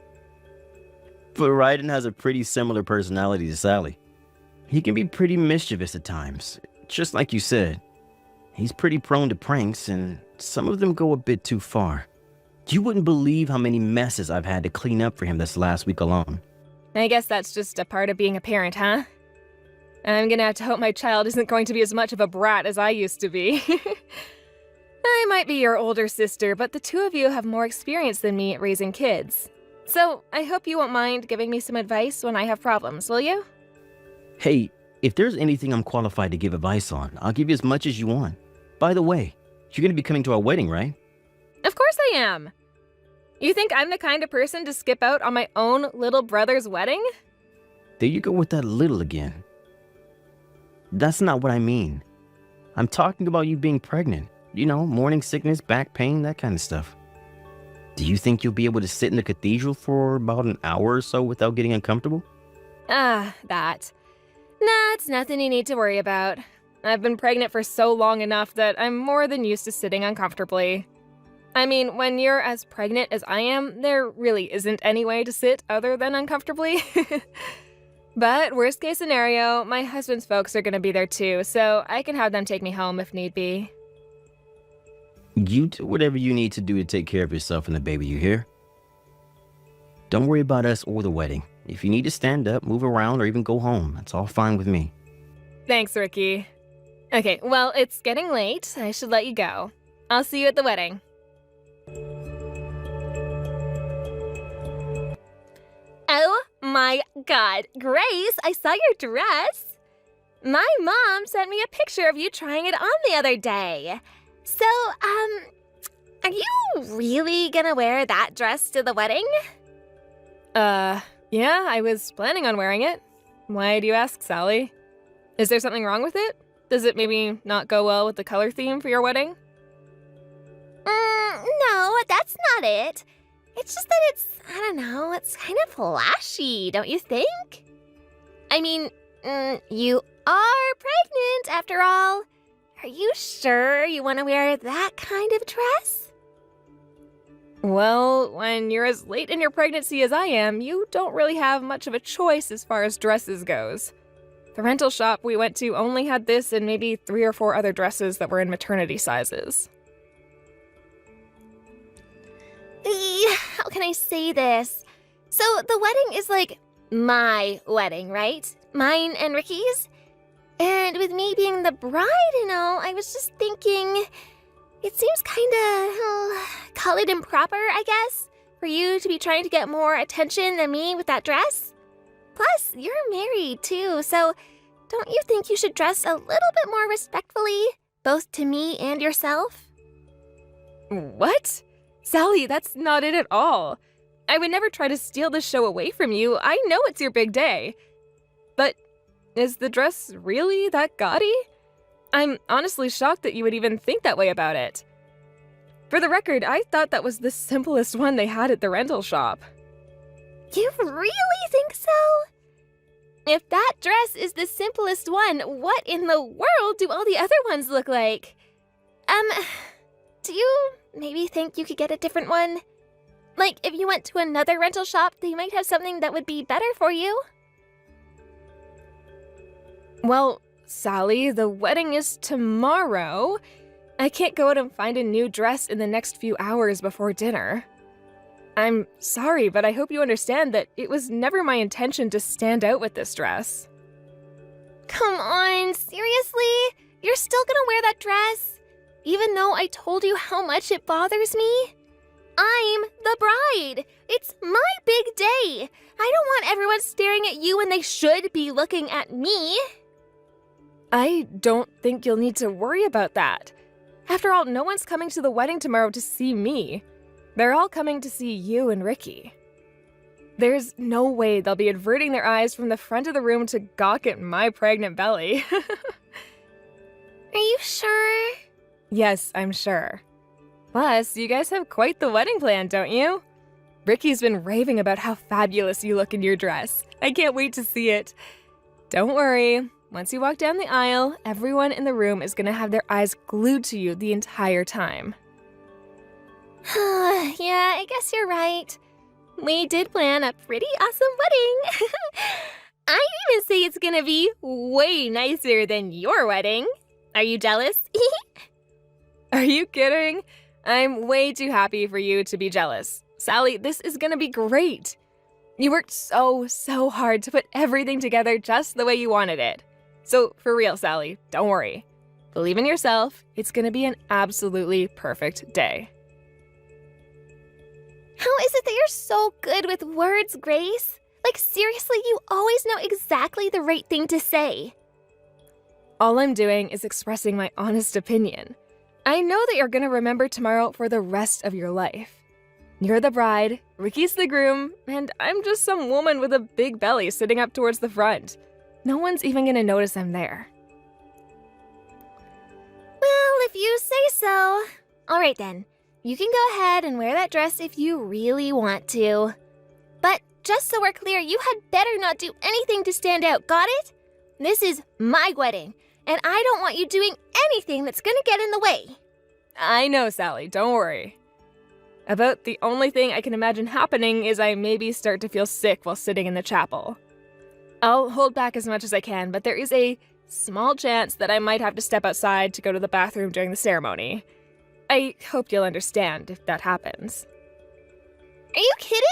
But Raiden has a pretty similar personality to Sally. He can be pretty mischievous at times, just like you said. He's pretty prone to pranks, and some of them go a bit too far. You wouldn't believe how many messes I've had to clean up for him this last week alone. I guess that's just a part of being a parent, huh? I'm gonna have to hope my child isn't going to be as much of a brat as I used to be. I might be your older sister, but the two of you have more experience than me at raising kids. So I hope you won't mind giving me some advice when I have problems, will you? Hey, if there's anything I'm qualified to give advice on, I'll give you as much as you want. By the way, you're gonna be coming to our wedding, right? Of course I am. You think I'm the kind of person to skip out on my own little brother's wedding? There you go with that little again. That's not what I mean. I'm talking about you being pregnant. Morning sickness, back pain, that kind of stuff. Do you think you'll be able to sit in the cathedral for about an hour or so without getting uncomfortable? That. Nah, it's nothing you need to worry about. I've been pregnant for so long enough that I'm more than used to sitting uncomfortably. I mean, when you're as pregnant as I am, there really isn't any way to sit other than uncomfortably. But worst case scenario, my husband's folks are gonna be there too, so I can have them take me home if need be. You do whatever you need to do to take care of yourself and the baby, you hear? Don't worry about us or the wedding. If you need to stand up, move around, or even go home, that's all fine with me. Thanks, Ricky. Okay, well, it's getting late. I should let you go. I'll see you at the wedding. Oh my god, Grace, I saw your dress. My mom sent me a picture of you trying it on the other day. So, are you really gonna wear that dress to the wedding? Yeah, I was planning on wearing it. Why do you ask, Sally? Is there something wrong with it? Does it maybe not go well with the color theme for your wedding? No, that's not it. It's just that it's kind of flashy, don't you think? I mean, you are pregnant after all. Are you sure you want to wear that kind of dress? Well, when you're as late in your pregnancy as I am, you don't really have much of a choice as far as dresses goes. The rental shop we went to only had this and maybe 3 or 4 other dresses that were in maternity sizes. How can I say this? So the wedding is like my wedding, right? Mine and Ricky's? And with me being the bride and all, I was just thinking, it seems kinda, call it improper, I guess, for you to be trying to get more attention than me with that dress. Plus, you're married too, so don't you think you should dress a little bit more respectfully, both to me and yourself? What? Sally, that's not it at all. I would never try to steal this show away from you. I know it's your big day. But is the dress really that gaudy? I'm honestly shocked that you would even think that way about it. For the record, I thought that was the simplest one they had at the rental shop. You really think so? If that dress is the simplest one, what in the world do all the other ones look like? Do you maybe think you could get a different one? Like, if you went to another rental shop, they might have something that would be better for you. Well, Sally, the wedding is tomorrow. I can't go out and find a new dress in the next few hours before dinner. I'm sorry, but I hope you understand that it was never my intention to stand out with this dress. Come on, seriously? You're still gonna wear that dress? Even though I told you how much it bothers me? I'm the bride. It's my big day. I don't want everyone staring at you when they should be looking at me. I don't think you'll need to worry about that. After all, no one's coming to the wedding tomorrow to see me. They're all coming to see you and Ricky. There's no way they'll be averting their eyes from the front of the room to gawk at my pregnant belly. Are you sure? Yes, I'm sure. Plus, you guys have quite the wedding plan, don't you? Ricky's been raving about how fabulous you look in your dress. I can't wait to see it. Don't worry. Once you walk down the aisle, everyone in the room is going to have their eyes glued to you the entire time. Yeah, I guess you're right. We did plan a pretty awesome wedding. I'd even say it's gonna be way nicer than your wedding. Are you jealous? Are you kidding? I'm way too happy for you to be jealous. Sally, this is gonna be great. You worked so hard to put everything together just the way you wanted it. So for real, Sally, don't worry. Believe in yourself. It's gonna be an absolutely perfect day. How is it that you're so good with words, Grace? Like, seriously, you always know exactly the right thing to say. All I'm doing is expressing my honest opinion. I know that you're gonna remember tomorrow for the rest of your life. You're the bride, Ricky's the groom, and I'm just some woman with a big belly sitting up towards the front. No one's even gonna notice I'm there. Well, if you say so. All right then. You can go ahead and wear that dress if you really want to. But just so we're clear, you had better not do anything to stand out, got it? This is my wedding, and I don't want you doing anything that's gonna get in the way. I know, Sally, don't worry. About the only thing I can imagine happening is I maybe start to feel sick while sitting in the chapel. I'll hold back as much as I can, but there is a small chance that I might have to step outside to go to the bathroom during the ceremony. I hope you'll understand if that happens. Are you kidding?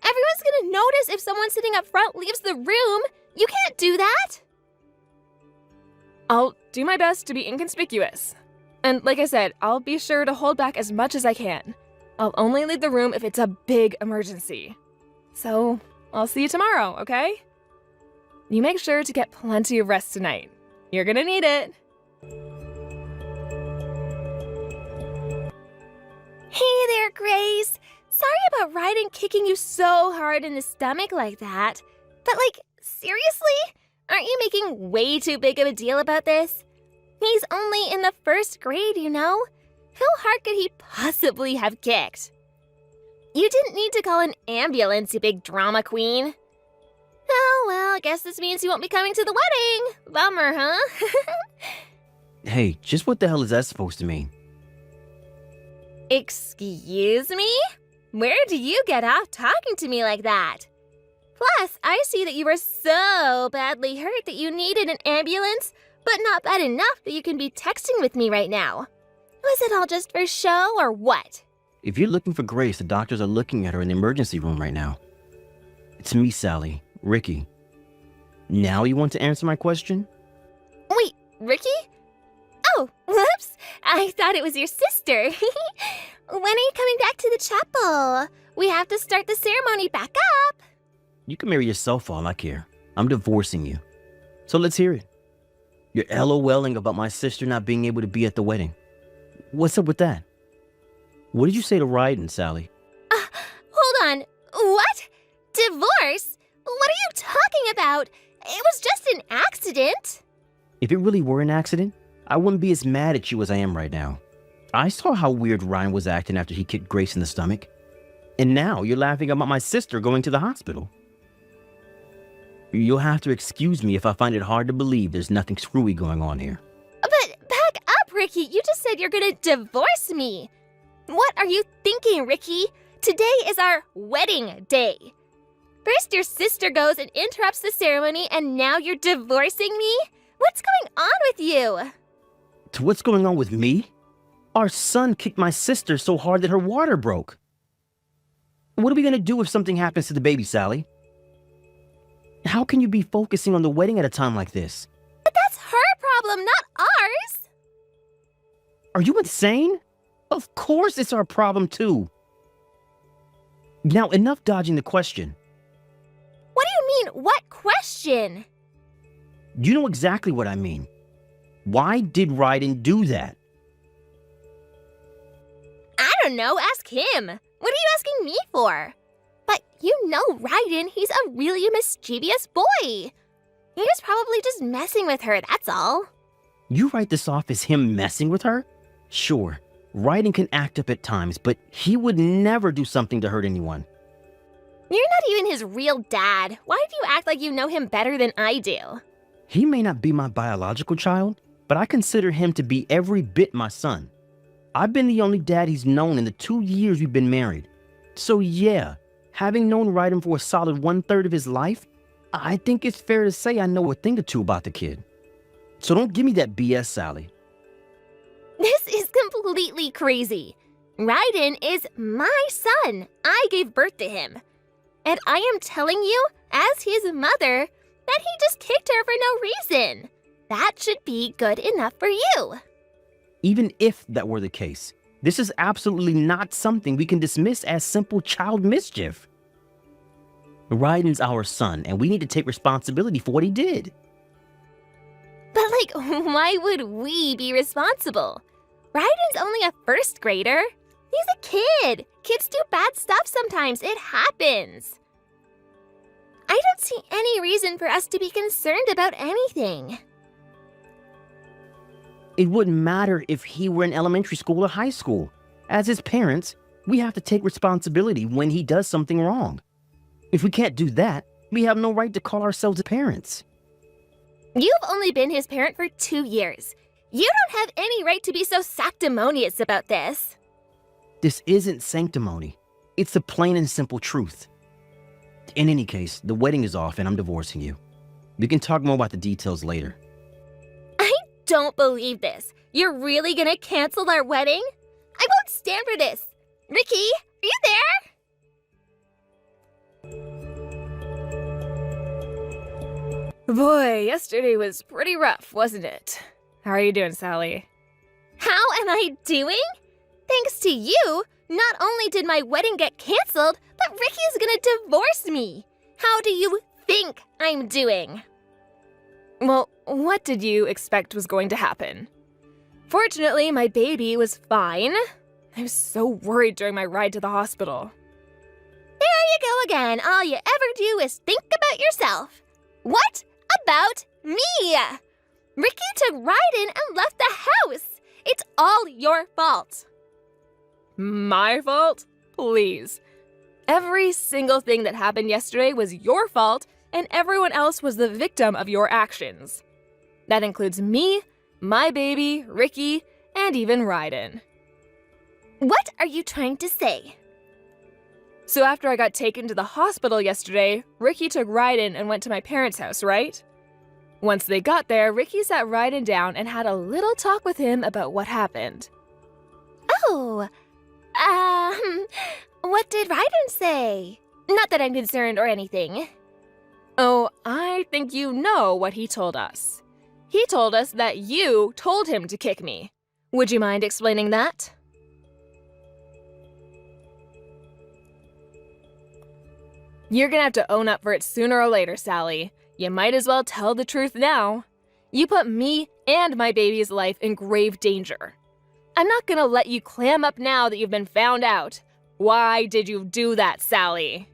Everyone's gonna notice if someone sitting up front leaves the room. You can't do that. I'll do my best to be inconspicuous. And like I said, I'll be sure to hold back as much as I can. I'll only leave the room if it's a big emergency. So, I'll see you tomorrow, okay? You make sure to get plenty of rest tonight. You're gonna need it. Hey there, Grace. Sorry about Ryden kicking you so hard in the stomach like that. But, like, seriously? Aren't you making way too big of a deal about this? He's only in the 1st grade, you know? How hard could he possibly have kicked? You didn't need to call an ambulance, you big drama queen. Oh, well, I guess this means you won't be coming to the wedding. Bummer, huh? Hey, just what the hell is that supposed to mean? Excuse me? Where do you get off talking to me like that? Plus, I see that you were so badly hurt that you needed an ambulance, but not bad enough that you can be texting with me right now. Was it all just for show or what? If you're looking for Grace, the doctors are looking at her in the emergency room right now. It's me, Sally. Ricky. Now you want to answer my question? Wait, Ricky? Oh, whoops. I thought it was your sister. When are you coming back to the chapel? We have to start the ceremony back up. You can marry yourself for all I care. I'm divorcing you. So let's hear it. You're LOLing about my sister not being able to be at the wedding. What's up with that? What did you say to Ryden, Sally? Hold on. What? Divorce? What are you talking about? It was just an accident. If it really were an accident, I wouldn't be as mad at you as I am right now. I saw how weird Ryan was acting after he kicked Grace in the stomach. And now you're laughing about my sister going to the hospital. You'll have to excuse me if I find it hard to believe there's nothing screwy going on here. But back up, Ricky. You just said you're gonna divorce me. What are you thinking, Ricky? Today is our wedding day. First your sister goes and interrupts the ceremony, and now you're divorcing me? What's going on with you? To what's going on with me? Our son kicked my sister so hard that her water broke. What are we going to do if something happens to the baby, Sally? How can you be focusing on the wedding at a time like this? But that's her problem, not ours. Are you insane? Of course it's our problem too. Now, enough dodging the question. What do you mean, what question? You know exactly what I mean. Why did Ryden do that? I don't know, ask him. What are you asking me for? But you know Ryden, he's a really mischievous boy. He was probably just messing with her, that's all. You write this off as him messing with her? Sure, Ryden can act up at times, but he would never do something to hurt anyone. You're not even his real dad. Why do you act like you know him better than I do? He may not be my biological child, but I consider him to be every bit my son. I've been the only dad he's known in the 2 years we've been married. So yeah, having known Ryden for a solid 1/3 of his life, I think it's fair to say I know a thing or two about the kid. So don't give me that BS, Sally. This is completely crazy. Ryden is my son. I gave birth to him. And I am telling you, as his mother, that he just kicked her for no reason. That should be good enough for you. Even if that were the case, this is absolutely not something we can dismiss as simple child mischief. Ryden's our son, and we need to take responsibility for what he did. But why would we be responsible? Ryden's only a first grader. He's a kid. Kids do bad stuff sometimes. It happens. I don't see any reason for us to be concerned about anything. It wouldn't matter if he were in elementary school or high school. As his parents, we have to take responsibility when he does something wrong. If we can't do that, we have no right to call ourselves parents. You've only been his parent for 2 years. You don't have any right to be so sanctimonious about this. This isn't sanctimony. It's the plain and simple truth. In any case, the wedding is off and I'm divorcing you. We can talk more about the details later. I don't believe this. You're really gonna cancel our wedding? I won't stand for this. Ricky, are you there? Boy, yesterday was pretty rough, wasn't it? How are you doing, Sally? How am I doing? Thanks to you, not only did my wedding get canceled, but Ricky's gonna divorce me. How do you think I'm doing? Well, what did you expect was going to happen? Fortunately, my baby was fine. I was so worried during my ride to the hospital. There you go again. All you ever do is think about yourself. What about me? Ricky took Ryden and left the house. It's all your fault. My fault? Please. Every single thing that happened yesterday was your fault, and everyone else was the victim of your actions. That includes me, my baby, Ricky, and even Ryden. What are you trying to say? So after I got taken to the hospital yesterday, Ricky took Ryden and went to my parents' house, right? Once they got there, Ricky sat Ryden down and had a little talk with him about what happened. Oh, what did Ryden say? Not that I'm concerned or anything. Oh, I think you know what he told us. He told us that you told him to kick me. Would you mind explaining that? You're gonna have to own up for it sooner or later, Sally. You might as well tell the truth now. You put me and my baby's life in grave danger. I'm not gonna let you clam up now that you've been found out. Why did you do that, Sally?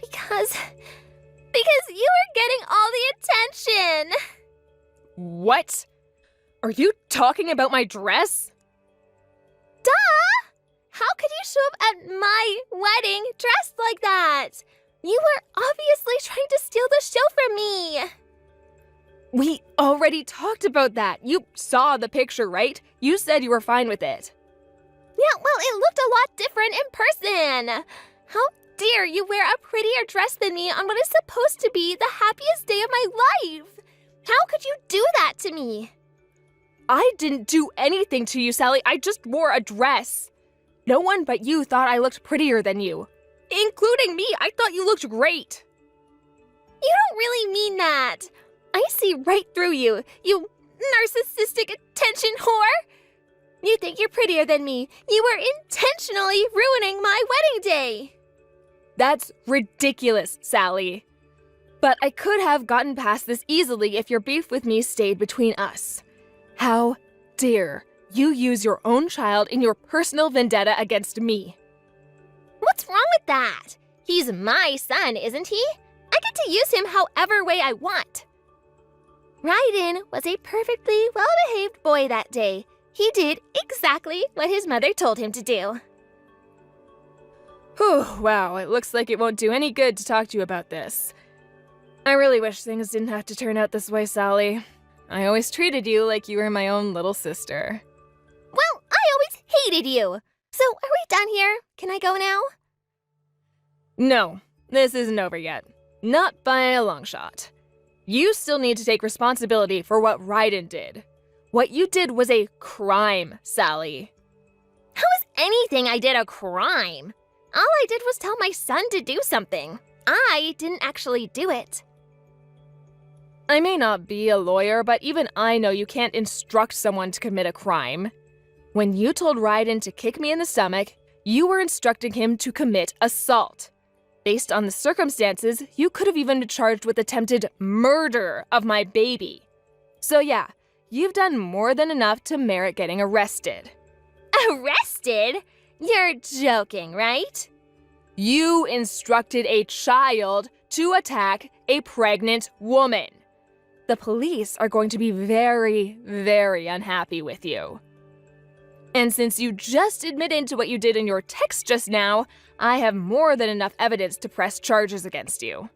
Because you were getting all the attention. What? Are you talking about my dress? Duh! How could you show up at my wedding dressed like that? You were obviously trying to steal the show from me. We already talked about that. You saw the picture, right? You said you were fine with it. Yeah, well, it looked a lot different in person. How dare you wear a prettier dress than me on what is supposed to be the happiest day of my life? How could you do that to me? I didn't do anything to you, Sally. I just wore a dress. No one but you thought I looked prettier than you. Including me. I thought you looked great. You don't really mean that. I see right through you, you narcissistic attention whore. You think you're prettier than me. You were intentionally ruining my wedding day. That's ridiculous, Sally. But I could have gotten past this easily if your beef with me stayed between us. How dare you use your own child in your personal vendetta against me? What's wrong with that? He's my son, isn't he? I get to use him however way I want. Raiden was a perfectly well-behaved boy that day. He did exactly what his mother told him to do. Whew, wow, it looks like it won't do any good to talk to you about this. I really wish things didn't have to turn out this way, Sally. I always treated you like you were my own little sister. Well, I always hated you. So, are we done here? Can I go now? No, this isn't over yet. Not by a long shot. You still need to take responsibility for what Raiden did. What you did was a crime, Sally. How is anything I did a crime? All I did was tell my son to do something. I didn't actually do it. I may not be a lawyer, but even I know you can't instruct someone to commit a crime. When you told Raiden to kick me in the stomach, you were instructing him to commit assault. Based on the circumstances, you could have even been charged with attempted murder of my baby. So yeah, you've done more than enough to merit getting arrested. Arrested? You're joking, right? You instructed a child to attack a pregnant woman. The police are going to be very, very unhappy with you. And since you just admitted to what you did in your text just now, I have more than enough evidence to press charges against you.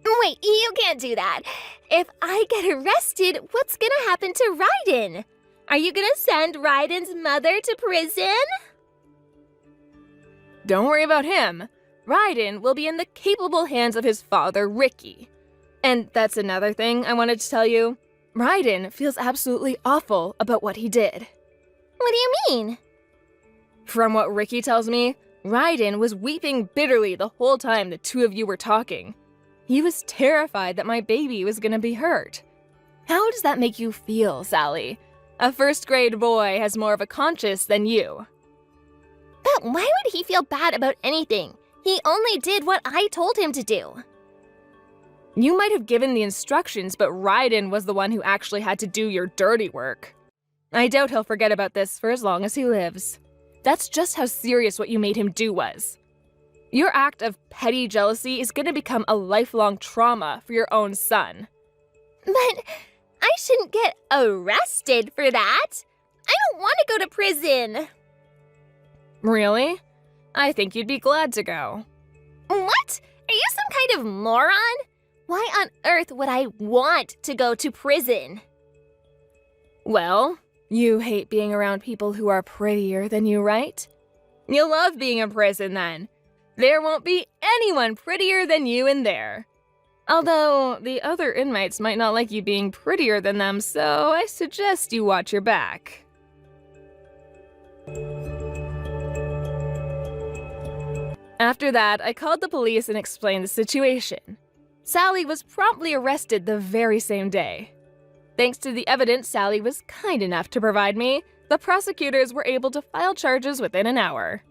Wait, you can't do that. If I get arrested, what's gonna happen to Raiden? Are you gonna send Raiden's mother to prison? Don't worry about him. Raiden will be in the capable hands of his father, Ricky. And that's another thing I wanted to tell you. Raiden feels absolutely awful about what he did. What do you mean? From what Ricky tells me, Raiden was weeping bitterly the whole time the two of you were talking. He was terrified that my baby was gonna be hurt. How does that make you feel, Sally? A first-grade boy has more of a conscience than you. But why would he feel bad about anything? He only did what I told him to do. You might have given the instructions, but Raiden was the one who actually had to do your dirty work. I doubt he'll forget about this for as long as he lives. That's just how serious what you made him do was. Your act of petty jealousy is going to become a lifelong trauma for your own son. But I shouldn't get arrested for that. I don't want to go to prison. Really? I think you'd be glad to go. What? Are you some kind of moron? Why on earth would I want to go to prison? Well, you hate being around people who are prettier than you, right? You'll love being in prison then. There won't be anyone prettier than you in there. Although, the other inmates might not like you being prettier than them, so I suggest you watch your back. After that, I called the police and explained the situation. Sally was promptly arrested the very same day. Thanks to the evidence Sally was kind enough to provide me, the prosecutors were able to file charges within an hour.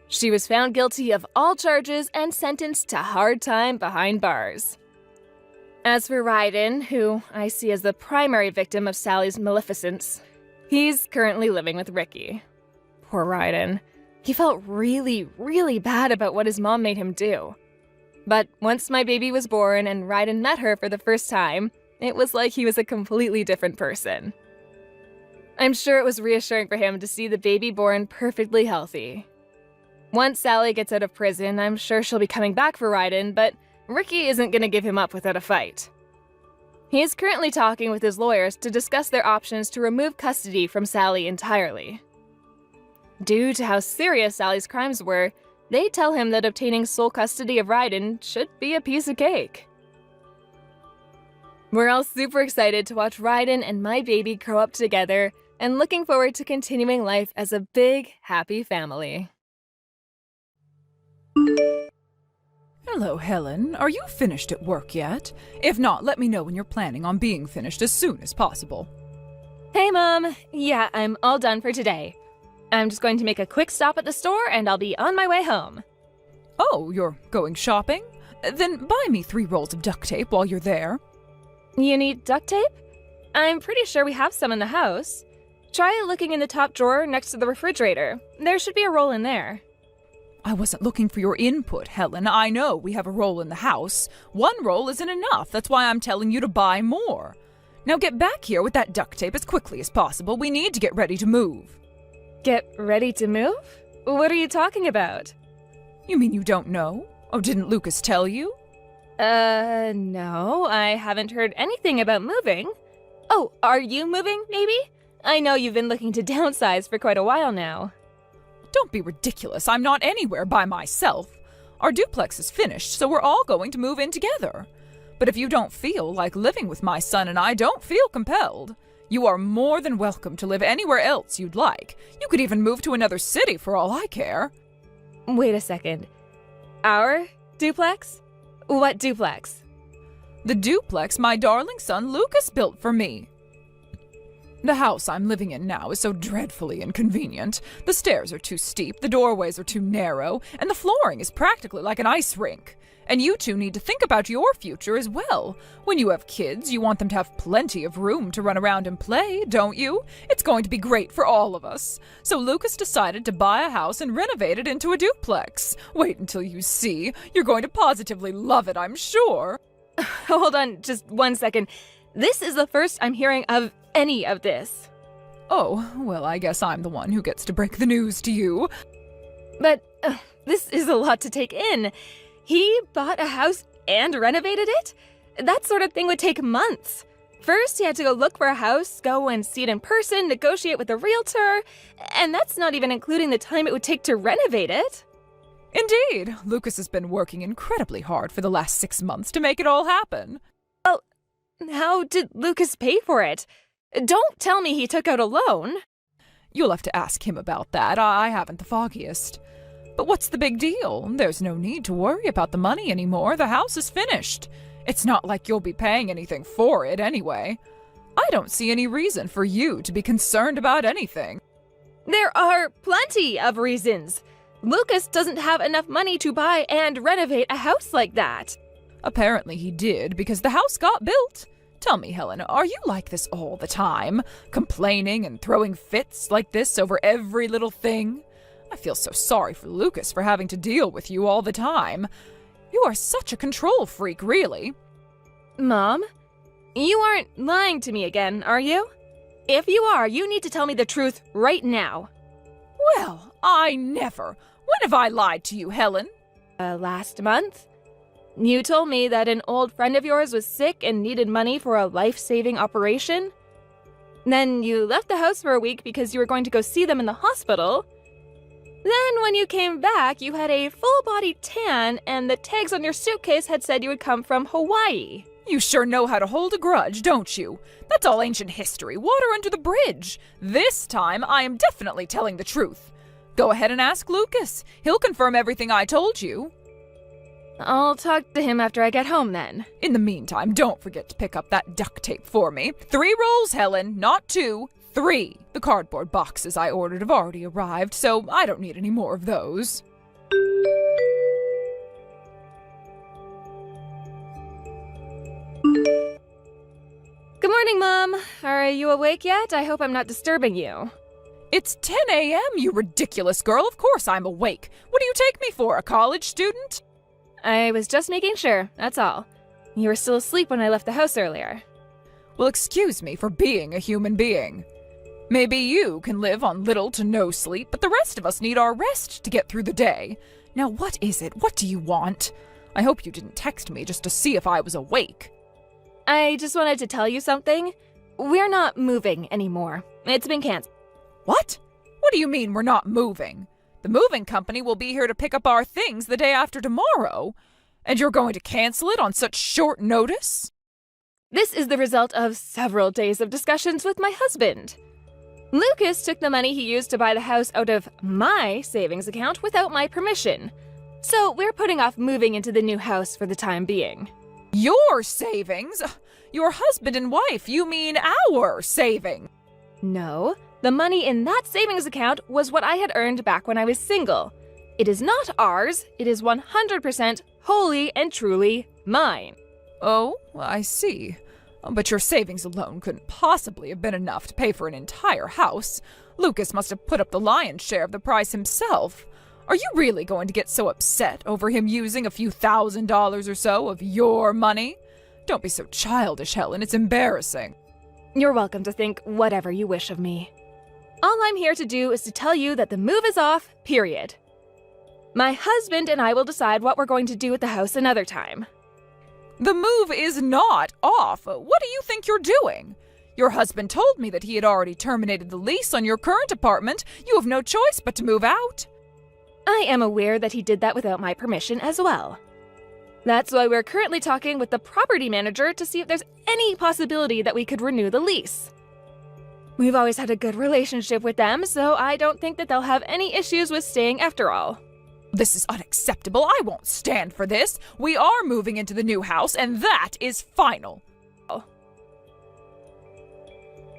She was found guilty of all charges and sentenced to hard time behind bars. As for Raiden, who I see as the primary victim of Sally's maleficence, he's currently living with Ricky. Poor Raiden. He felt really, really bad about what his mom made him do. But once my baby was born and Raiden met her for the first time, it was like he was a completely different person. I'm sure it was reassuring for him to see the baby born perfectly healthy. Once Sally gets out of prison, I'm sure she'll be coming back for Ryden, but Ricky isn't going to give him up without a fight. He is currently talking with his lawyers to discuss their options to remove custody from Sally entirely. Due to how serious Sally's crimes were, they tell him that obtaining sole custody of Ryden should be a piece of cake. We're all super excited to watch Ryden and my baby grow up together and looking forward to continuing life as a big, happy family. Hello, Helen. Are you finished at work yet? If not, let me know when you're planning on being finished as soon as possible. Hey, Mom. Yeah, I'm all done for today. I'm just going to make a quick stop at the store and I'll be on my way home. Oh, you're going shopping? Then buy me 3 rolls of duct tape while you're there. You need duct tape? I'm pretty sure we have some in the house. Try looking in the top drawer next to the refrigerator. There should be a roll in there. I wasn't looking for your input, Helen. I know we have a roll in the house. 1 roll isn't enough. That's why I'm telling you to buy more. Now get back here with that duct tape as quickly as possible. We need to get ready to move. Get ready to move? What are you talking about? You mean you don't know? Oh, didn't Lucas tell you? No, I haven't heard anything about moving. Oh, are you moving, maybe? I know you've been looking to downsize for quite a while now. Don't be ridiculous. I'm not anywhere by myself. Our duplex is finished, so we're all going to move in together. But if you don't feel like living with my son and I don't feel compelled, you are more than welcome to live anywhere else you'd like. You could even move to another city for all I care. Wait a second. Our duplex? What duplex? The duplex my darling son Lucas built for me. The house I'm living in now is so dreadfully inconvenient. The stairs are too steep, the doorways are too narrow, and the flooring is practically like an ice rink. And you two need to think about your future as well. When you have kids, you want them to have plenty of room to run around and play, don't you? It's going to be great for all of us. So Lucas decided to buy a house and renovate it into a duplex. Wait until you see. You're going to positively love it, I'm sure. Hold on just 1 second. This is the first I'm hearing of any of this. Oh, well, I guess I'm the one who gets to break the news to you. But this is a lot to take in. He bought a house and renovated it? That sort of thing would take months. First, he had to go look for a house, go and see it in person, negotiate with a realtor, and that's not even including the time it would take to renovate it. Indeed, Lucas has been working incredibly hard for the last 6 months to make it all happen. Well, how did Lucas pay for it? Don't tell me he took out a loan. You'll have to ask him about that. I haven't the foggiest. But what's the big deal? There's no need to worry about the money anymore. The house is finished. It's not like you'll be paying anything for it anyway. I don't see any reason for you to be concerned about anything. There are plenty of reasons. Lucas doesn't have enough money to buy and renovate a house like that. Apparently he did, because the house got built. Tell me, Helen, are you like this all the time? Complaining and throwing fits like this over every little thing? I feel so sorry for Lucas for having to deal with you all the time. You are such a control freak, really. Mom, you aren't lying to me again, are you? If you are, you need to tell me the truth right now. Well, I never. When have I lied to you, Helen? Last month? You told me that an old friend of yours was sick and needed money for a life-saving operation. Then you left the house for a week because you were going to go see them in the hospital. Then when you came back, you had a full-body tan and the tags on your suitcase had said you would come from Hawaii. You sure know how to hold a grudge, don't you? That's all ancient history, water under the bridge. This time, I am definitely telling the truth. Go ahead and ask Lucas. He'll confirm everything I told you. I'll talk to him after I get home then. In the meantime, don't forget to pick up that duct tape for me. 3 rolls, Helen, not 2. 3. The cardboard boxes I ordered have already arrived, so I don't need any more of those. Good morning, Mom. Are you awake yet? I hope I'm not disturbing you. It's 10 a.m., you ridiculous girl. Of course I'm awake. What do you take me for, a college student? I was just making sure, that's all. You were still asleep when I left the house earlier. Well, excuse me for being a human being. Maybe you can live on little to no sleep, but the rest of us need our rest to get through the day. Now what is it? What do you want? I hope you didn't text me just to see if I was awake. I just wanted to tell you something. We're not moving anymore. It's been canceled. What? What do you mean we're not moving? The moving company will be here to pick up our things the day after tomorrow. And you're going to cancel it on such short notice? This is the result of several days of discussions with my husband. Lucas took the money he used to buy the house out of my savings account without my permission. So we're putting off moving into the new house for the time being. Your savings? Your husband and wife, you mean our saving? No, the money in that savings account was what I had earned back when I was single. It is not ours, it is 100% wholly and truly mine. Oh, I see. But your savings alone couldn't possibly have been enough to pay for an entire house. Lucas must have put up the lion's share of the price himself. Are you really going to get so upset over him using a few $1,000s or so of your money? Don't be so childish, Helen. It's embarrassing. You're welcome to think whatever you wish of me. All I'm here to do is to tell you that the move is off, period. My husband and I will decide what we're going to do with the house another time. The move is not off. What do you think you're doing? Your husband told me that he had already terminated the lease on your current apartment. You have no choice but to move out. I am aware that he did that without my permission as well. That's why we're currently talking with the property manager to see if there's any possibility that we could renew the lease. We've always had a good relationship with them, so I don't think that they'll have any issues with staying after all. This is unacceptable. I won't stand for this. We are moving into the new house, and that is final.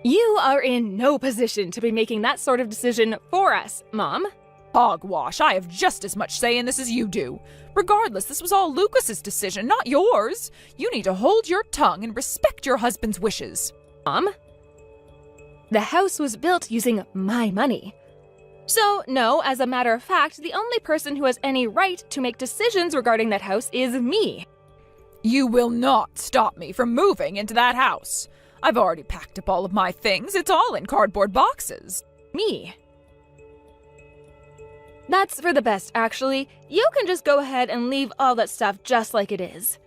You are in no position to be making that sort of decision for us, Mom. Hogwash. I have just as much say in this as you do. Regardless, this was all Lucas's decision, not yours. You need to hold your tongue and respect your husband's wishes. Mom? The house was built using my money. So, no, as a matter of fact, the only person who has any right to make decisions regarding that house is me. You will not stop me from moving into that house. I've already packed up all of my things. It's all in cardboard boxes. Me? That's for the best, actually. You can just go ahead and leave all that stuff just like it is.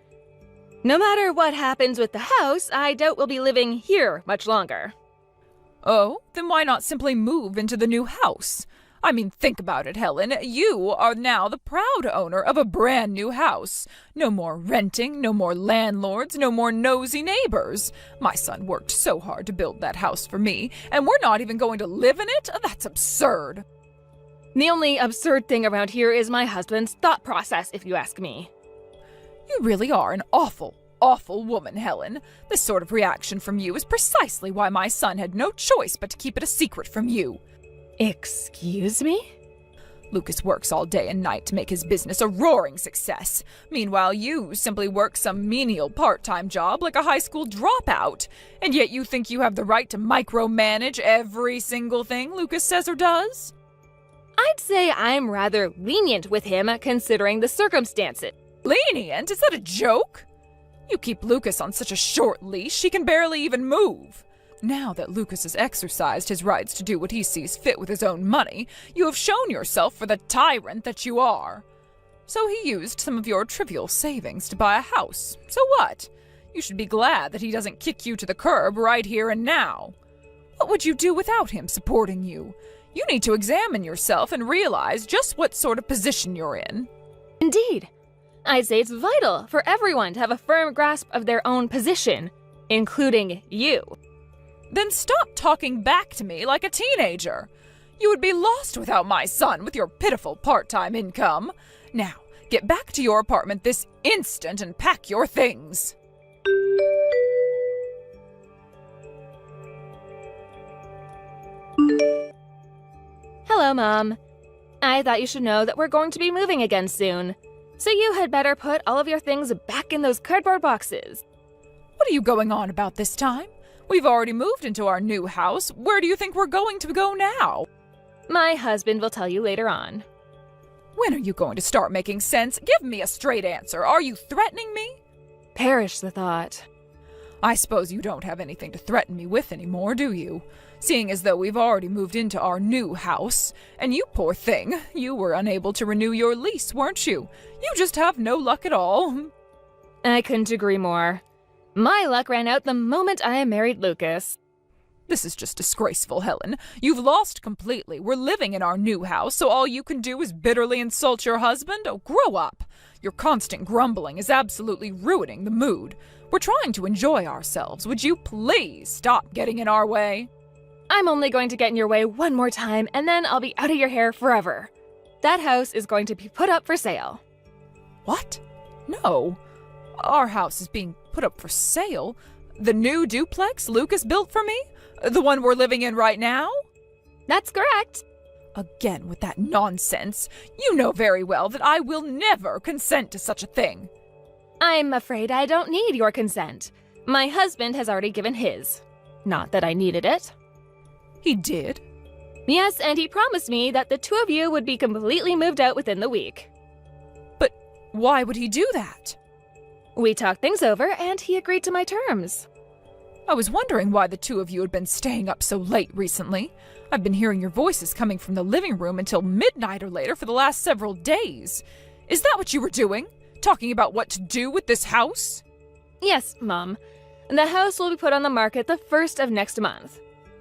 No matter what happens with the house, I doubt we'll be living here much longer. Oh, then why not simply move into the new house? I mean, think about it, Helen. You are now the proud owner of a brand new house. No more renting, no more landlords, no more nosy neighbors. My son worked so hard to build that house for me, and we're not even going to live in it? That's absurd. The only absurd thing around here is my husband's thought process, if you ask me. You really are an awful woman, Helen. This sort of reaction from you is precisely why my son had no choice but to keep it a secret from you. Excuse me? Lucas works all day and night to make his business a roaring success. Meanwhile, you simply work some menial part-time job like a high school dropout. And yet you think you have the right to micromanage every single thing Lucas says or does? I'd say I'm rather lenient with him considering the circumstances. Lenient? Is that a joke? You keep Lucas on such a short leash, he can barely even move. Now that Lucas has exercised his rights to do what he sees fit with his own money, you have shown yourself for the tyrant that you are. So he used some of your trivial savings to buy a house. So what? You should be glad that he doesn't kick you to the curb right here and now. What would you do without him supporting you? You need to examine yourself and realize just what sort of position you're in. Indeed. I'd say it's vital for everyone to have a firm grasp of their own position, including you. Then stop talking back to me like a teenager. You would be lost without my son with your pitiful part-time income. Now, get back to your apartment this instant and pack your things. Hello, Mom. I thought you should know that we're going to be moving again soon. So you had better put all of your things back in those cardboard boxes. What are you going on about this time? We've already moved into our new house. Where do you think we're going to go now? My husband will tell you later on. When are you going to start making sense? Give me a straight answer. Are you threatening me? Perish the thought. I suppose you don't have anything to threaten me with anymore, do you? Seeing as though we've already moved into our new house, and you poor thing, you were unable to renew your lease, weren't you? You just have no luck at all. I couldn't agree more. My luck ran out the moment I married Lucas. This is just disgraceful, Helen. You've lost completely. We're living in our new house, so all you can do is bitterly insult your husband? Oh, grow up. Your constant grumbling is absolutely ruining the mood. We're trying to enjoy ourselves. Would you please stop getting in our way? I'm only going to get in your way one more time, and then I'll be out of your hair forever. That house is going to be put up for sale. What? No. Our house is being put up for sale? The new duplex Lucas built for me? The one we're living in right now? That's correct. Again with that nonsense. You know very well that I will never consent to such a thing. I'm afraid I don't need your consent. My husband has already given his. Not that I needed it. He did? Yes, and he promised me that the two of you would be completely moved out within the week. But why would he do that? We talked things over, and he agreed to my terms. I was wondering why the two of you had been staying up so late recently. I've been hearing your voices coming from the living room until midnight or later for the last several days. Is that what you were doing? Talking about what to do with this house? Yes, Mom. The house will be put on the market the 1st of next month.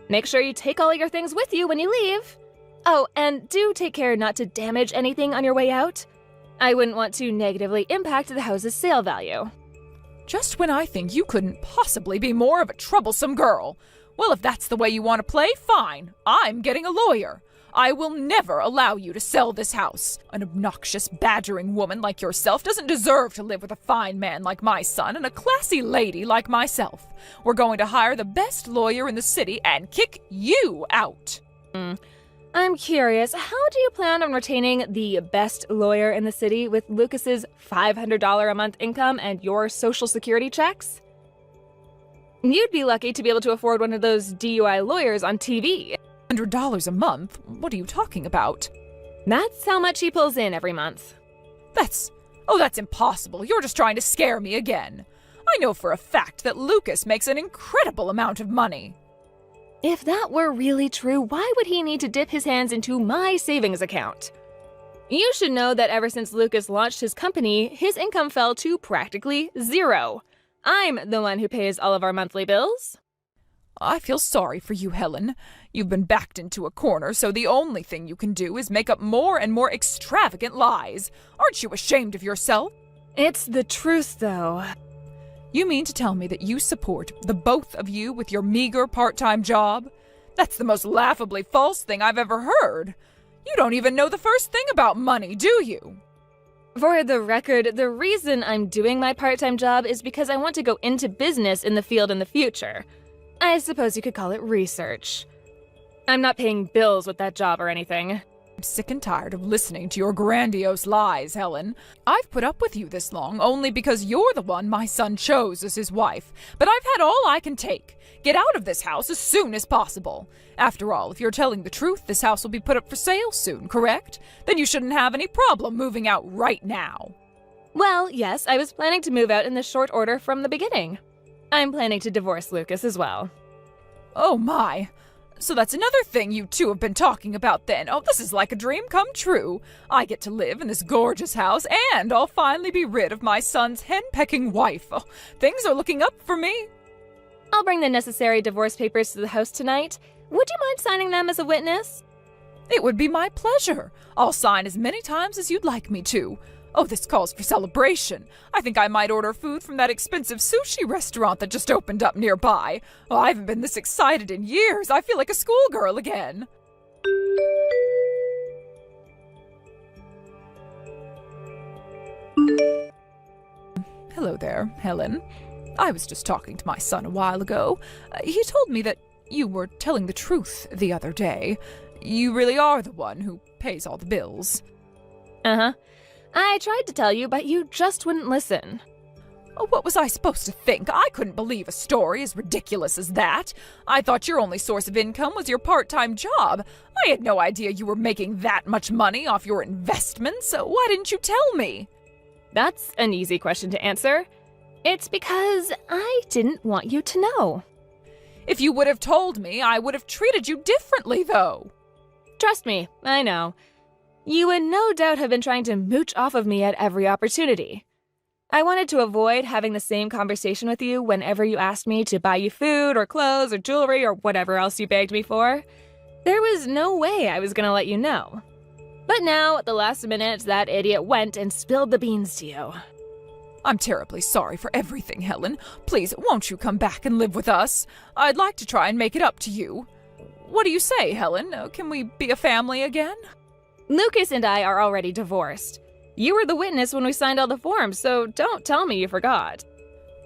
Make sure you take all your things with you when you leave. Oh, and do take care not to damage anything on your way out. I wouldn't want to negatively impact the house's sale value. Just when I think you couldn't possibly be more of a troublesome girl. Well, if that's the way you want to play, fine. I'm getting a lawyer. I will never allow you to sell this house. An obnoxious, badgering woman like yourself doesn't deserve to live with a fine man like my son and a classy lady like myself. We're going to hire the best lawyer in the city and kick you out. I'm curious, how do you plan on retaining the best lawyer in the city with Lucas's $500 a month income and your Social Security checks? You'd be lucky to be able to afford one of those DUI lawyers on TV. $100 a month? What are you talking about? That's how much he pulls in every month. That's impossible. You're just trying to scare me again. I know for a fact that Lucas makes an incredible amount of money. If that were really true, why would he need to dip his hands into my savings account? You should know that ever since Lucas launched his company, his income fell to practically zero. I'm the one who pays all of our monthly bills. I feel sorry for you, Helen. You've been backed into a corner, so the only thing you can do is make up more and more extravagant lies. Aren't you ashamed of yourself? It's the truth, though. You mean to tell me that you support the both of you with your meager part-time job? That's the most laughably false thing I've ever heard. You don't even know the first thing about money, do you? For the record, the reason I'm doing my part-time job is because I want to go into business in the field in the future. I suppose you could call it research. I'm not paying bills with that job or anything. I'm sick and tired of listening to your grandiose lies, Helen. I've put up with you this long only because you're the one my son chose as his wife. But I've had all I can take. Get out of this house as soon as possible. After all, if you're telling the truth, this house will be put up for sale soon, correct? Then you shouldn't have any problem moving out right now. Well, yes, I was planning to move out in the short order from the beginning. I'm planning to divorce Lucas as well. Oh my. So that's another thing you two have been talking about then. Oh, this is like a dream come true. I get to live in this gorgeous house, and I'll finally be rid of my son's hen-pecking wife. Oh, things are looking up for me. I'll bring the necessary divorce papers to the house tonight. Would you mind signing them as a witness? It would be my pleasure. I'll sign as many times as you'd like me to. Oh, this calls for celebration. I think I might order food from that expensive sushi restaurant that just opened up nearby. Oh, I haven't been this excited in years. I feel like a schoolgirl again. Hello there, Helen. I was just talking to my son a while ago. He told me that you were telling the truth the other day. You really are the one who pays all the bills. Uh-huh. I tried to tell you, but you just wouldn't listen. Oh, what was I supposed to think? I couldn't believe a story as ridiculous as that. I thought your only source of income was your part-time job. I had no idea you were making that much money off your investments. Why didn't you tell me? That's an easy question to answer. It's because I didn't want you to know. If you would have told me, I would have treated you differently, though. Trust me, I know. You would no doubt have been trying to mooch off of me at every opportunity. I wanted to avoid having the same conversation with you whenever you asked me to buy you food or clothes or jewelry or whatever else you begged me for. There was no way I was going to let you know. But now, at the last minute, that idiot went and spilled the beans to you. I'm terribly sorry for everything, Helen. Please, won't you come back and live with us? I'd like to try and make it up to you. What do you say, Helen? Can we be a family again? Lucas and I are already divorced. You were the witness when we signed all the forms, so don't tell me you forgot.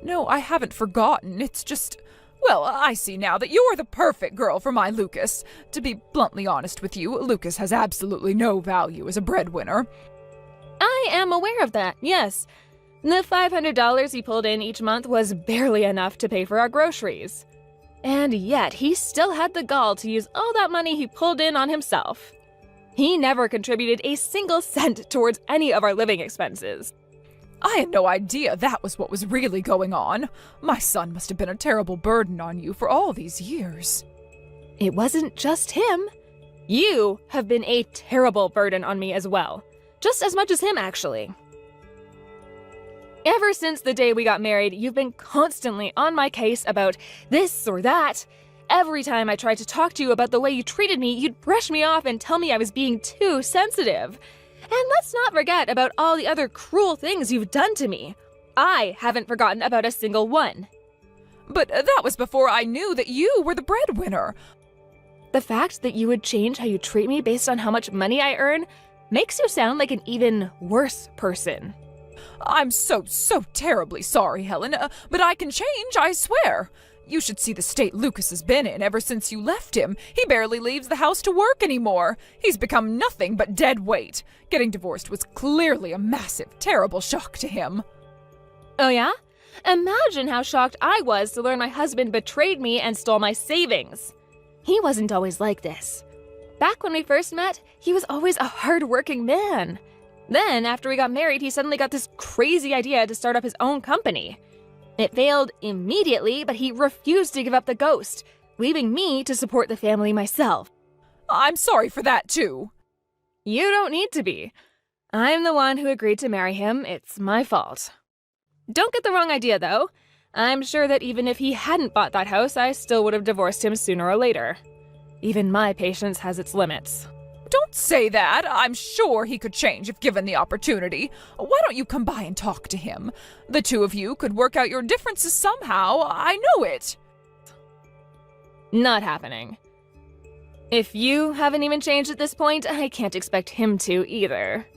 No, I haven't forgotten. It's just... Well, I see now that you're the perfect girl for my Lucas. To be bluntly honest with you, Lucas has absolutely no value as a breadwinner. I am aware of that, yes. The $500 he pulled in each month was barely enough to pay for our groceries. And yet, he still had the gall to use all that money he pulled in on himself. He never contributed a single cent towards any of our living expenses. I had no idea that was what was really going on. My son must have been a terrible burden on you for all these years. It wasn't just him. You have been a terrible burden on me as well. Just as much as him, actually. Ever since the day we got married, you've been constantly on my case about this or that. Every time I tried to talk to you about the way you treated me, you'd brush me off and tell me I was being too sensitive. And let's not forget about all the other cruel things you've done to me. I haven't forgotten about a single one. But that was before I knew that you were the breadwinner. The fact that you would change how you treat me based on how much money I earn makes you sound like an even worse person. I'm so terribly sorry, Helen, but I can change, I swear. You should see the state Lucas has been in ever since you left him. He barely leaves the house to work anymore. He's become nothing but dead weight. Getting divorced was clearly a massive, terrible shock to him. Oh yeah? Imagine how shocked I was to learn my husband betrayed me and stole my savings. He wasn't always like this. Back when we first met, he was always a hard-working man. Then, after we got married, he suddenly got this crazy idea to start up his own company. It failed immediately, but he refused to give up the ghost, leaving me to support the family myself. I'm sorry for that, too. You don't need to be. I'm the one who agreed to marry him. It's my fault. Don't get the wrong idea, though. I'm sure that even if he hadn't bought that house, I still would have divorced him sooner or later. Even my patience has its limits. Don't say that. I'm sure he could change if given the opportunity. Why don't you come by and talk to him? The two of you could work out your differences somehow. I know it. Not happening. If you haven't even changed at this point, I can't expect him to either.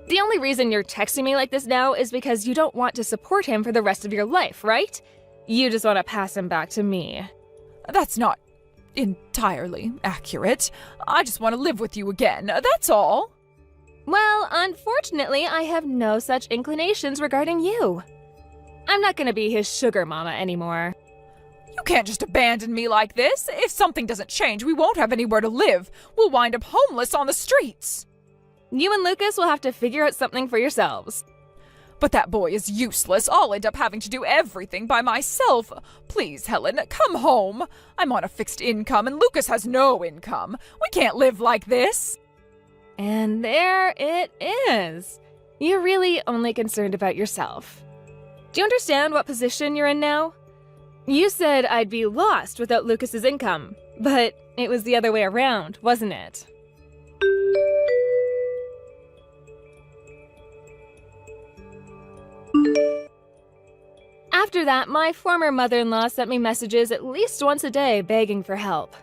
The only reason you're texting me like this now is because you don't want to support him for the rest of your life, right? You just want to pass him back to me. That's not entirely accurate. I just want to live with you again, that's all. Well, unfortunately, I have no such inclinations regarding you. I'm not going to be his sugar mama anymore. You can't just abandon me like this. If something doesn't change, we won't have anywhere to live. We'll wind up homeless on the streets. You and Lucas will have to figure out something for yourselves. But that boy is useless. I'll end up having to do everything by myself. Please, Helen, come home. I'm on a fixed income and Lucas has no income. We can't live like this. And there it is. You're really only concerned about yourself. Do you understand what position you're in now? You said I'd be lost without Lucas's income, but it was the other way around, wasn't it? After that, my former mother-in-law sent me messages at least once a day begging for help.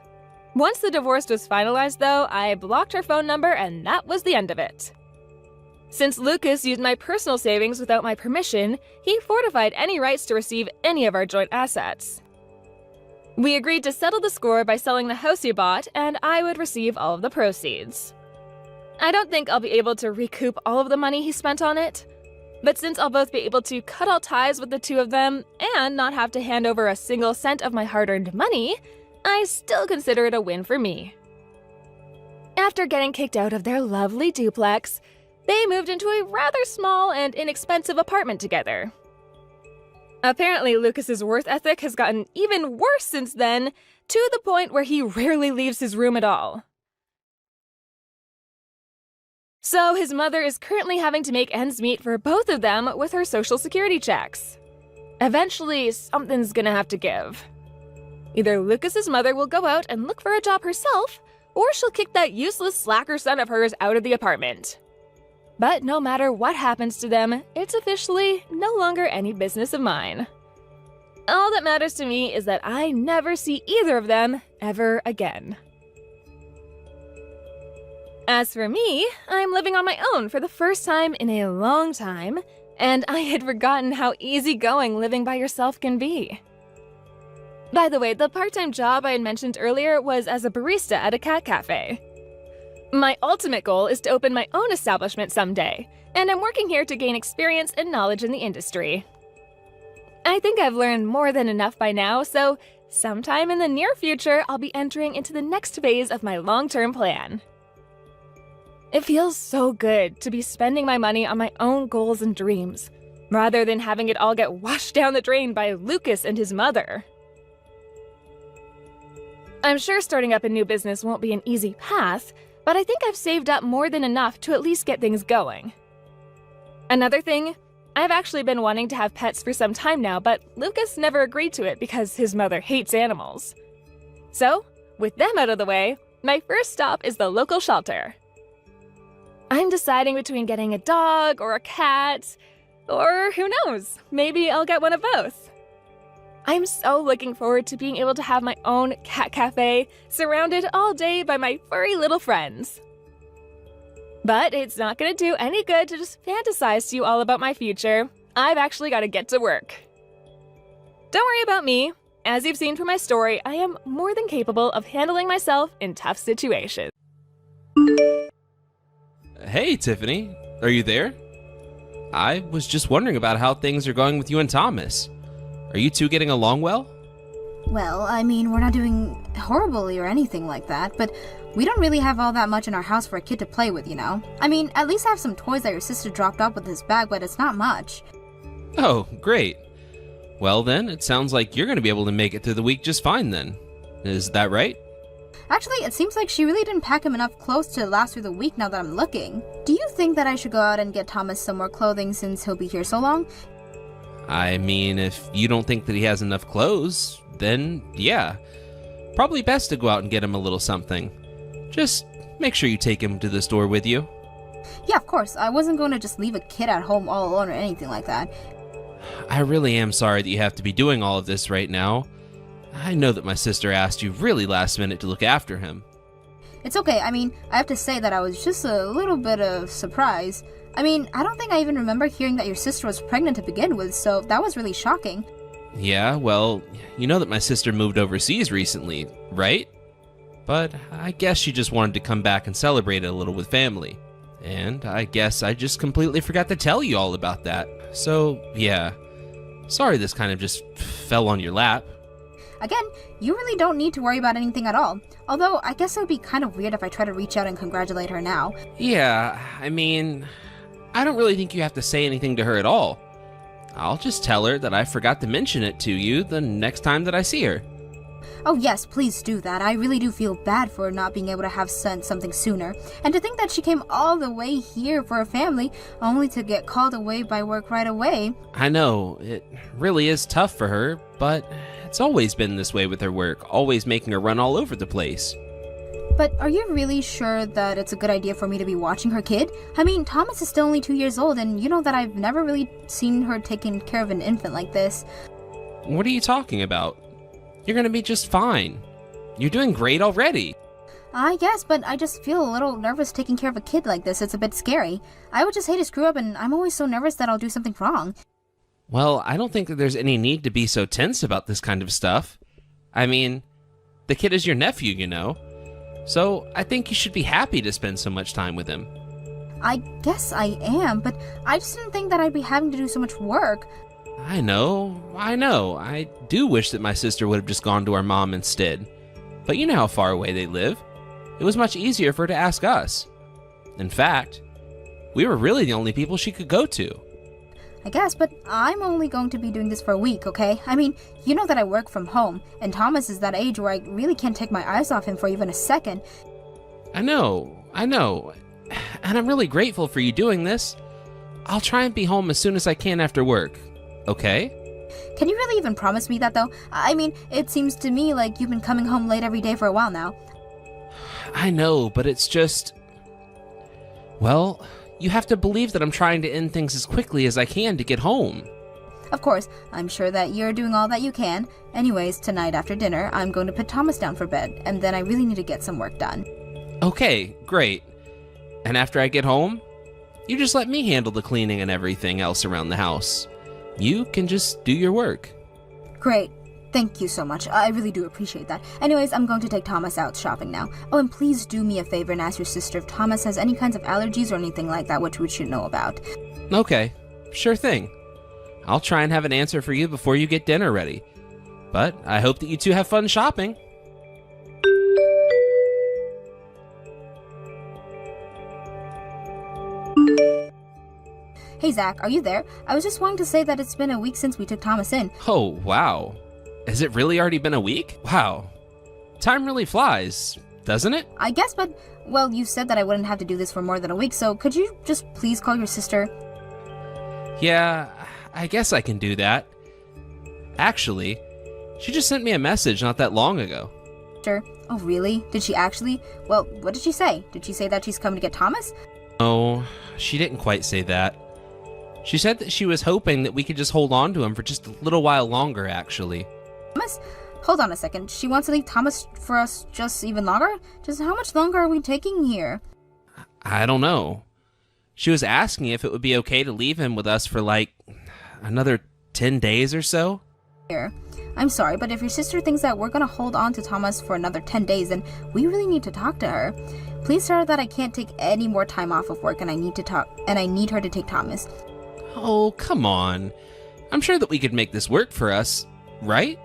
Once the divorce was finalized, though, I blocked her phone number and that was the end of it. Since Lucas used my personal savings without my permission, he fortified any rights to receive any of our joint assets. We agreed to settle the score by selling the house he bought, and I would receive all of the proceeds. I don't think I'll be able to recoup all of the money he spent on it, but since I'll both be able to cut all ties with the two of them and not have to hand over a single cent of my hard-earned money, I still consider it a win for me. After getting kicked out of their lovely duplex, they moved into a rather small and inexpensive apartment together. Apparently, Lucas's work ethic has gotten even worse since then, to the point where he rarely leaves his room at all. So his mother is currently having to make ends meet for both of them with her social security checks. Eventually, something's gonna have to give. Either Lucas's mother will go out and look for a job herself, or she'll kick that useless slacker son of hers out of the apartment. But no matter what happens to them, it's officially no longer any business of mine. All that matters to me is that I never see either of them ever again. As for me, I'm living on my own for the first time in a long time, and I had forgotten how easygoing living by yourself can be. By the way, the part-time job I had mentioned earlier was as a barista at a cat cafe. My ultimate goal is to open my own establishment someday, and I'm working here to gain experience and knowledge in the industry. I think I've learned more than enough by now, so sometime in the near future, I'll be entering into the next phase of my long-term plan. It feels so good to be spending my money on my own goals and dreams, rather than having it all get washed down the drain by Lucas and his mother. I'm sure starting up a new business won't be an easy path, but I think I've saved up more than enough to at least get things going. Another thing, I've actually been wanting to have pets for some time now, but Lucas never agreed to it because his mother hates animals. So, with them out of the way, my first stop is the local shelter. I'm deciding between getting a dog or a cat, or who knows, maybe I'll get one of both. I'm so looking forward to being able to have my own cat cafe, surrounded all day by my furry little friends. But it's not gonna do any good to just fantasize to you all about my future. I've actually gotta get to work. Don't worry about me. As you've seen from my story, I am more than capable of handling myself in tough situations. Hey, Tiffany. Are you there? I was just wondering about how things are going with you and Thomas. Are you two getting along well? Well, I mean, we're not doing horribly or anything like that, but we don't really have all that much in our house for a kid to play with, you know? I mean, at least I have some toys that your sister dropped off with this bag, but it's not much. Oh, great. Well then, it sounds like you're going to be able to make it through the week just fine then. Is that right? Actually, it seems like she really didn't pack him enough clothes to last through the week now that I'm looking. Do you think that I should go out and get Thomas some more clothing since he'll be here so long? I mean, if you don't think that he has enough clothes, then yeah. Probably best to go out and get him a little something. Just make sure you take him to the store with you. Yeah, of course. I wasn't going to just leave a kid at home all alone or anything like that. I really am sorry that you have to be doing all of this right now. I know that my sister asked you really last minute to look after him. It's okay. I mean, I have to say that I was just a little bit of surprise. I mean, I don't think I even remember hearing that your sister was pregnant to begin with, so that was really shocking. Yeah, well, you know that my sister moved overseas recently, right? But I guess she just wanted to come back and celebrate it a little with family. And I guess I just completely forgot to tell you all about that. So, yeah. Sorry this kind of just fell on your lap. Again, you really don't need to worry about anything at all. Although, I guess it would be kind of weird if I try to reach out and congratulate her now. Yeah, I mean, I don't really think you have to say anything to her at all. I'll just tell her that I forgot to mention it to you the next time that I see her. Oh yes, please do that. I really do feel bad for not being able to have sent something sooner. And to think that she came all the way here for a family, only to get called away by work right away. I know, it really is tough for her, but it's always been this way with her work, always making her run all over the place. But are you really sure that it's a good idea for me to be watching her kid? I mean, Thomas is still only 2 years old, and you know that I've never really seen her taking care of an infant like this. What are you talking about? You're gonna be just fine. You're doing great already. I guess, but I just feel a little nervous taking care of a kid like this. It's a bit scary. I would just hate to screw up, and I'm always so nervous that I'll do something wrong. Well, I don't think that there's any need to be so tense about this kind of stuff. I mean, the kid is your nephew, you know. So I think you should be happy to spend so much time with him. I guess I am, but I just didn't think that I'd be having to do so much work. I know. I do wish that my sister would have just gone to our mom instead. But you know how far away they live. It was much easier for her to ask us. In fact, we were really the only people she could go to. I guess, but I'm only going to be doing this for a week, okay? I mean, you know that I work from home, and Thomas is that age where I really can't take my eyes off him for even a second. I know. And I'm really grateful for you doing this. I'll try and be home as soon as I can after work, okay? Can you really even promise me that, though? I mean, it seems to me like you've been coming home late every day for a while now. I know, but it's just... Well, you have to believe that I'm trying to end things as quickly as I can to get home. Of course, I'm sure that you're doing all that you can. Anyways, tonight after dinner, I'm going to put Thomas down for bed, and then I really need to get some work done. Okay, great. And after I get home, you just let me handle the cleaning and everything else around the house. You can just do your work. Great. Thank you so much. I really do appreciate that. Anyways, I'm going to take Thomas out shopping now. Oh, and please do me a favor and ask your sister if Thomas has any kinds of allergies or anything like that which we should know about. Okay, sure thing. I'll try and have an answer for you before you get dinner ready. But I hope that you two have fun shopping. Hey, Zach, are you there? I was just wanting to say that it's been a week since we took Thomas in. Oh, wow. Has it really already been a week? Wow. Time really flies, doesn't it? I guess, but, well, you said that I wouldn't have to do this for more than a week, so could you just please call your sister? Yeah, I guess I can do that. Actually, she just sent me a message not that long ago. Sure. Oh, really? Did she actually? Well, what did she say? Did she say that she's coming to get Thomas? Oh, she didn't quite say that. She said that she was hoping that we could just hold on to him for just a little while longer, actually. Thomas? Hold on a second. She wants to leave Thomas for us just even longer? Just how much longer are we taking here? I don't know. She was asking if it would be okay to leave him with us for like another 10 days or so. Here. I'm sorry, but if your sister thinks that we're gonna hold on to Thomas for another 10 days, then we really need to talk to her. Please tell her that I can't take any more time off of work and I need her to take Thomas. Oh, come on. I'm sure that we could make this work for us, right?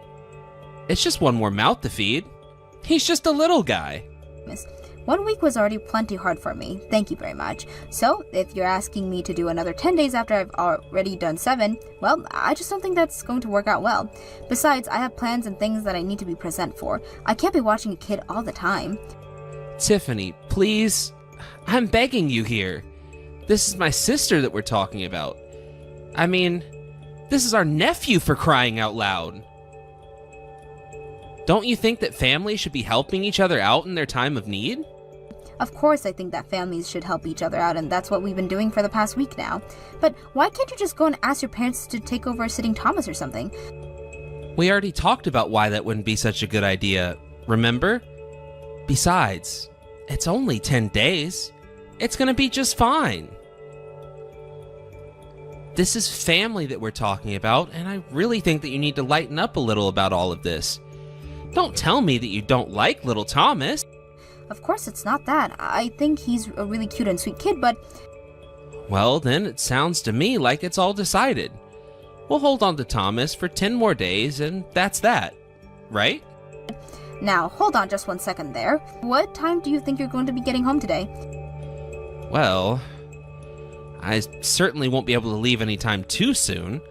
It's just one more mouth to feed. He's just a little guy. Miss, 1 week was already plenty hard for me. Thank you very much. So, if you're asking me to do another 10 days after I've already done 7, well, I just don't think that's going to work out well. Besides, I have plans and things that I need to be present for. I can't be watching a kid all the time. Tiffany, please. I'm begging you here. This is my sister that we're talking about. I mean, this is our nephew, for crying out loud. Don't you think that families should be helping each other out in their time of need? Of course I think that families should help each other out, and that's what we've been doing for the past week now. But why can't you just go and ask your parents to take over sitting Thomas or something? We already talked about why that wouldn't be such a good idea, remember? Besides, it's only 10 days. It's gonna be just fine. This is family that we're talking about, and I really think that you need to lighten up a little about all of this. Don't tell me that you don't like little Thomas. Of course it's not that. I think he's a really cute and sweet kid, but... Well, then it sounds to me like it's all decided. We'll hold on to Thomas for 10 more days, and that's that. Right? Now, hold on just 1 second there. What time do you think you're going to be getting home today? Well, I certainly won't be able to leave anytime too soon.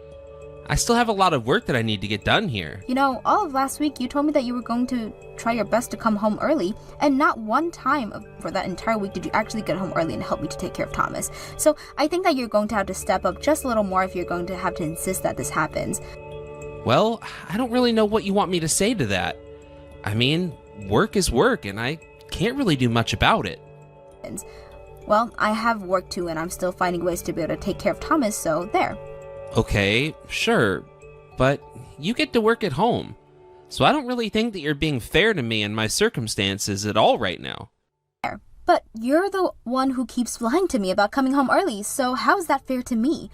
I still have a lot of work that I need to get done here. You know, all of last week you told me that you were going to try your best to come home early, and not one time for that entire week did you actually get home early and help me to take care of Thomas. So I think that you're going to have to step up just a little more if you're going to have to insist that this happens. Well, I don't really know what you want me to say to that. I mean, work is work, and I can't really do much about it. Well, I have work too, and I'm still finding ways to be able to take care of Thomas, so there. Okay, sure, but you get to work at home, so I don't really think that you're being fair to me and my circumstances at all right now. But you're the one who keeps lying to me about coming home early, so how is that fair to me?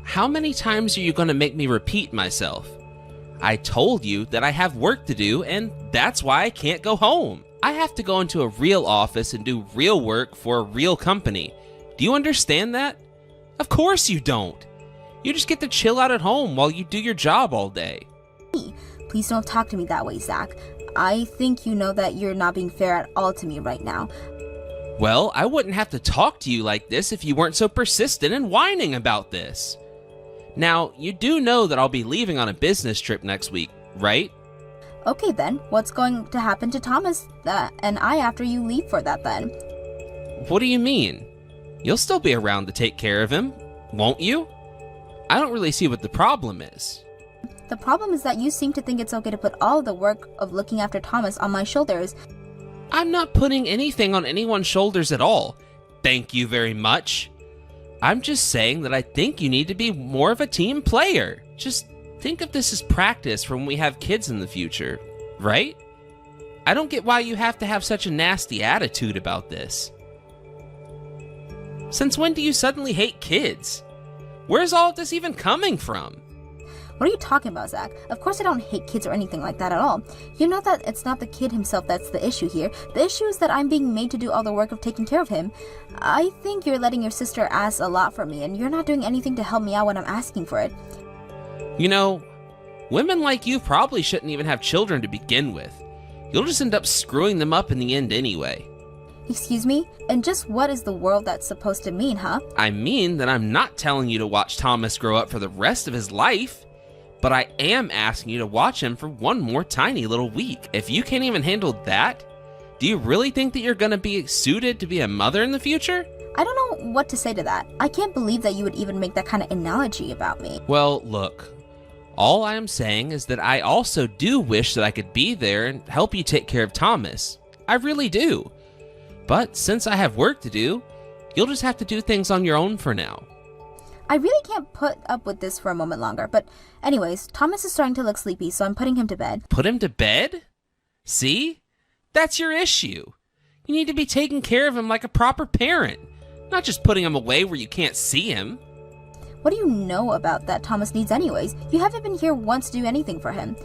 How many times are you going to make me repeat myself? I told you that I have work to do, and that's why I can't go home. I have to go into a real office and do real work for a real company. Do you understand that? Of course you don't. You just get to chill out at home while you do your job all day. Please don't talk to me that way, Zach. I think you know that you're not being fair at all to me right now. Well, I wouldn't have to talk to you like this if you weren't so persistent and whining about this. Now, you do know that I'll be leaving on a business trip next week, right? Okay then, what's going to happen to Thomas and I after you leave for that then? What do you mean? You'll still be around to take care of him, won't you? I don't really see what the problem is. The problem is that you seem to think it's okay to put all the work of looking after Thomas on my shoulders. I'm not putting anything on anyone's shoulders at all. Thank you very much. I'm just saying that I think you need to be more of a team player. Just think of this as practice for when we have kids in the future, right? I don't get why you have to have such a nasty attitude about this. Since when do you suddenly hate kids? Where's all of this even coming from? What are you talking about, Zach? Of course I don't hate kids or anything like that at all. You know that it's not the kid himself that's the issue here. The issue is that I'm being made to do all the work of taking care of him. I think you're letting your sister ask a lot from me, and you're not doing anything to help me out when I'm asking for it. You know, women like you probably shouldn't even have children to begin with. You'll just end up screwing them up in the end anyway. Excuse me? And just what is the world that's supposed to mean, huh? I mean that I'm not telling you to watch Thomas grow up for the rest of his life. But I am asking you to watch him for one more tiny little week. If you can't even handle that, do you really think that you're going to be suited to be a mother in the future? I don't know what to say to that. I can't believe that you would even make that kind of analogy about me. Well, look, all I am saying is that I also do wish that I could be there and help you take care of Thomas. I really do. But since I have work to do, you'll just have to do things on your own for now. I really can't put up with this for a moment longer, but anyways, Thomas is starting to look sleepy, so I'm putting him to bed. Put him to bed? See? That's your issue. You need to be taking care of him like a proper parent, not just putting him away where you can't see him. What do you know about that Thomas needs anyways? You haven't been here once to do anything for him.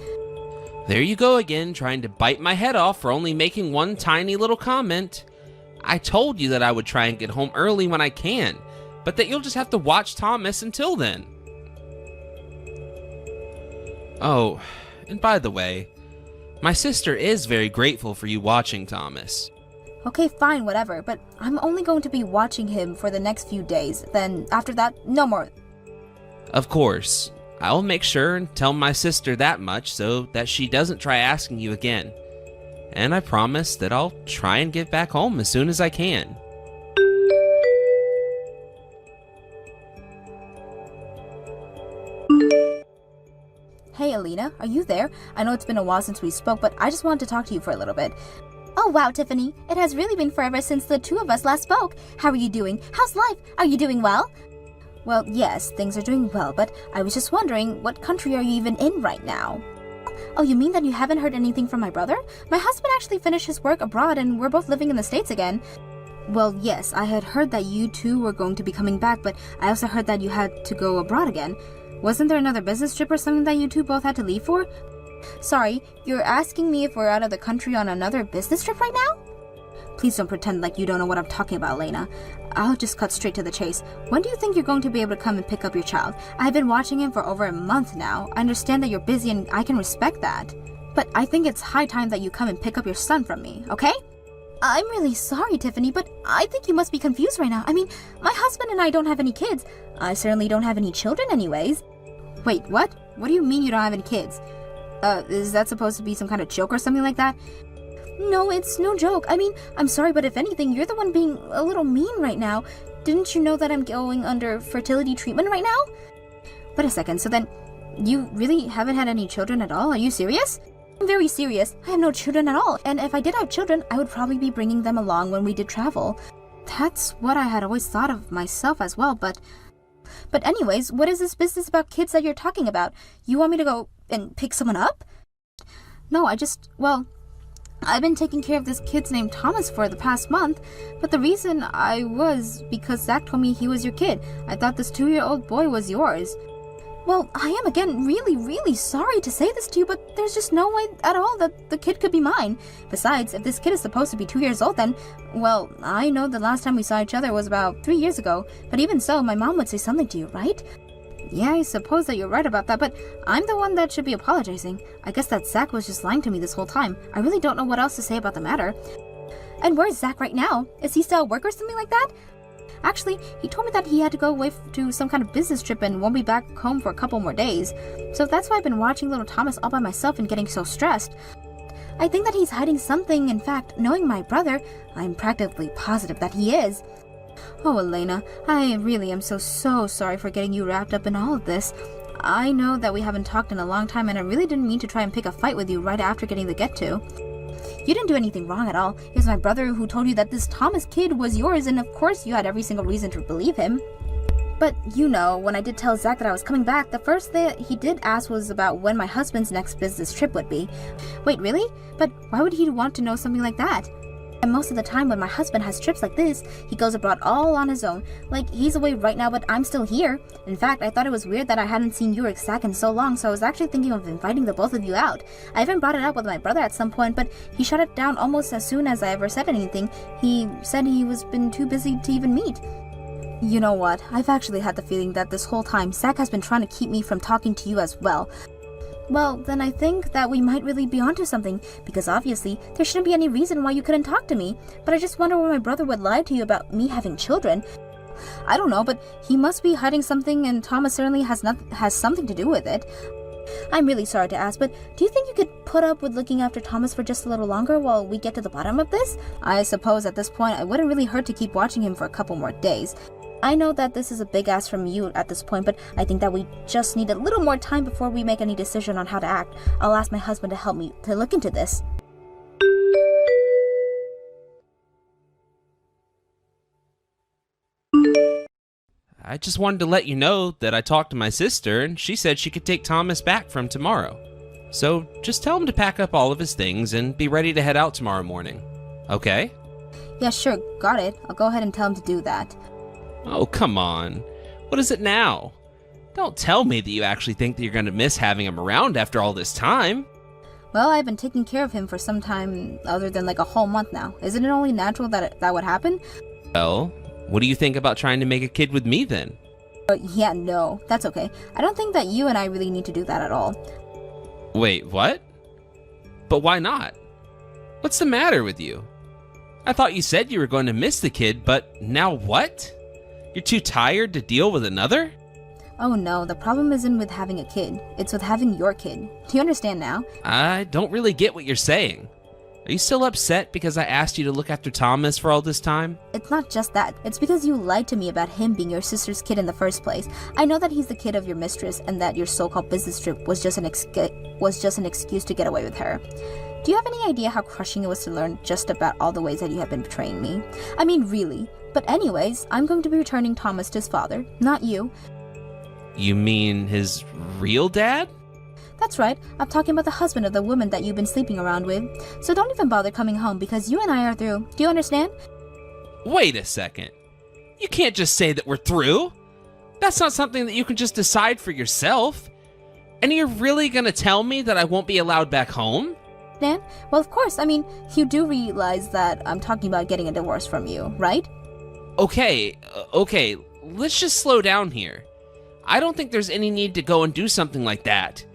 There you go again, trying to bite my head off for only making one tiny little comment. I told you that I would try and get home early when I can, but that you'll just have to watch Thomas until then. Oh, and by the way, my sister is very grateful for you watching Thomas. Okay, fine, whatever, but I'm only going to be watching him for the next few days. Then after that, no more. Of course, I'll make sure and tell my sister that much so that she doesn't try asking you again. And I promise that I'll try and get back home as soon as I can. Hey, Alina, are you there? I know it's been a while since we spoke, but I just wanted to talk to you for a little bit. Oh wow, Tiffany. It has really been forever since the two of us last spoke. How are you doing? How's life? Are you doing well? Well, yes, things are doing well, but I was just wondering, what country are you even in right now? Oh, you mean that you haven't heard anything from my brother? My husband actually finished his work abroad and we're both living in the States again. Well, yes, I had heard that you two were going to be coming back, but I also heard that you had to go abroad again. Wasn't there another business trip or something that you two both had to leave for? Sorry, you're asking me if we're out of the country on another business trip right now? Please don't pretend like you don't know what I'm talking about, Lena. I'll just cut straight to the chase. When do you think you're going to be able to come and pick up your child? I've been watching him for over a month now. I understand that you're busy and I can respect that. But I think it's high time that you come and pick up your son from me, okay? I'm really sorry, Tiffany, but I think you must be confused right now. I mean, my husband and I don't have any kids. I certainly don't have any children anyways. Wait, what? What do you mean you don't have any kids? Is that supposed to be some kind of joke or something like that? No, it's no joke. I mean, I'm sorry, but if anything, you're the one being a little mean right now. Didn't you know that I'm going under fertility treatment right now? Wait a second, so then you really haven't had any children at all? Are you serious? I'm very serious. I have no children at all, and if I did have children, I would probably be bringing them along when we did travel. That's what I had always thought of myself as well, but anyways, what is this business about kids that you're talking about? You want me to go and pick someone up? No, I've been taking care of this kid's named Thomas for the past month, but the reason was because Zach told me he was your kid. I thought this 2-year-old boy was yours. Well, I am again really, really sorry to say this to you, but there's just no way at all that the kid could be mine. Besides, if this kid is supposed to be 2 years old, then, well, I know the last time we saw each other was about 3 years ago, but even so, my mom would say something to you, right? Yeah, I suppose that you're right about that, but I'm the one that should be apologizing. I guess that Zach was just lying to me this whole time. I really don't know what else to say about the matter. And where's Zach right now? Is he still at work or something like that? Actually, he told me that he had to go away to some kind of business trip and won't be back home for a couple more days. So that's why I've been watching little Thomas all by myself and getting so stressed. I think that he's hiding something. In fact, knowing my brother, I'm practically positive that he is. Oh, Elena, I really am so sorry for getting you wrapped up in all of this. I know that we haven't talked in a long time, and I really didn't mean to try and pick a fight with you right after getting the get-to. You didn't do anything wrong at all. It was my brother who told you that this Thomas kid was yours, and of course you had every single reason to believe him. But you know, when I did tell Zach that I was coming back, the first thing he did ask was about when my husband's next business trip would be. Wait, really? But why would he want to know something like that? And most of the time when my husband has trips like this, he goes abroad all on his own. Like, he's away right now, but I'm still here. In fact, I thought it was weird that I hadn't seen you or Zach in so long, so I was actually thinking of inviting the both of you out. I even brought it up with my brother at some point, but he shut it down almost as soon as I ever said anything. He said he was been too busy to even meet. You know what? I've actually had the feeling that this whole time, Zach has been trying to keep me from talking to you as well. Well, then I think that we might really be onto something, because obviously there shouldn't be any reason why you couldn't talk to me, but I just wonder why my brother would lie to you about me having children. I don't know, but he must be hiding something, and Thomas certainly has something to do with it. I'm really sorry to ask, but do you think you could put up with looking after Thomas for just a little longer while we get to the bottom of this? I suppose at this point it wouldn't really hurt to keep watching him for a couple more days. I know that this is a big ask from you at this point, but I think that we just need a little more time before we make any decision on how to act. I'll ask my husband to help me to look into this. I just wanted to let you know that I talked to my sister and she said she could take Thomas back from tomorrow. So just tell him to pack up all of his things and be ready to head out tomorrow morning. Okay? Yeah, sure, got it. I'll go ahead and tell him to do that. Oh, come on. What is it now? Don't tell me that you actually think that you're going to miss having him around after all this time. Well, I've been taking care of him for some time other than like a whole month now. Isn't it only natural that that would happen? Well, what do you think about trying to make a kid with me then? Yeah, no, that's okay. I don't think that you and I really need to do that at all. Wait, what? But why not? What's the matter with you? I thought you said you were going to miss the kid, but now what? You're too tired to deal with another? Oh no, the problem isn't with having a kid. It's with having your kid. Do you understand now? I don't really get what you're saying. Are you still upset because I asked you to look after Thomas for all this time? It's not just that. It's because you lied to me about him being your sister's kid in the first place. I know that he's the kid of your mistress and that your so-called business trip was just an excuse to get away with her. Do you have any idea how crushing it was to learn just about all the ways that you have been betraying me? I mean, really. But anyways, I'm going to be returning Thomas to his father, not you. You mean his real dad? That's right. I'm talking about the husband of the woman that you've been sleeping around with. So don't even bother coming home because you and I are through. Do you understand? Wait a second. You can't just say that we're through. That's not something that you can just decide for yourself. And you're really gonna tell me that I won't be allowed back home? Dan? Well, of course. I mean, you do realize that I'm talking about getting a divorce from you, right? Okay, let's just slow down here. I don't think there's any need to go and do something like that.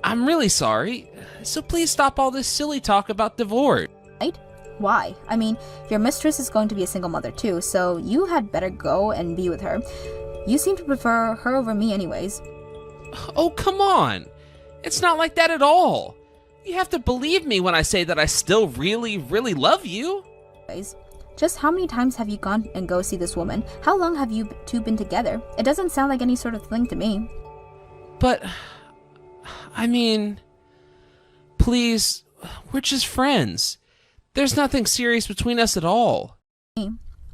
I'm really sorry, so please stop all this silly talk about divorce. Right? Why? I mean, your mistress is going to be a single mother too, so you had better go and be with her. You seem to prefer her over me anyways. Oh, come on. It's not like that at all. You have to believe me when I say that I still really, really love you. Just how many times have you gone and go see this woman? How long have you two been together? It doesn't sound like any sort of thing to me. But, I mean, please, we're just friends. There's nothing serious between us at all.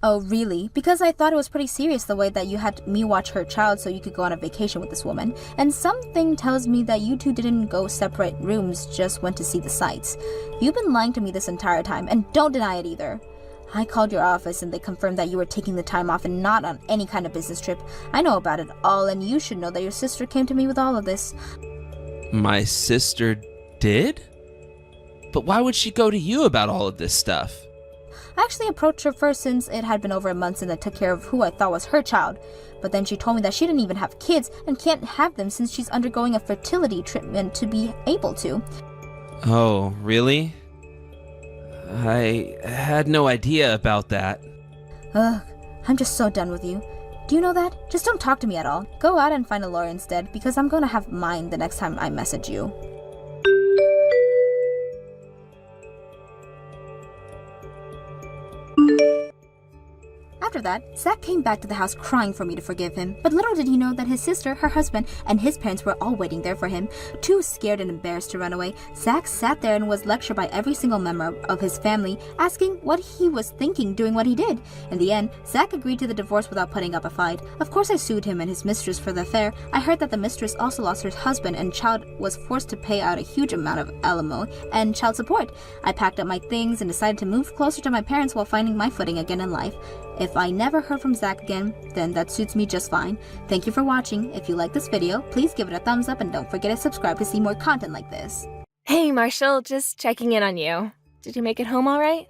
Oh, really? Because I thought it was pretty serious the way that you had me watch her child so you could go on a vacation with this woman. And something tells me that you two didn't go separate rooms, just went to see the sights. You've been lying to me this entire time, and don't deny it either. I called your office and they confirmed that you were taking the time off and not on any kind of business trip. I know about it all, and you should know that your sister came to me with all of this. My sister did? But why would she go to you about all of this stuff? I actually approached her first since it had been over a month since I took care of who I thought was her child. But then she told me that she didn't even have kids and can't have them since she's undergoing a fertility treatment to be able to. Oh, really? I had no idea about that. Ugh, I'm just so done with you. Do you know that? Just don't talk to me at all. Go out and find a lawyer instead, because I'm gonna have mine the next time I message you. After that, Zach came back to the house crying for me to forgive him, but little did he know that his sister, her husband, and his parents were all waiting there for him. Too scared and embarrassed to run away, Zach sat there and was lectured by every single member of his family, asking what he was thinking doing what he did. In the end, Zach agreed to the divorce without putting up a fight. Of course I sued him and his mistress for the affair. I heard that the mistress also lost her husband and child was forced to pay out a huge amount of alimony and child support. I packed up my things and decided to move closer to my parents while finding my footing again in life. If I never heard from Zach again, then that suits me just fine. Thank you for watching. If you like this video, please give it a thumbs up and don't forget to subscribe to see more content like this. Hey, Marshall, just checking in on you. Did you make it home all right?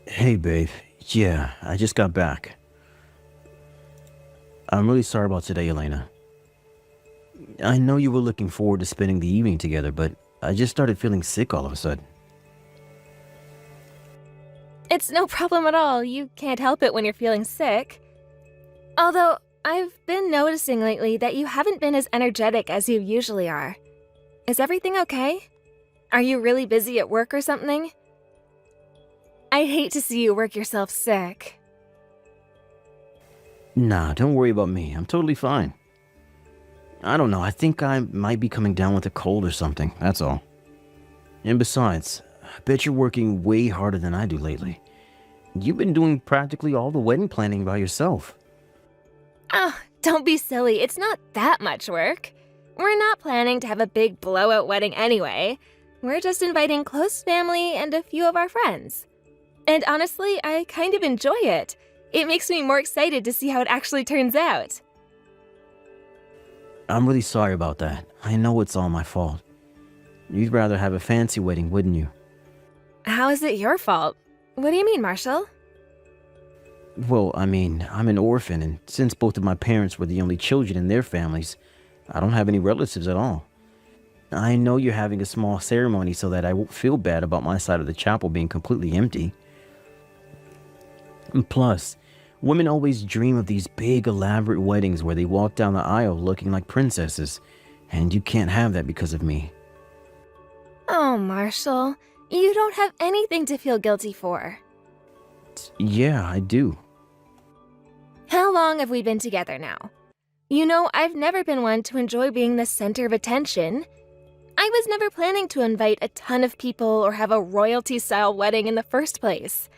Hey, babe. Yeah, I just got back. I'm really sorry about today, Elena. I know you were looking forward to spending the evening together, but I just started feeling sick all of a sudden. It's no problem at all. You can't help it when you're feeling sick. Although, I've been noticing lately that you haven't been as energetic as you usually are. Is everything okay? Are you really busy at work or something? I'd hate to see you work yourself sick. Nah, don't worry about me. I'm totally fine. I don't know. I think I might be coming down with a cold or something. That's all. And besides, I bet you're working way harder than I do lately. You've been doing practically all the wedding planning by yourself. Oh, don't be silly. It's not that much work. We're not planning to have a big blowout wedding anyway. We're just inviting close family and a few of our friends. And honestly, I kind of enjoy it. It makes me more excited to see how it actually turns out. I'm really sorry about that. I know it's all my fault. You'd rather have a fancy wedding, wouldn't you? How is it your fault? What do you mean, Marshall? Well, I mean, I'm an orphan, and since both of my parents were the only children in their families, I don't have any relatives at all. I know you're having a small ceremony so that I won't feel bad about my side of the chapel being completely empty. And plus, women always dream of these big, elaborate weddings where they walk down the aisle looking like princesses, and you can't have that because of me. Oh, Marshall, you don't have anything to feel guilty for. Yeah, I do. How long have we been together now? You know, I've never been one to enjoy being the center of attention. I was never planning to invite a ton of people or have a royalty-style wedding in the first place.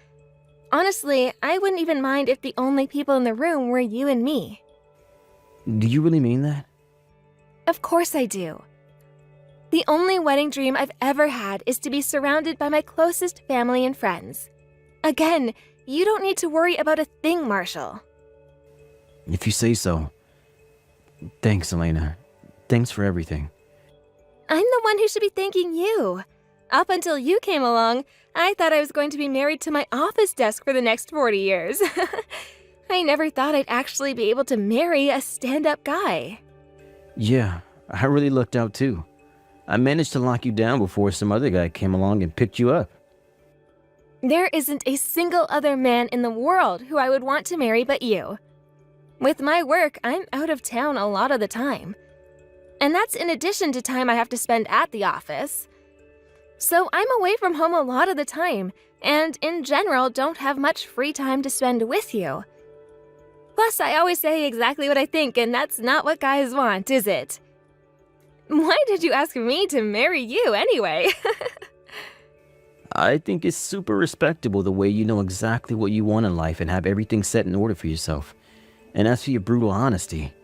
Honestly, I wouldn't even mind if the only people in the room were you and me. Do you really mean that? Of course I do. The only wedding dream I've ever had is to be surrounded by my closest family and friends. Again, you don't need to worry about a thing, Marshall. If you say so. Thanks, Elena. Thanks for everything. I'm the one who should be thanking you. Up until you came along, I thought I was going to be married to my office desk for the next 40 years. I never thought I'd actually be able to marry a stand-up guy. Yeah, I really lucked out too. I managed to lock you down before some other guy came along and picked you up. There isn't a single other man in the world who I would want to marry but you. With my work, I'm out of town a lot of the time. And that's in addition to time I have to spend at the office. So I'm away from home a lot of the time, and in general don't have much free time to spend with you. Plus, I always say exactly what I think, and that's not what guys want, is it? Why did you ask me to marry you anyway? I think it's super respectable the way you know exactly what you want in life and have everything set in order for yourself. And as for your brutal honesty,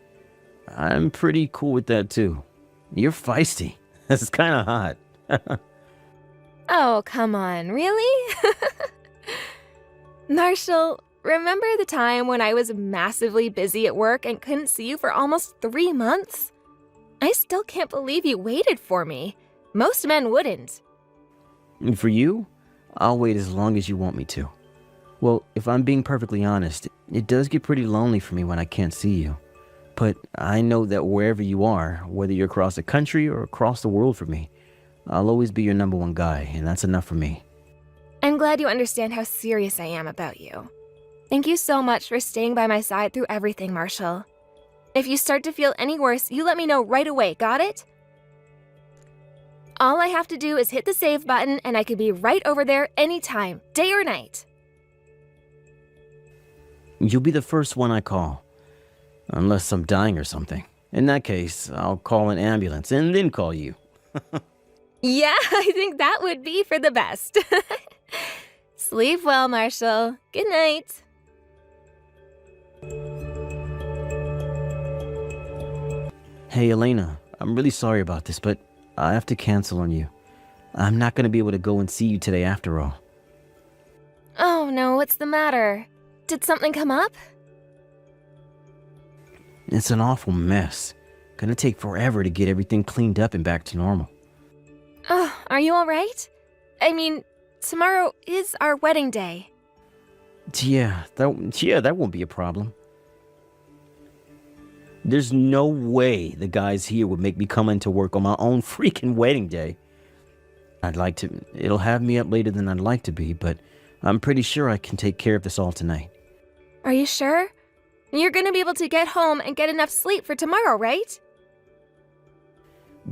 I'm pretty cool with that too. You're feisty. That's kind of hot. Oh, come on, really? Marshall, remember the time when I was massively busy at work and couldn't see you for almost 3 months? I still can't believe you waited for me. Most men wouldn't. And for you, I'll wait as long as you want me to. Well, if I'm being perfectly honest, it does get pretty lonely for me when I can't see you. But I know that wherever you are, whether you're across the country or across the world for me, I'll always be your number one guy, and that's enough for me. I'm glad you understand how serious I am about you. Thank you so much for staying by my side through everything, Marshall. If you start to feel any worse, you let me know right away, got it? All I have to do is hit the save button and I can be right over there anytime, day or night. You'll be the first one I call. Unless I'm dying or something. In that case, I'll call an ambulance and then call you. Yeah, I think that would be for the best. Sleep well, Marshall. Good night. Hey, Elena, I'm really sorry about this, but I have to cancel on you. I'm not going to be able to go and see you today after all. Oh no, what's the matter? Did something come up? It's an awful mess. Gonna take forever to get everything cleaned up and back to normal. Oh, are you alright? I mean, tomorrow is our wedding day. Yeah, that won't be a problem. There's no way the guys here would make me come into work on my own freaking wedding day. It'll have me up later than I'd like to be, but I'm pretty sure I can take care of this all tonight. Are you sure? You're gonna be able to get home and get enough sleep for tomorrow, right?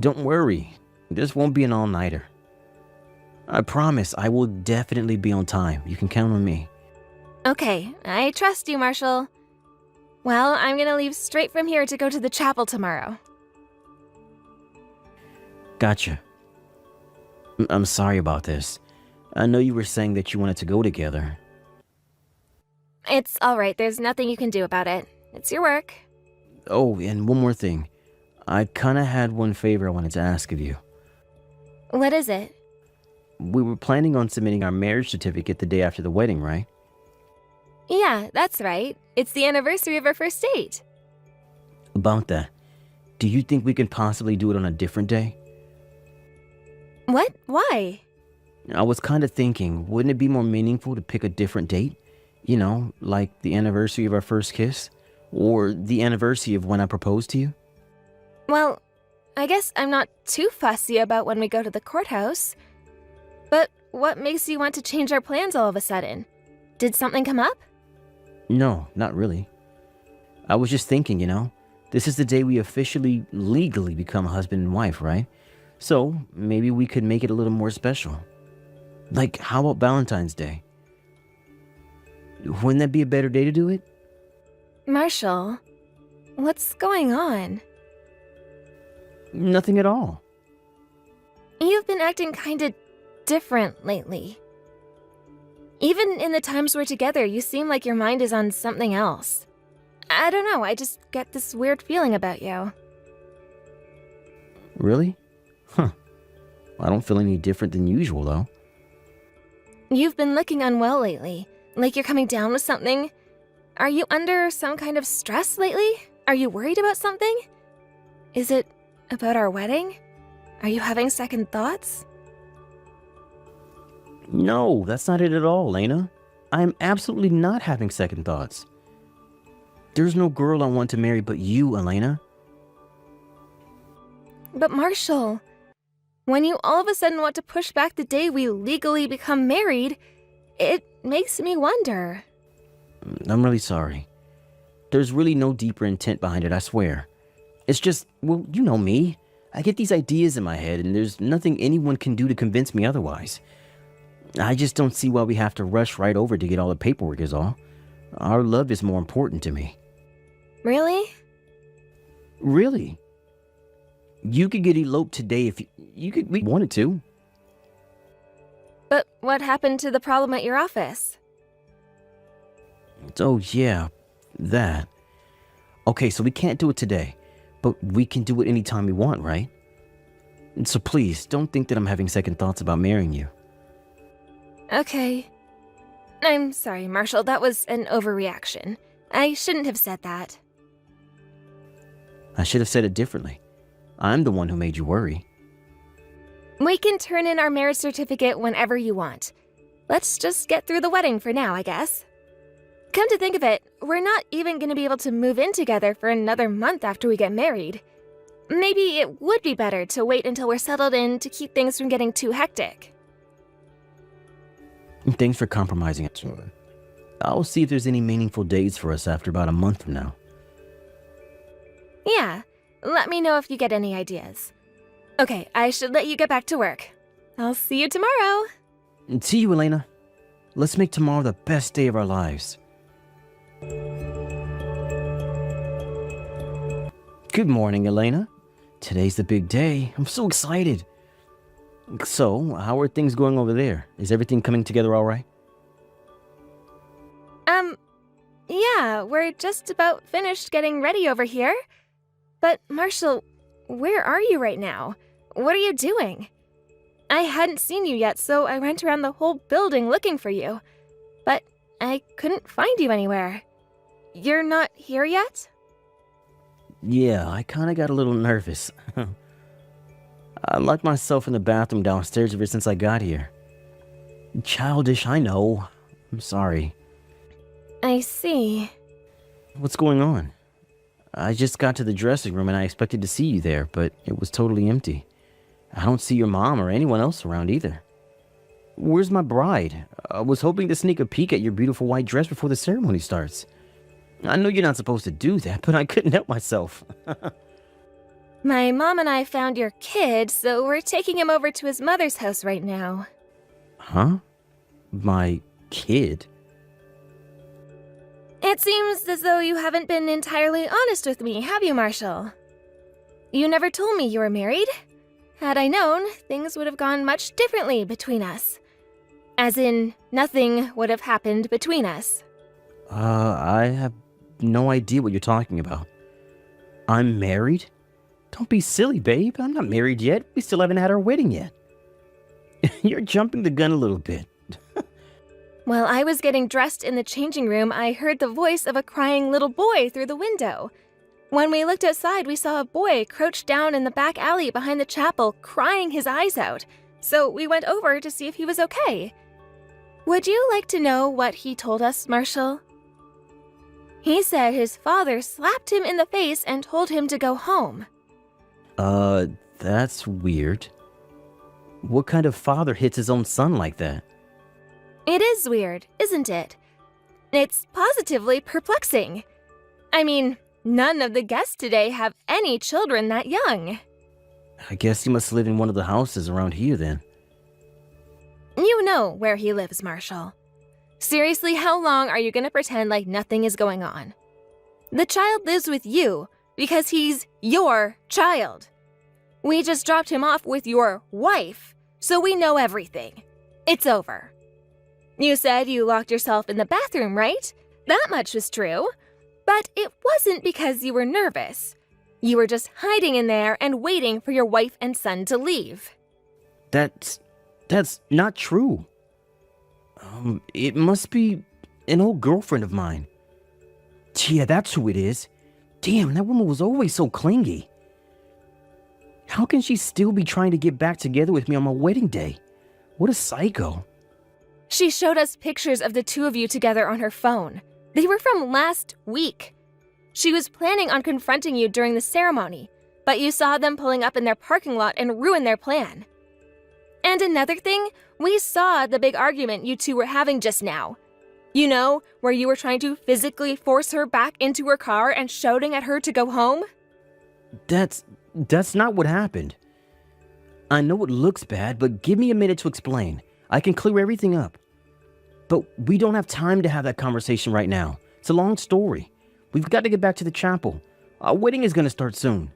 Don't worry, this won't be an all-nighter. I promise I will definitely be on time. You can count on me. Okay, I trust you, Marshall. Well, I'm gonna leave straight from here to go to the chapel tomorrow. Gotcha. I'm sorry about this. I know you were saying that you wanted to go together. It's alright, there's nothing you can do about it. It's your work. Oh, and one more thing. I kinda had one favor I wanted to ask of you. What is it? We were planning on submitting our marriage certificate the day after the wedding, right? Yeah, that's right. It's the anniversary of our first date. About that, do you think we could possibly do it on a different day? What? Why? I was kinda thinking, wouldn't it be more meaningful to pick a different date? You know, like the anniversary of our first kiss? Or the anniversary of when I proposed to you? Well, I guess I'm not too fussy about when we go to the courthouse. But what makes you want to change our plans all of a sudden? Did something come up? No, not really. I was just thinking, this is the day we officially, legally become husband and wife, right? So, maybe we could make it a little more special. Like, how about Valentine's Day? Wouldn't that be a better day to do it? Marshall, what's going on? Nothing at all. You've been acting kinda different lately. Even in the times we're together, you seem like your mind is on something else. I don't know, I just get this weird feeling about you. Really? Huh. I don't feel any different than usual, though. You've been looking unwell lately, like you're coming down with something. Are you under some kind of stress lately? Are you worried about something? Is it about our wedding? Are you having second thoughts? No, that's not it at all, Lena. I'm absolutely not having second thoughts. There's no girl I want to marry but you, Elena. But Marshall, when you all of a sudden want to push back the day we legally become married, it makes me wonder. I'm really sorry. There's really no deeper intent behind it, I swear. It's just, well, you know me. I get these ideas in my head and there's nothing anyone can do to convince me otherwise. I just don't see why we have to rush right over to get all the paperwork is all. Our love is more important to me. Really? Really? You could get eloped today if we wanted to. But what happened to the problem at your office? Oh yeah, that. Okay, so we can't do it today, but we can do it anytime we want, right? So please, don't think that I'm having second thoughts about marrying you. Okay. I'm sorry, Marshall, that was an overreaction. I shouldn't have said that. I should have said it differently. I'm the one who made you worry. We can turn in our marriage certificate whenever you want. Let's just get through the wedding for now, I guess. Come to think of it, we're not even going to be able to move in together for another month after we get married. Maybe it would be better to wait until we're settled in to keep things from getting too hectic. Thanks for compromising it. I'll see if there's any meaningful days for us after about a month from now. Yeah, let me know if you get any ideas. Okay, I should let you get back to work. I'll see you tomorrow. And see you, Elena. Let's make tomorrow the best day of our lives. Good morning, Elena. Today's the big day. I'm so excited. So, how are things going over there? Is everything coming together all right? Yeah, we're just about finished getting ready over here. But, Marshall, where are you right now? What are you doing? I hadn't seen you yet, so I went around the whole building looking for you. But I couldn't find you anywhere. You're not here yet? Yeah, I kinda got a little nervous. I locked myself in the bathroom downstairs ever since I got here. Childish, I know. I'm sorry. I see. What's going on? I just got to the dressing room and I expected to see you there, but it was totally empty. I don't see your mom or anyone else around either. Where's my bride? I was hoping to sneak a peek at your beautiful white dress before the ceremony starts. I know you're not supposed to do that, but I couldn't help myself. My mom and I found your kid, so we're taking him over to his mother's house right now. Huh? My kid? It seems as though you haven't been entirely honest with me, have you, Marshall? You never told me you were married. Had I known, things would have gone much differently between us. As in, nothing would have happened between us. I have no idea what you're talking about. I'm married? Don't be silly, babe. I'm not married yet. We still haven't had our wedding yet. You're jumping the gun a little bit. While I was getting dressed in the changing room, I heard the voice of a crying little boy through the window. When we looked outside, we saw a boy crouched down in the back alley behind the chapel, crying his eyes out. So we went over to see if he was okay. Would you like to know what he told us, Marshall? He said his father slapped him in the face and told him to go home. That's weird. What kind of father hits his own son like that? It is weird, isn't it? It's positively perplexing. I mean, none of the guests today have any children that young. I guess he must live in one of the houses around here then. You know where he lives, Marshall. Seriously, how long are you going to pretend like nothing is going on? The child lives with you because he's your child. We just dropped him off with your wife, so we know everything. It's over. You said you locked yourself in the bathroom, right? That much was true. But it wasn't because you were nervous. You were just hiding in there and waiting for your wife and son to leave. That's not true. It must be an old girlfriend of mine. Yeah, that's who it is. Damn, that woman was always so clingy. How can she still be trying to get back together with me on my wedding day? What a psycho. She showed us pictures of the two of you together on her phone. They were from last week. She was planning on confronting you during the ceremony, but you saw them pulling up in their parking lot and ruined their plan. And another thing, we saw the big argument you two were having just now. You know, where you were trying to physically force her back into her car and shouting at her to go home? That's not what happened. I know it looks bad, but give me a minute to explain. I can clear everything up. But we don't have time to have that conversation right now. It's a long story. We've got to get back to the chapel. Our wedding is going to start soon.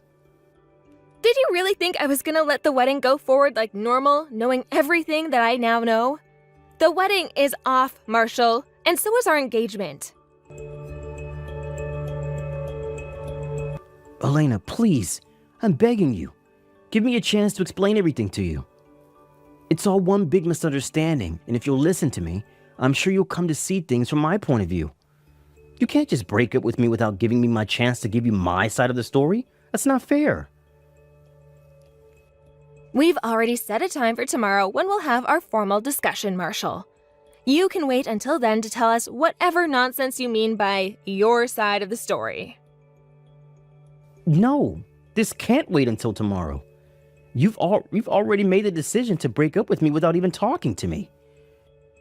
Did you really think I was gonna let the wedding go forward like normal, knowing everything that I now know? The wedding is off, Marshall, and so is our engagement. Elena, please. I'm begging you. Give me a chance to explain everything to you. It's all one big misunderstanding, and if you'll listen to me, I'm sure you'll come to see things from my point of view. You can't just break up with me without giving me my chance to give you my side of the story. That's not fair. We've already set a time for tomorrow when we'll have our formal discussion, Marshall. You can wait until then to tell us whatever nonsense you mean by your side of the story. No, this can't wait until tomorrow. You've already made the decision to break up with me without even talking to me.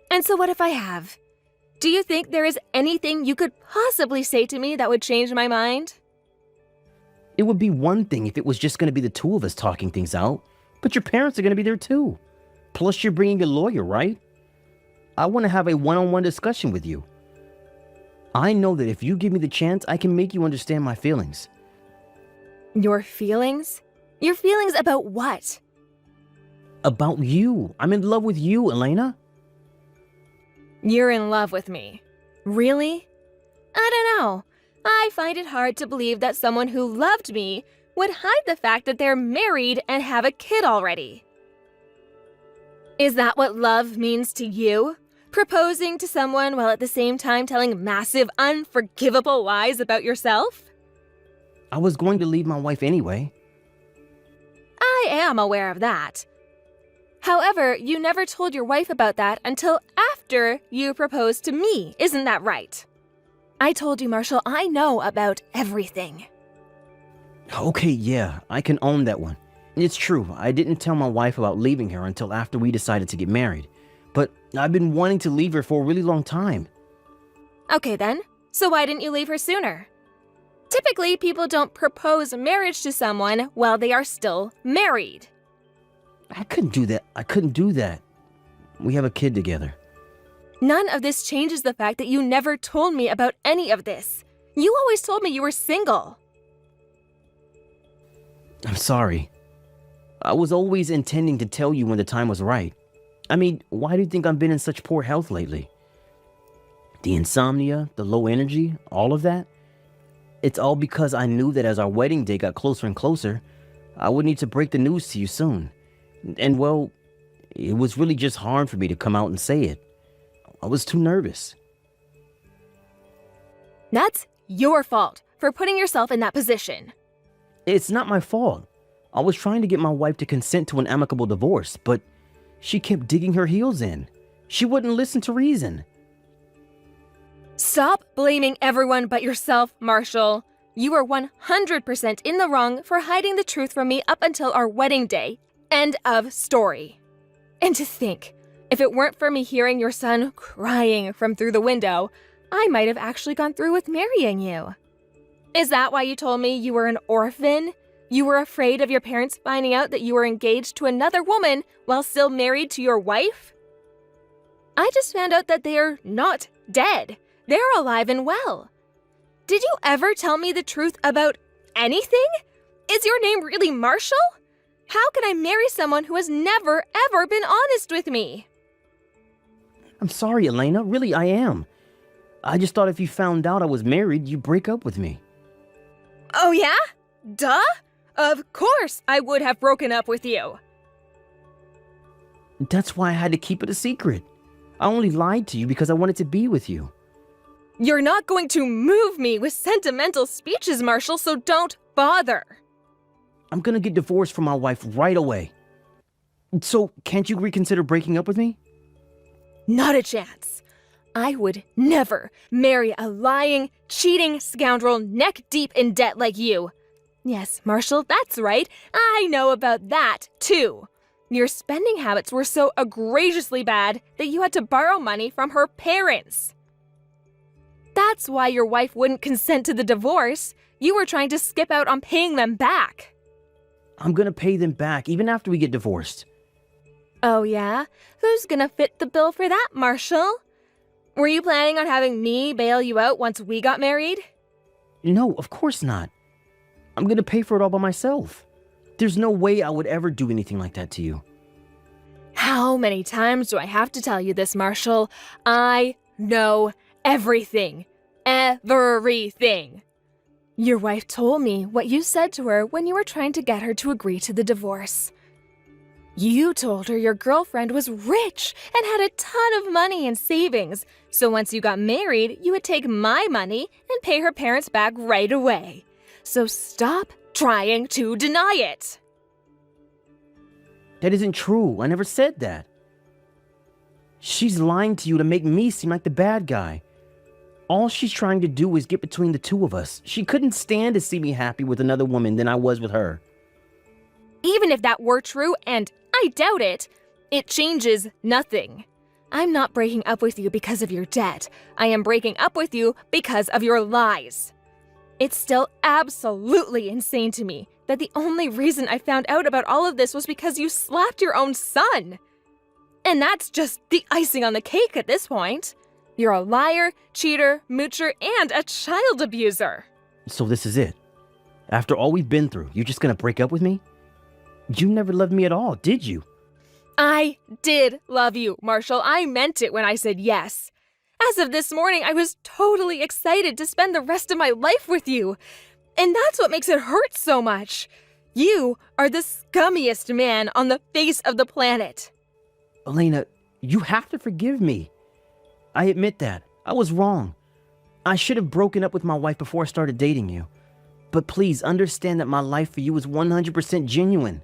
And so what if I have? Do you think there is anything you could possibly say to me that would change my mind? It would be one thing if it was just going to be the two of us talking things out, but your parents are going to be there too. Plus, you're bringing a lawyer, right? I want to have a one-on-one discussion with you. I know that if you give me the chance, I can make you understand my feelings. Your feelings? Your feelings about what? About you. I'm in love with you, Elena. You're in love with me. Really? I don't know. I find it hard to believe that someone who loved me would hide the fact that they're married and have a kid already. Is that what love means to you? Proposing to someone while at the same time telling massive, unforgivable lies about yourself? I was going to leave my wife anyway. I am aware of that. However, you never told your wife about that until after you proposed to me, isn't that right? I told you, Marshall, I know about everything. Okay, yeah, I can own that one. It's true, I didn't tell my wife about leaving her until after we decided to get married. But I've been wanting to leave her for a really long time. Okay then, so why didn't you leave her sooner? Typically, people don't propose marriage to someone while they are still married. I couldn't do that. We have a kid together. None of this changes the fact that you never told me about any of this. You always told me you were single. I'm sorry. I was always intending to tell you when the time was right. I mean, why do you think I've been in such poor health lately? The insomnia, the low energy, all of that? It's all because I knew that as our wedding day got closer and closer, I would need to break the news to you soon. And well, it was really just hard for me to come out and say it. I was too nervous. That's your fault for putting yourself in that position. It's not my fault. I was trying to get my wife to consent to an amicable divorce, but she kept digging her heels in. She wouldn't listen to reason. Stop blaming everyone but yourself, Marshall. You are 100% in the wrong for hiding the truth from me up until our wedding day. End of story. And to think, if it weren't for me hearing your son crying from through the window, I might have actually gone through with marrying you. Is that why you told me you were an orphan? You were afraid of your parents finding out that you were engaged to another woman while still married to your wife? I just found out that they are not dead. They're alive and well. Did you ever tell me the truth about anything? Is your name really Marshall? How can I marry someone who has never, ever been honest with me? I'm sorry, Elena. Really, I am. I just thought if you found out I was married, you'd break up with me. Oh yeah? Duh? Of course I would have broken up with you. That's why I had to keep it a secret. I only lied to you because I wanted to be with you. You're not going to move me with sentimental speeches, Marshall, so don't bother. I'm gonna get divorced from my wife right away. So, can't you reconsider breaking up with me? Not a chance. I would never marry a lying, cheating scoundrel neck deep in debt like you. Yes, Marshall, that's right. I know about that, too. Your spending habits were so egregiously bad that you had to borrow money from her parents. That's why your wife wouldn't consent to the divorce. You were trying to skip out on paying them back. I'm gonna pay them back, even after we get divorced. Oh yeah? Who's gonna fit the bill for that, Marshall? Were you planning on having me bail you out once we got married? No, of course not. I'm gonna pay for it all by myself. There's no way I would ever do anything like that to you. How many times do I have to tell you this, Marshall? I know everything. Everything. Your wife told me what you said to her when you were trying to get her to agree to the divorce. You told her your girlfriend was rich and had a ton of money in savings, so once you got married, you would take my money and pay her parents back right away. So stop trying to deny it. That isn't true. I never said that. She's lying to you to make me seem like the bad guy. All she's trying to do is get between the two of us. She couldn't stand to see me happy with another woman than I was with her. Even if that were true, and I doubt it, it changes nothing. I'm not breaking up with you because of your debt. I am breaking up with you because of your lies. It's still absolutely insane to me that the only reason I found out about all of this was because you slapped your own son. And that's just the icing on the cake at this point. You're a liar, cheater, moocher, and a child abuser. So this is it. After all we've been through, you're just gonna break up with me? You never loved me at all, did you? I did love you, Marshall. I meant it when I said yes. As of this morning, I was totally excited to spend the rest of my life with you. And that's what makes it hurt so much. You are the scummiest man on the face of the planet. Elena, you have to forgive me. I admit that. I was wrong. I should have broken up with my wife before I started dating you. But please understand that my life for you is 100% genuine.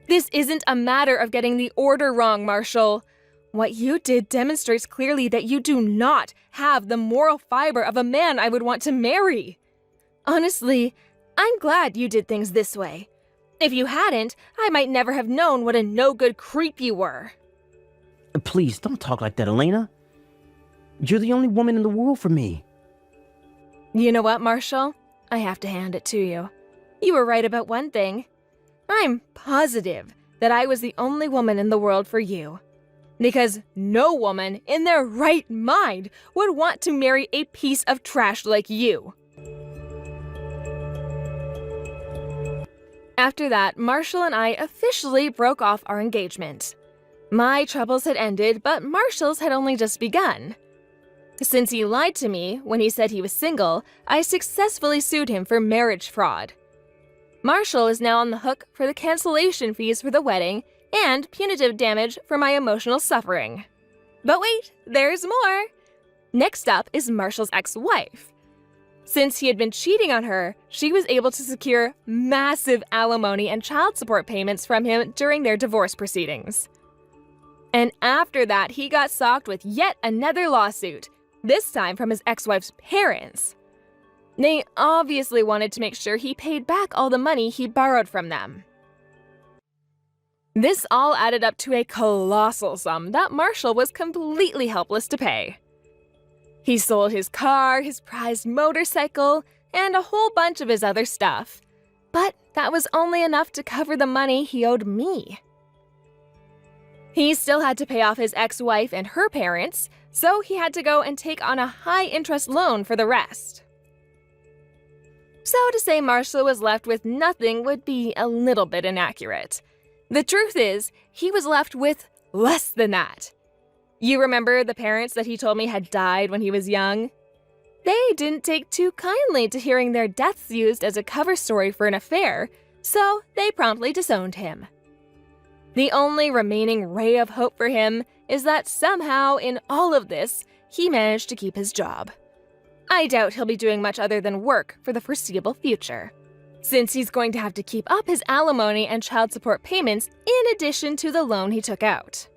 This isn't a matter of getting the order wrong, Marshall. What you did demonstrates clearly that you do not have the moral fiber of a man I would want to marry. Honestly, I'm glad you did things this way. If you hadn't, I might never have known what a no-good creep you were. Please, don't talk like that, Elena. You're the only woman in the world for me. You know what, Marshall? I have to hand it to you. You were right about one thing. I'm positive that I was the only woman in the world for you. Because no woman in their right mind would want to marry a piece of trash like you. After that, Marshall and I officially broke off our engagement. My troubles had ended, but Marshall's had only just begun. Since he lied to me when he said he was single, I successfully sued him for marriage fraud. Marshall is now on the hook for the cancellation fees for the wedding and punitive damage for my emotional suffering. But wait, there's more! Next up is Marshall's ex-wife. Since he had been cheating on her, she was able to secure massive alimony and child support payments from him during their divorce proceedings. And after that, he got socked with yet another lawsuit, this time from his ex-wife's parents. They obviously wanted to make sure he paid back all the money he borrowed from them. This all added up to a colossal sum that Marshall was completely helpless to pay. He sold his car, his prized motorcycle, and a whole bunch of his other stuff. But that was only enough to cover the money he owed me. He still had to pay off his ex-wife and her parents, so he had to go and take on a high-interest loan for the rest. So to say Marshall was left with nothing would be a little bit inaccurate. The truth is, he was left with less than that. You remember the parents that he told me had died when he was young? They didn't take too kindly to hearing their deaths used as a cover story for an affair, so they promptly disowned him. The only remaining ray of hope for him is that somehow in all of this, he managed to keep his job. I doubt he'll be doing much other than work for the foreseeable future, since he's going to have to keep up his alimony and child support payments in addition to the loan he took out.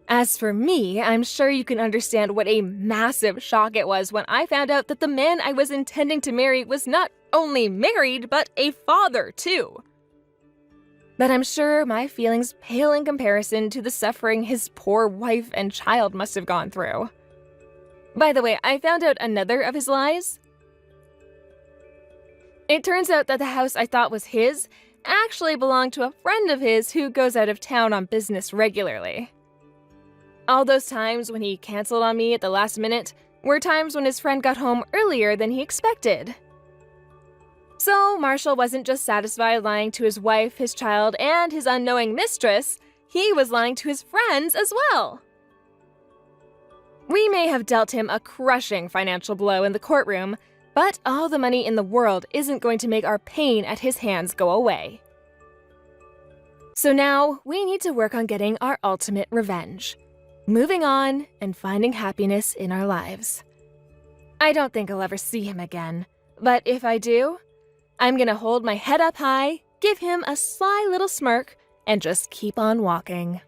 As for me, I'm sure you can understand what a massive shock it was when I found out that the man I was intending to marry was not only married, but a father too. But I'm sure my feelings pale in comparison to the suffering his poor wife and child must have gone through. By the way, I found out another of his lies. It turns out that the house I thought was his actually belonged to a friend of his who goes out of town on business regularly. All those times when he canceled on me at the last minute were times when his friend got home earlier than he expected. So Marshall wasn't just satisfied lying to his wife, his child, and his unknowing mistress, he was lying to his friends as well. We may have dealt him a crushing financial blow in the courtroom, but all the money in the world isn't going to make our pain at his hands go away. So now we need to work on getting our ultimate revenge. Moving on and finding happiness in our lives. I don't think I'll ever see him again, but if I do, I'm gonna hold my head up high, give him a sly little smirk, and just keep on walking.